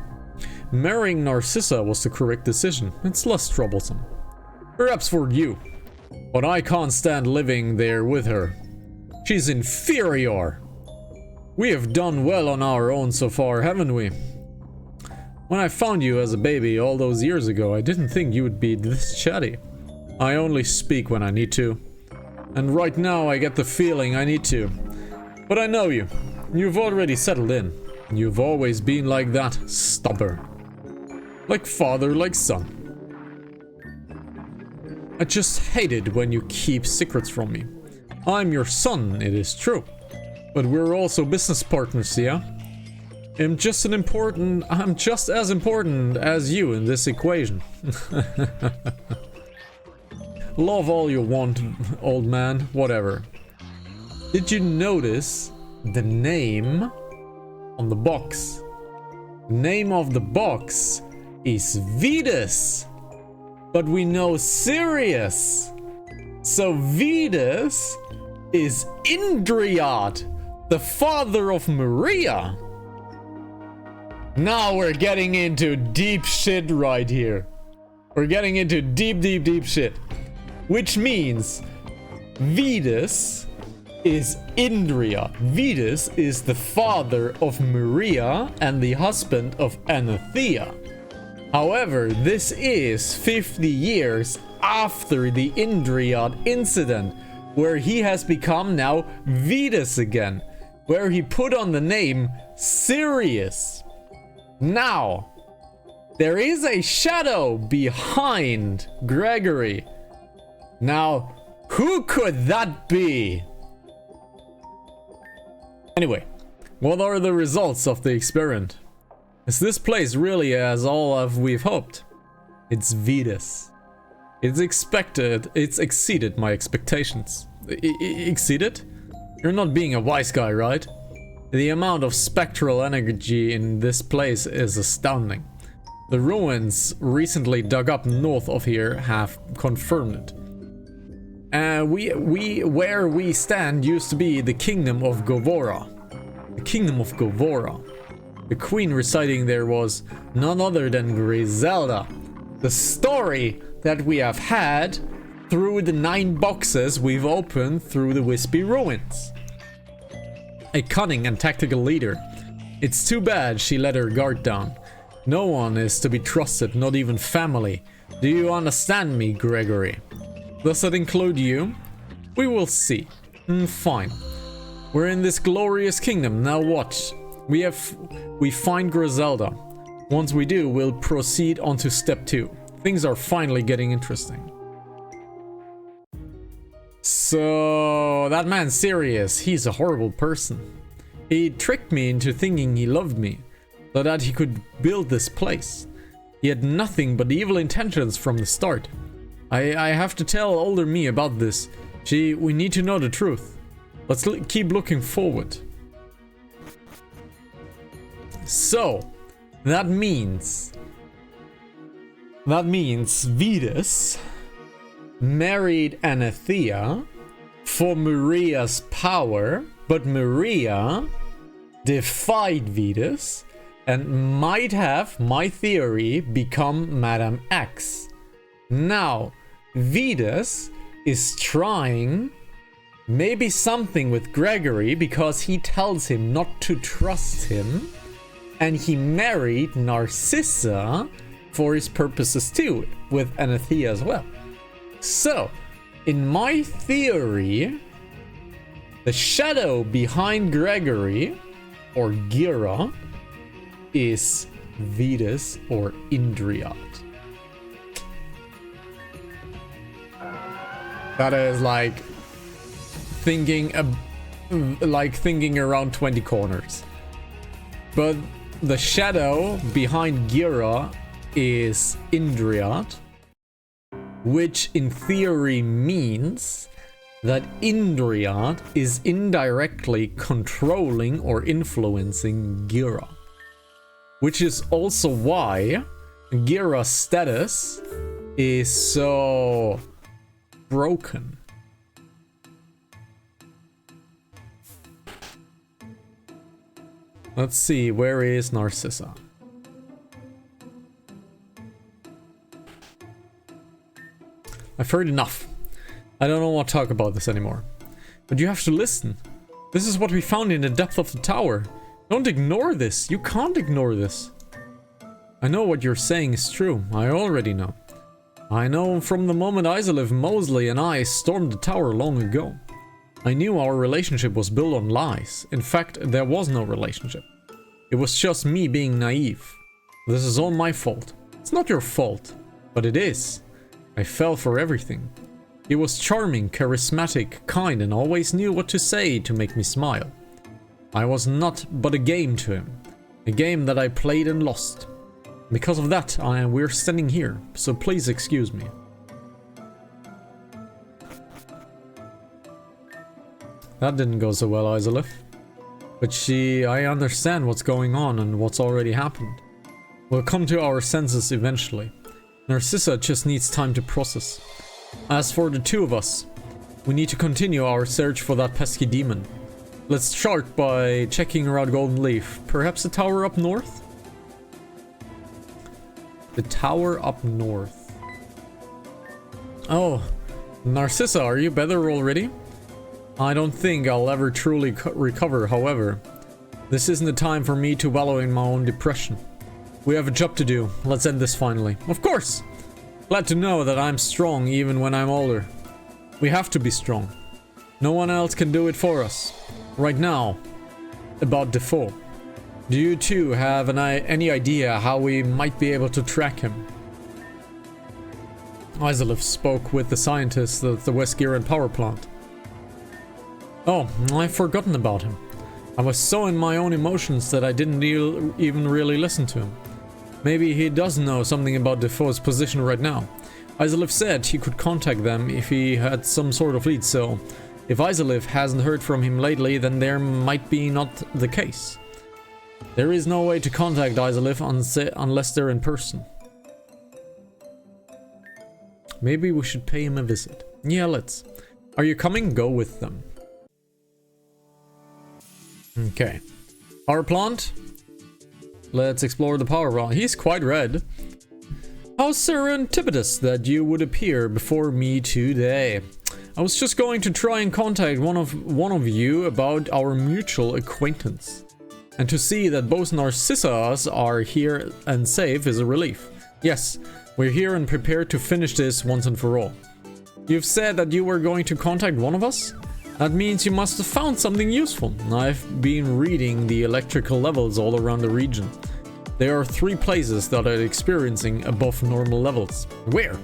Marrying Narcissa was the correct decision. It's less troublesome. Perhaps for you. But I can't stand living there with her. She's inferior. We have done well on our own so far, haven't we? When I found you as a baby all those years ago, I didn't think you would be this chatty. I only speak when I need to. And right now I get the feeling I need to. But I know you. You've already settled in. You've always been like that, stubborn. Like father, like son. I just hate it when you keep secrets from me. I'm your son, it is true. But we're also business partners, yeah? I'm just as important as you in this equation. Love all you want, old man, whatever. Did you notice the name on the box? The name of the box is Vetus. But we know Sirius. So Vetus is Indriad, the father of Maria. Now we're getting into deep shit right here. We're getting into deep shit. Which means Vetus is Indriad. Vetus is the father of Maria and the husband of Anathea. However, this is 50 years after the Indriad incident, where he has become now Vetus again, where he put on the name Sirius. Now, there is a shadow behind Gregory. Now, who could that be? Anyway, what are the results of the experiment? Is this place really as all of we've hoped? It's Vetus. It's exceeded my expectations. Exceeded? You're not being a wise guy, right? The amount of spectral energy in this place is astounding. The ruins recently dug up north of here have confirmed it. Where we stand used to be the kingdom of Govora. The kingdom of Govora. The queen residing there was none other than Griselda. The story that we have had through the 9 boxes we've opened through the Wispy Ruins. A cunning and tactical leader. It's too bad she let her guard down. No one is to be trusted, not even family. Do you understand me, Gregory? Does that include you? We will see. Fine. We're in this glorious kingdom, now watch. We find Griselda. Once we do, we'll proceed on to step 2. Things are finally getting interesting. So, that man Sirius, he's a horrible person. He tricked me into thinking he loved me, so that he could build this place. He had nothing but evil intentions from the start. I have to tell older me about this. We need to know the truth. Let's keep looking forward. So, that means Vetus married Anathea for Maria's power, but Maria defied Vetus and might have, my theory, become Madame X. Now, Vetus is trying maybe something with Gregory because he tells him not to trust him, and he married Narcissa for his purposes too, with Anathea as well. So, in my theory, the shadow behind Gregory, or Gira, is Vetus or Indriad. That is like thinking around 20 corners. But the shadow behind Gira is Indriad, which in theory means that Indriad is indirectly controlling or influencing Gira. Which is also why Gira's status is so broken. Let's see, where is Narcissa? I've heard enough. I don't want to talk about this anymore. But you have to listen. This is what we found in the depth of the tower. Don't ignore this. You can't ignore this. I know what you're saying is true. I already know. I know from the moment Isolive, Mosley, and I stormed the tower long ago. I knew our relationship was built on lies. In fact, there was no relationship. It was just me being naive. This is all my fault. It's not your fault, but it is. I fell for everything. He was charming, charismatic, kind, and always knew what to say to make me smile. I was not but a game to him. A game that I played and lost. Because of that, we're standing here, so please excuse me. That didn't go so well, Isolive. But I understand what's going on and what's already happened. We'll come to our senses eventually. Narcissa just needs time to process. As for the two of us, we need to continue our search for that pesky demon. Let's start by checking around Golden Leaf. Perhaps the tower up north? The tower up north. Oh, Narcissa, are you better already? I don't think I'll ever truly recover, however. This isn't the time for me to wallow in my own depression. We have a job to do. Let's end this finally. Of course! Glad to know that I'm strong even when I'm older. We have to be strong. No one else can do it for us. Right now, about Dufaux. Do you two have any idea how we might be able to track him? Isolive spoke with the scientists at the West Giran power plant. Oh, I've forgotten about him. I was so in my own emotions that I didn't even really listen to him. Maybe he does know something about Dufaux's position right now. Isolive said he could contact them if he had some sort of lead, so if Isolive hasn't heard from him lately, then there might be not the case. There is no way to contact Isolive unless they're in person. Maybe we should pay him a visit. Yeah, let's. Are you coming? Go with them. Okay. Power plant. Let's explore the power plant. He's quite red. How serendipitous that you would appear before me today. I was just going to try and contact one of you about our mutual acquaintance. And to see that both Narcissas are here and safe is a relief. Yes, we're here and prepared to finish this once and for all. You've said that you were going to contact one of us? That means you must have found something useful. I've been reading the electrical levels all around the region. There are 3 places that are experiencing above normal levels. Where?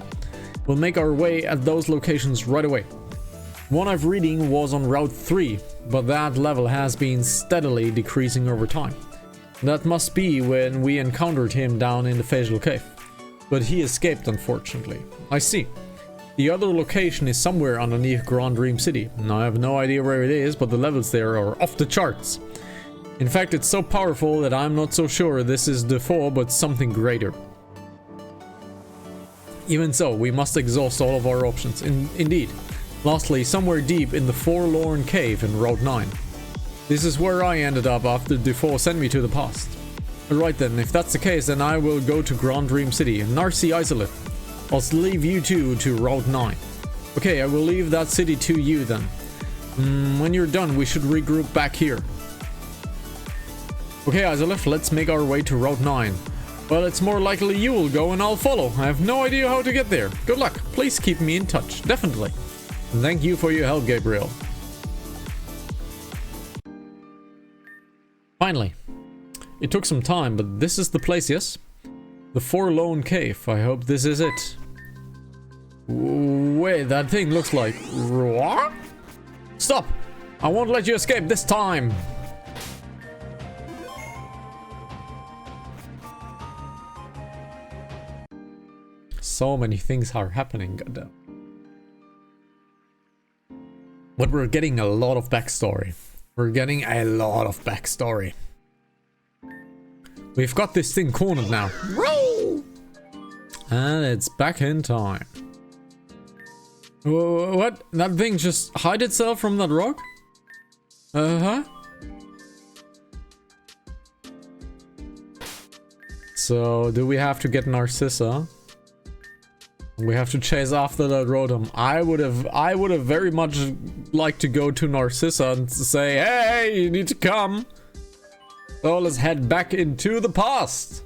We'll make our way at those locations right away. One I've reading was on Route 3, but that level has been steadily decreasing over time. That must be when we encountered him down in the Facial Cave. But he escaped, unfortunately. I see. The other location is somewhere underneath Grand Dream City. I have no idea where it is, but the levels there are off the charts. In fact, it's so powerful that I'm not so sure this is Dufaux, but something greater. Even so, we must exhaust all of our options. Indeed. Lastly, somewhere deep in the Forlorn Cave in Route 9. This is where I ended up after Dufaux sent me to the past. Right then, if that's the case, then I will go to Grand Dream City. Narcy, Isolive. I'll leave you two to Route 9. Okay, I will leave that city to you then. When you're done, we should regroup back here. Okay, Isolive, let's make our way to Route 9. Well, it's more likely you will go and I'll follow. I have no idea how to get there. Good luck. Please keep me in touch. Definitely. And thank you for your help, Gabriel. Finally. It took some time, but this is the place, yes? The Forlorn Cave. I hope this is it. Wait, that thing looks like... What? Stop! I won't let you escape this time! So many things are happening, goddamn. But we're getting a lot of backstory. We're getting a lot of backstory. We've got this thing cornered now. Roll! And it's back in time. What? That thing just hide itself from that rock? Uh-huh. So, do we have to get Narcissa? We have to chase after that Rotom. I would have very much liked to go to Narcissa and say, hey, you need to come. So let's head back into the past.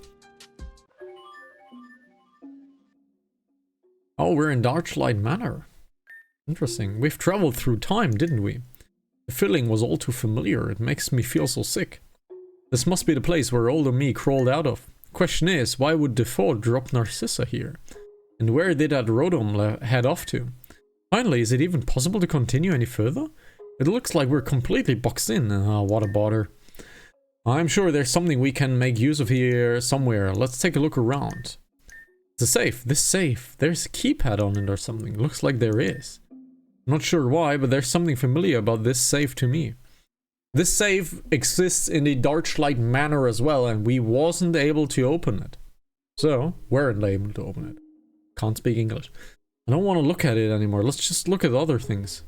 Oh, we're in Darklight Manor. Interesting. We've traveled through time, didn't we? The feeling was all too familiar. It makes me feel so sick. This must be the place where older me crawled out of. Question is, why would Dufaux drop Narcissa here? And where did that Rotom head off to? Finally, is it even possible to continue any further? It looks like we're completely boxed in. Oh, what a bother. I'm sure there's something we can make use of here somewhere. Let's take a look around. It's a safe. This safe. There's a keypad on it or something. Looks like there is. I'm not sure why, but there's something familiar about this safe to me. This safe exists in the Darklight Manor as well, and we wasn't able to open it. So, weren't able to open it. Can't speak English. I don't want to look at it anymore. Let's just look at other things.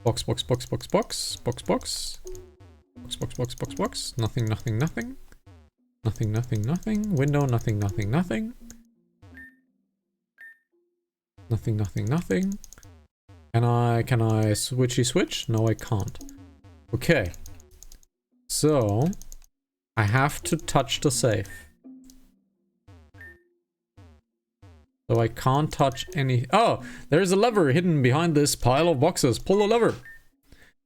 Box, box, box, box, box, box, box. Box, box, box, box, box. Nothing, nothing, nothing. Nothing, nothing, nothing. Window, nothing, nothing, nothing. Nothing, nothing, nothing. Can I switchy switch? No, I can't. Okay. So, I have to touch the safe. So I can't touch any... Oh, there's a lever hidden behind this pile of boxes. Pull the lever.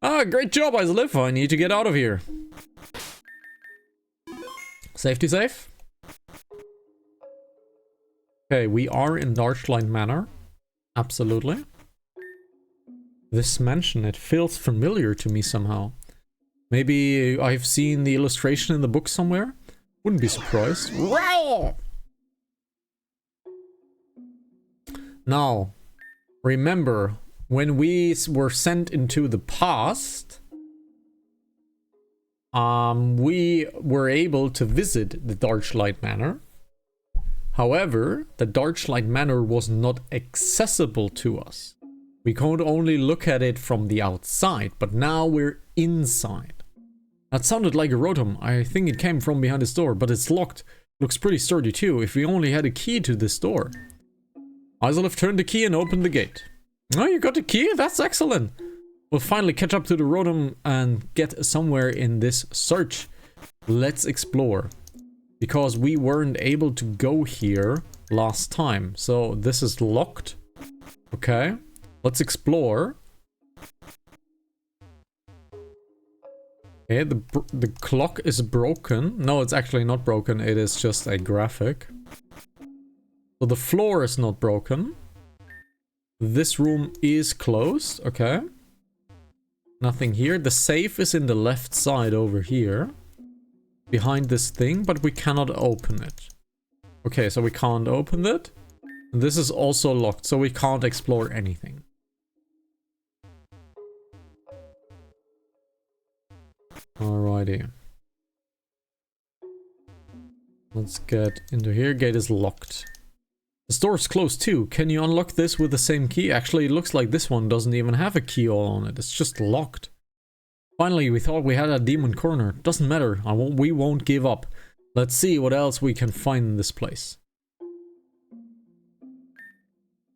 Ah, great job, Isleif. I need to get out of here. Safety safe. Okay, we are in Darklight Manor. Absolutely. This mansion, it feels familiar to me somehow. Maybe I've seen the illustration in the book somewhere? Wouldn't be surprised. Wow! Now, remember, when we were sent into the past, we were able to visit the Darklight Manor. However, the Darklight Manor was not accessible to us. We could only look at it from the outside, but now we're inside. That sounded like a Rotom. I think it came from behind this door, but it's locked. Looks pretty sturdy too, if we only had a key to this door. Isleif turned the key and opened the gate. Oh, you got the key? That's excellent. We'll finally catch up to the Rotom and get somewhere in this search. Let's explore. Because we weren't able to go here last time. So this is locked. Okay. Let's explore. Okay, the clock is broken. No, it's actually not broken. It is just a graphic. So the floor is not broken. This room is closed. Okay. Nothing here. The safe is in the left side over here. Behind this thing, but we cannot open it. Okay, so we can't open it. This is also locked, so we can't explore anything. Alrighty. Let's get into here. Gate is locked. The store is closed too. Can you unlock this with the same key? Actually, it looks like this one doesn't even have a key all on it. It's just locked. Finally, we thought we had a demon corner. Doesn't matter. We won't give up. Let's see what else we can find in this place.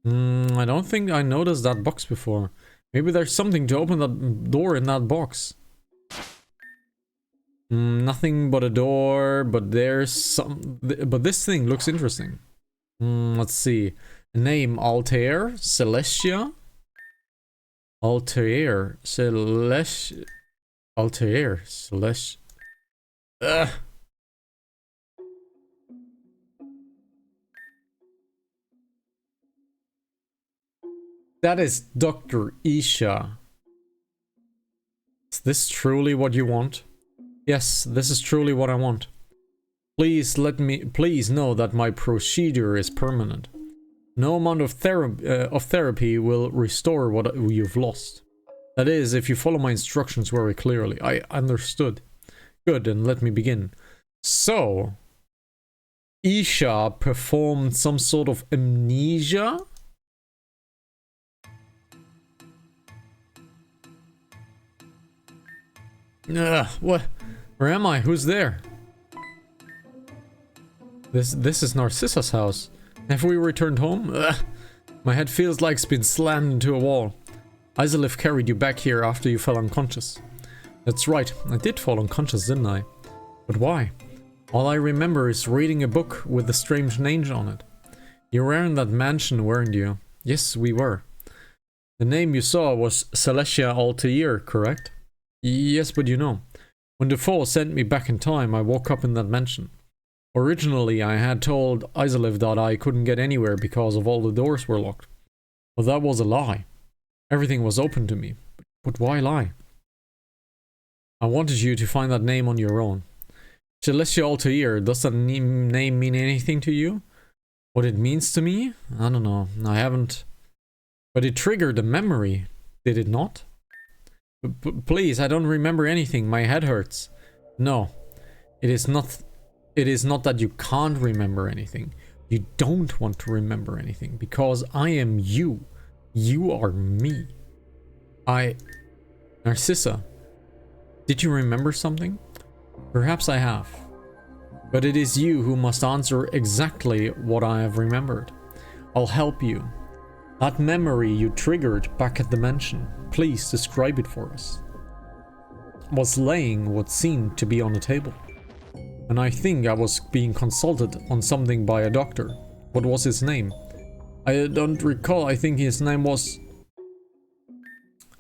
I don't think I noticed that box before. Maybe there's something to open that door in that box. Nothing but a door, but there's some... But this thing looks interesting. Let's see. Name, Altair, Celestia. Altair, Celestia. Altair, Celestia. Ugh. That is Dr. Isha. Is this truly what you want? Yes, this is truly what I want. Please know that my procedure is permanent. No amount of therapy will restore what you've lost. That is, if you follow my instructions very clearly. I understood. Good, and let me begin. So, Isha performed some sort of amnesia? What? Where am I? Who's there? This is Narcissa's house. Have we returned home? Ugh. My head feels like it's been slammed into a wall. Isolith carried you back here after you fell unconscious. That's right, I did fall unconscious, didn't I? But why? All I remember is reading a book with a strange name on it. You were in that mansion, weren't you? Yes, we were. The name you saw was Celestia Altair, correct? Yes, but you know, when Dufaux sent me back in time, I woke up in that mansion. Originally, I had told Isolith that I couldn't get anywhere because of all the doors were locked. But that was a lie. Everything was open to me. But why lie? I wanted you to find that name on your own. Celestia Altair, does that name mean anything to you? What it means to me? I don't know. I haven't... But it triggered a memory, did it not? Please, I don't remember anything. My head hurts. No. It is not that you can't remember anything. You don't want to remember anything. Because I am you. You are me. Narcissa. Did you remember something? Perhaps I have. But it is you who must answer exactly what I have remembered. I'll help you. That memory you triggered back at the mansion, please describe it for us. Was laying what seemed to be on the table. And I think I was being consulted on something by a doctor. What was his name? I don't recall. I think his name was...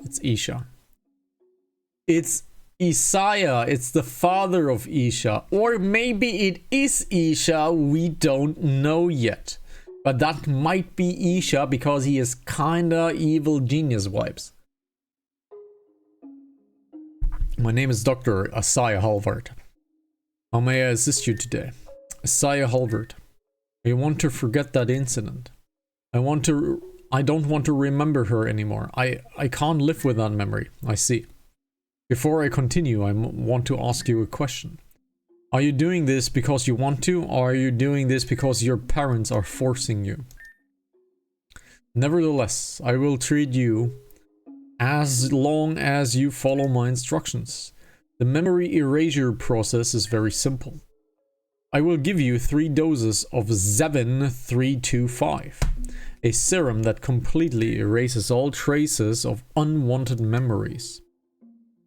It's Isha. It's Isaiah. It's the father of Isha. Or maybe it is Isha. We don't know yet. But that might be Isha because he is kinda evil genius vibes. My name is Dr. Isaiah Halvard. How may I assist you today? Isaiah Halvard. I want to forget that incident. I don't want to remember her anymore. I can't live with that memory. I see. Before I continue, I want to ask you a question. Are you doing this because you want to, or are you doing this because your parents are forcing you? Nevertheless, I will treat you as long as you follow my instructions. The memory erasure process is very simple. I will give you 3 doses of Zevin-325, a serum that completely erases all traces of unwanted memories.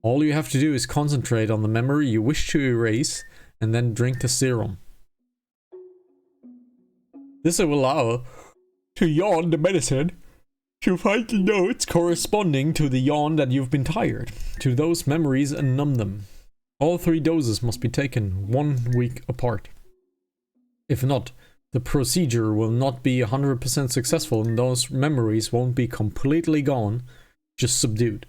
All you have to do is concentrate on the memory you wish to erase and then drink the serum. This will allow to yawn the medicine to find the notes corresponding to the yawn that you've been tired, to those memories and numb them. All 3 doses must be taken 1 week apart. If not, the procedure will not be 100% successful and those memories won't be completely gone, just subdued.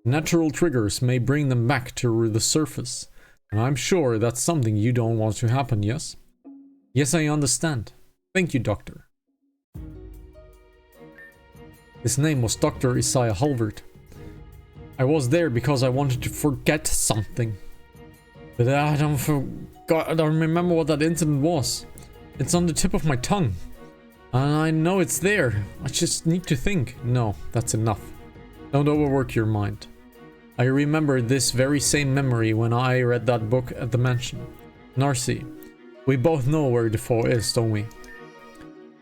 Natural triggers may bring them back to the surface, and I'm sure that's something you don't want to happen, yes? Yes, I understand. Thank you, Doctor. His name was Dr. Isaiah Halvard. I was there because I wanted to forget something. But I don't remember what that incident was. It's on the tip of my tongue. And I know it's there. I just need to think. No, that's enough. Don't overwork your mind. I remember this very same memory when I read that book at the mansion. Narcy. We both know where Dufaux is, don't we?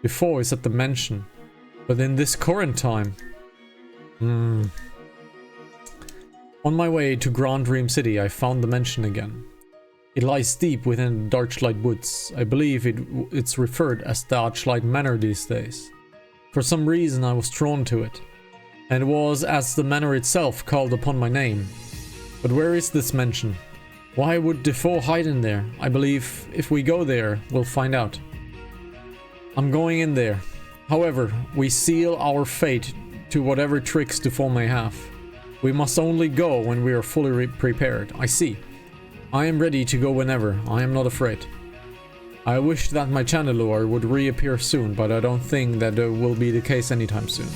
Dufaux is at the mansion. But in this current time... On my way to Grand Dream City, I found the mansion again. It lies deep within the Darklight Woods. I believe it's referred as Darklight Manor these days. For some reason I was drawn to it. And it was as the manor itself called upon my name. But where is this mansion? Why would Dufaux hide in there? I believe if we go there, we'll find out. I'm going in there. However, we seal our fate to whatever tricks Dufaux may have. We must only go when we are fully prepared. I see. I am ready to go whenever. I am not afraid. I wish that my Chandelure would reappear soon, but I don't think that will be the case anytime soon.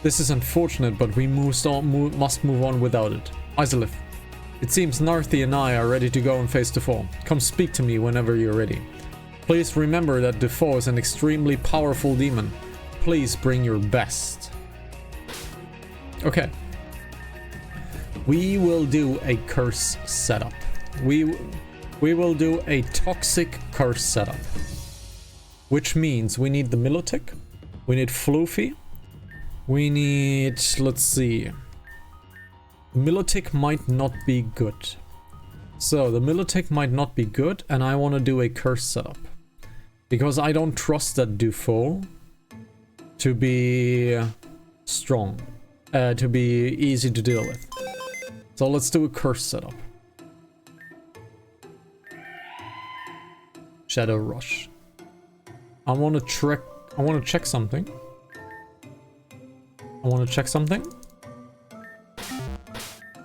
This is unfortunate, but we must move on without it. Isolith, it seems Narcy and I are ready to go and face Dufaux. Come speak to me whenever you're ready. Please remember that Dufaux is an extremely powerful demon. Please bring your best. Okay. We will do a curse setup. we will do a toxic curse setup. Which means we need the Milotic, we need Floofy, we need, let's see, Milotic might not be good. So the Milotic might not be good, and I want to do a curse setup. Because I don't trust that Dufaux to be strong, to be easy to deal with. So let's do a curse setup. Shadow Rush. I want to check something.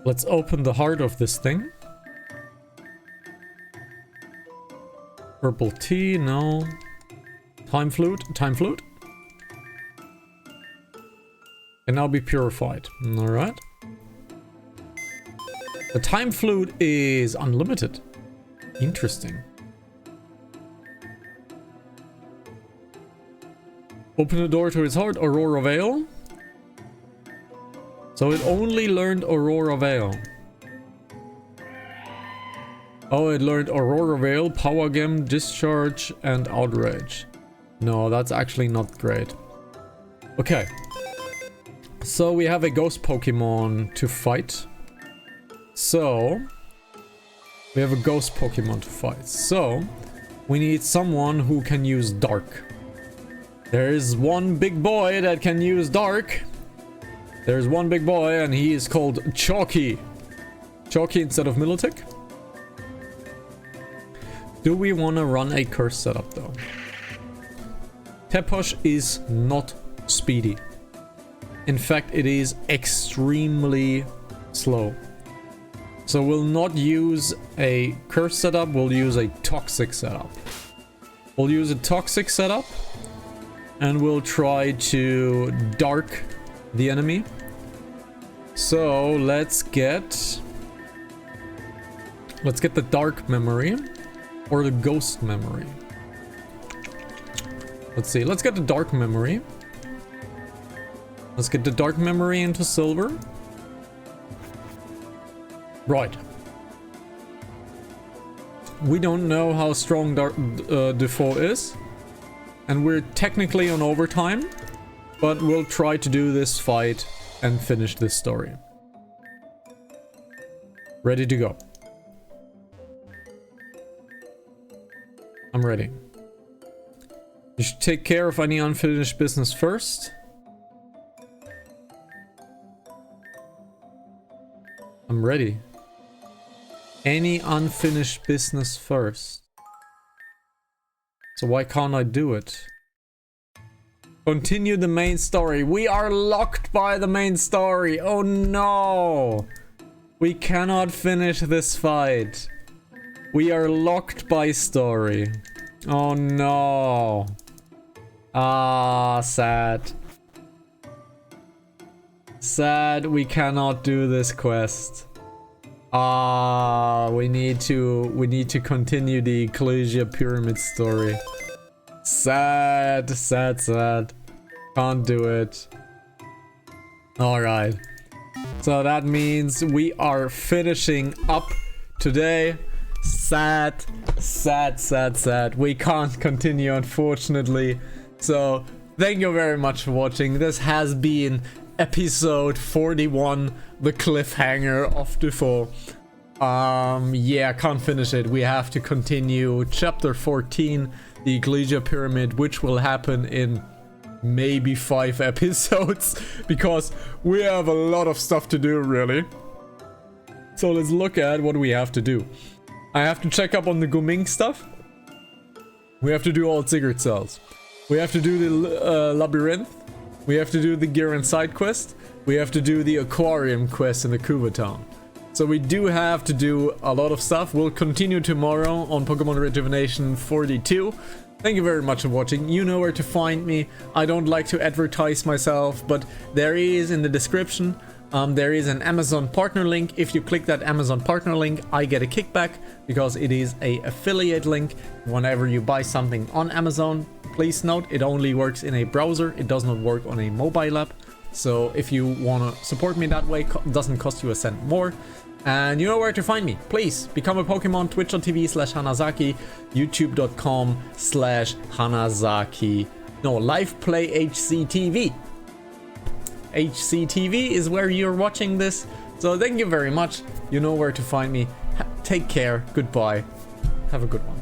Let's open the heart of this thing. Purple tea, no. Time flute. Can now be purified. Alright. The time flute is unlimited. Interesting. Open the door to his heart, Aurora Veil. So it only learned Aurora Veil. Oh, it learned Aurora Veil, Power Gem, Discharge, and Outrage. No, that's actually not great. Okay. So we have a ghost Pokemon to fight. So we have a ghost Pokemon to fight. So we need someone who can use Dark. There is one big boy that can use Dark. There's one big boy, and he is called Chalky. Chalky instead of Milotic. Do we want to run a curse setup though? Teposh is not speedy. In fact, it is extremely slow. So we'll not use a curse setup, we'll use a toxic setup. We'll use a toxic setup, and we'll try to dark the enemy. So let's get the dark memory or the ghost memory. Let's see, let's get the dark memory. Let's get the dark memory into silver. Right. We don't know how strong Dufaux is. And we're technically on overtime. But we'll try to do this fight and finish this story. Ready to go. I'm ready. You should take care of any unfinished business first. I'm ready. Any unfinished business first. So why can't I do it? Continue the main story. We are locked by the main story. Oh no! We cannot finish this fight. We are locked by story. Oh no. Ah, sad. Sad, we cannot do this quest. Ah, we need to continue the Ecclesia Pyramid story. Sad, sad, sad. Can't do it. Alright. So that means we are finishing up today. Sad, sad, sad, sad. We can't continue, unfortunately. So, thank you very much for watching. This has been episode 41, the cliffhanger of Dufaux. Yeah, can't finish it. We have to continue chapter 14, the Ecclesia Pyramid, which will happen in maybe 5 episodes, because we have a lot of stuff to do, really. So let's look at what we have to do. I have to check up on the Guming stuff. We have to do all Sigurd cells. We have to do the Labyrinth. We have to do the Giran side quest. We have to do the Aquarium quest in the Kuva town. So we do have to do a lot of stuff. We'll continue tomorrow on Pokemon Rejuvenation 42. Thank you very much for watching. You know where to find me. I don't like to advertise myself, but there is in the description, there is an Amazon partner link. If you click that Amazon partner link, I get a kickback because it is an affiliate link. Whenever you buy something on Amazon, please note it only works in a browser. It does not work on a mobile app. So if you want to support me that way, doesn't cost you a cent more. And you know where to find me. Please become a Pokemon. Twitch.tv/Hanazaki, YouTube.com/Hanazaki. No, Live Play HCTV. HCTV is where you're watching this. So thank you very much. You know where to find me. Take care. Goodbye. Have a good one.